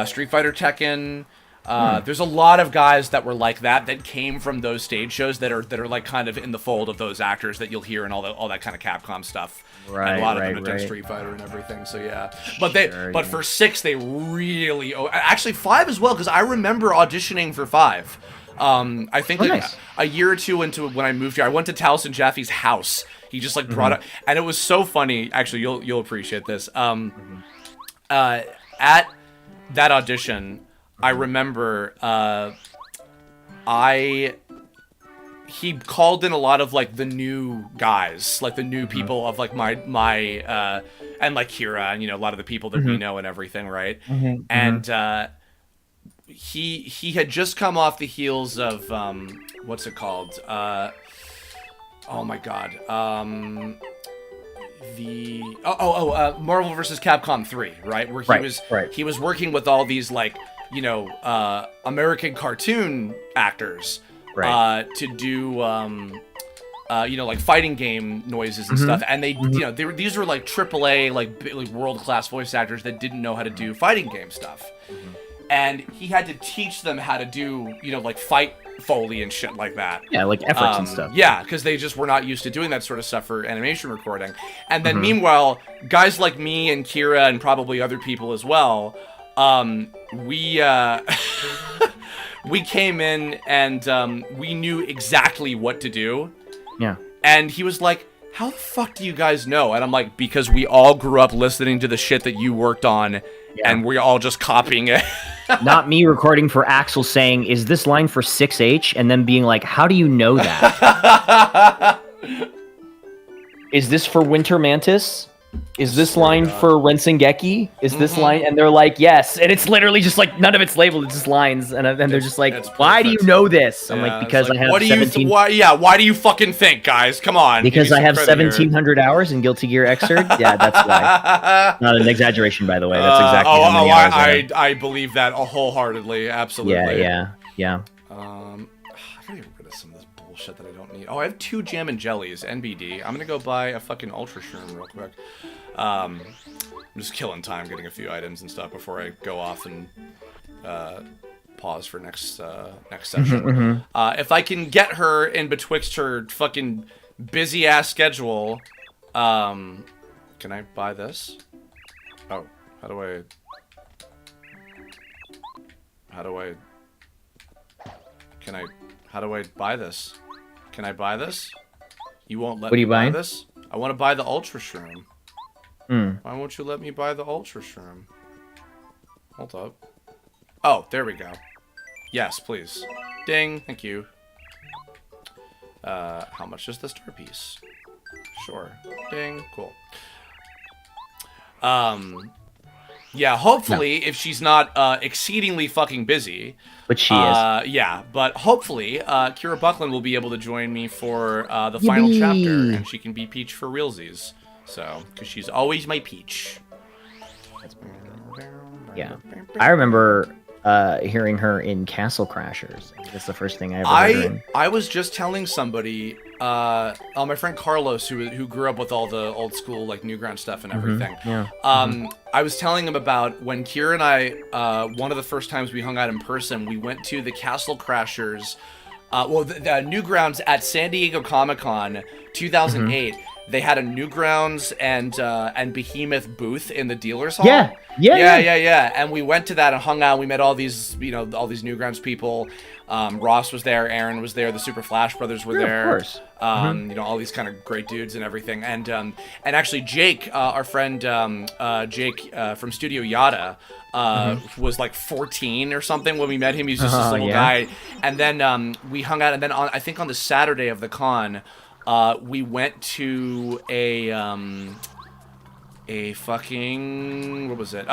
Street Fighter Tekken, There's a lot of guys that were like that came from those stage shows that are like kind of in the fold of those actors that you'll hear in all that kind of Capcom stuff. Right, and a lot of right, them have done right. Street Fighter and everything. So yeah, but for 6 they really actually 5 as well, because I remember auditioning for 5. I think like nice. a year or two into when I moved here, I went to Taliesin Jaffe's house. He just like brought up, and it was so funny. Actually, you'll appreciate this. At that audition, I remember he called in a lot of like the new guys, like the new people of like my and like Kira and a lot of the people that we know and everything, right? And he had just come off the heels of what's it called? Oh my god. Marvel vs. Capcom 3, right? Where he was working with all these like, American cartoon actors to do like fighting game noises and stuff, and these were like AAA like world-class voice actors that didn't know how to do fighting game stuff. And he had to teach them how to do, like fight Foley and shit like that. Yeah, like efforts and stuff. Yeah, because they just were not used to doing that sort of stuff for animation recording. And then meanwhile, guys like me and Kira and probably other people as well, we we came in and we knew exactly what to do. Yeah. And he was like, how the fuck do you guys know? And I'm like, because we all grew up listening to the shit that you worked on, and we're all just copying it. Not me recording for Axel saying, is this line for 6H? And then being like, how do you know that? Is this for Winter Mantis? Is this line for Rensengeki? Is this line? And they're like, yes. And it's literally just like, none of it's labeled. It's just lines. And then they're just like, why do you know this? I'm like, because I have 17... why do you fucking think, guys? Come on. Because I have 1,700 hours in Guilty Gear Xrd? Yeah, that's why. Not an exaggeration, by the way. That's exactly how many hours I have. I believe that wholeheartedly. Absolutely. Yeah. I gotta get rid of some of this bullshit that I don't need. Oh, I have 2 jam and jellies, NBD. I'm gonna go buy a fucking Ultra Shroom real quick. I'm just killing time getting a few items and stuff before I go off and pause for next session. If I can get her in betwixt her fucking busy ass schedule, can I buy this? Oh, how do I buy this? Can I buy this? You won't let me buy this? I want to buy the Ultra Shroom. Why won't you let me buy the Ultra Shroom? Hold up. Oh, there we go. Yes, please. Ding. Thank you. How much is the star piece? Sure. Ding. Cool. Yeah, hopefully, if she's not exceedingly fucking busy. But she is. Yeah, but hopefully, Kira Buckland will be able to join me for the final chapter, and she can be Peach for realsies. So, because she's always my Peach. Yeah. I remember hearing her in Castle Crashers. That's the first thing I ever heard her in. I was just telling somebody, my friend Carlos, who grew up with all the old school like Newground stuff and everything. I was telling him about when Kira and I, one of the first times we hung out in person, we went to the Castle Crashers, the Newgrounds at San Diego Comic-Con 2008. They had a Newgrounds and Behemoth booth in the dealer's hall. Yeah. And we went to that and hung out. We met all these, all these Newgrounds people. Ross was there, Aaron was there, the Super Flash Brothers were there. Of course. All these kind of great dudes and everything. And actually Jake, our friend Jake from Studio Yada, was like 14 or something when we met him. He was just this little guy. And then we hung out, and then I think on the Saturday of the con, we went to a fucking, what was it?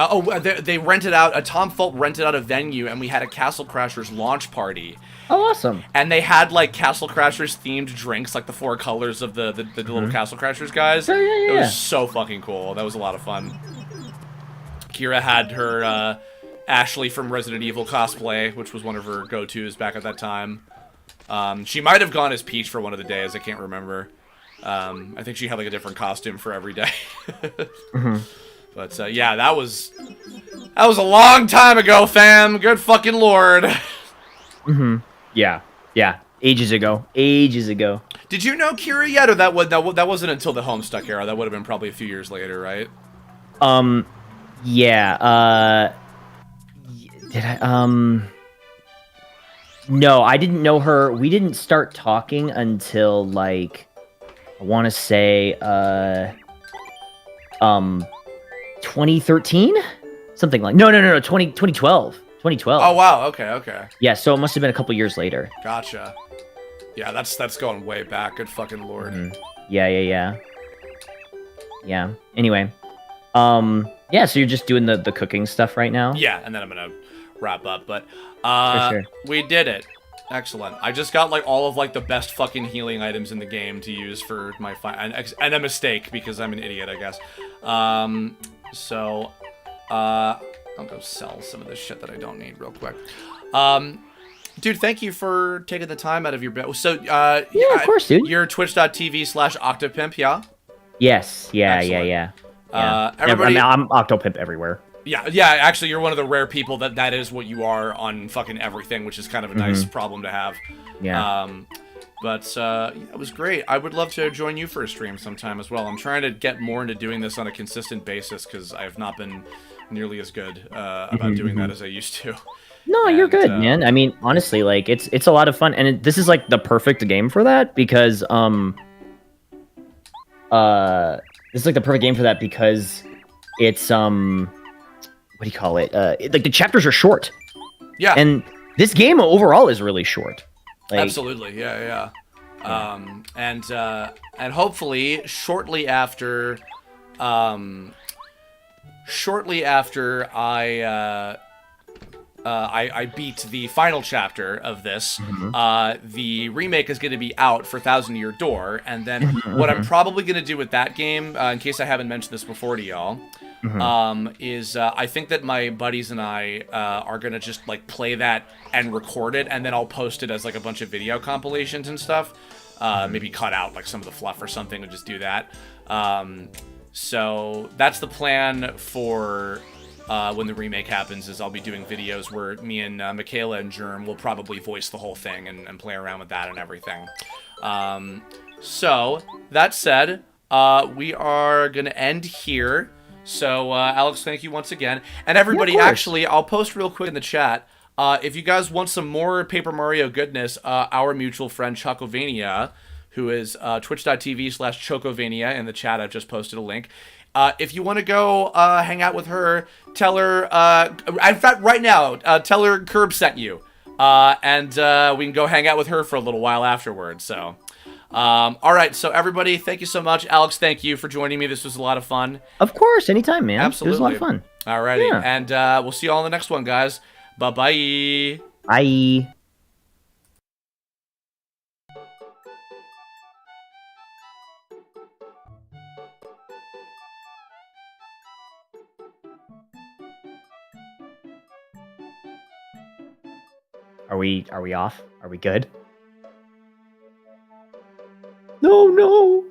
They rented out, Tom Fulp rented out a venue, and we had a Castle Crashers launch party. Oh, awesome. And they had, like, Castle Crashers themed drinks, like the 4 colors of the little Castle Crashers guys. Yeah. It was so fucking cool. That was a lot of fun. Kira had her, Ashley from Resident Evil cosplay, which was one of her go-tos back at that time. She might have gone as Peach for one of the days, I can't remember. I think she had like a different costume for every day. But yeah, that was a long time ago, fam. Good fucking lord. Mm-hmm. Yeah. Yeah. Ages ago. Ages ago. Did you know Kira yet, or that wasn't until the Homestuck era? That would have been probably a few years later, right? Yeah. Did I? No, I didn't know her. We didn't start talking until like I want to say 2013, something like. No, 2012. 2012. Oh wow. Okay. Yeah, so it must have been a couple years later. Gotcha. Yeah, that's going way back. Good fucking lord. Mhm. Yeah. Anyway, yeah. So you're just doing the cooking stuff right now? Yeah, and then I'm gonna wrap up. But Sure. we did it. Excellent. I just got like all of like the best fucking healing items in the game to use for my fight, and a mistake because I'm an idiot, I guess. So I'll go sell some of this shit that I don't need real quick. Dude, thank you for taking the time out of your bed. So Yeah, of course, dude. You're twitch.tv/Octopimp, yeah? Yes. Yeah. Excellent. Yeah. Everybody, I'm Octopimp everywhere. yeah. Actually, you're one of the rare people that is what you are on fucking everything, which is kind of a nice problem to have. Yeah. But yeah, it was great. I would love to join you for a stream sometime as well. I'm trying to get more into doing this on a consistent basis because I have not been nearly as good about doing that as I used to. No, you're good, man. I mean, honestly, like it's a lot of fun, and this is like the perfect game for that because this is like the perfect game for that because it's what do you call it? Like the chapters are short. Yeah. And this game overall is really short. Like, Absolutely, yeah. And hopefully shortly after I beat the final chapter of this, the remake is going to be out for Thousand Year Door, and then what I'm probably going to do with that game, in case I haven't mentioned this before to y'all, is I think that my buddies and I are going to just like play that and record it, and then I'll post it as like a bunch of video compilations and stuff. Maybe cut out like some of the fluff or something and just do that. So that's the plan for when the remake happens, is I'll be doing videos where me and Michaela and Germ will probably voice the whole thing and play around with that and everything. So that said, we are going to end here. So Alex, thank you once again. And everybody, actually, I'll post real quick in the chat. If you guys want some more Paper Mario goodness, our mutual friend Chocovania, who is twitch.tv/Chocovania, in the chat, I've just posted a link. If you want to go hang out with her, tell her, in fact, right now, tell her Curb sent you. And we can go hang out with her for a little while afterwards. So, all right. So, everybody, thank you so much. Alex, thank you for joining me. This was a lot of fun. Of course, anytime, man. Absolutely. It was a lot of fun. All righty. Yeah. And we'll see you all in the next one, guys. Bye-bye. Bye. Are we off? Are we good? No.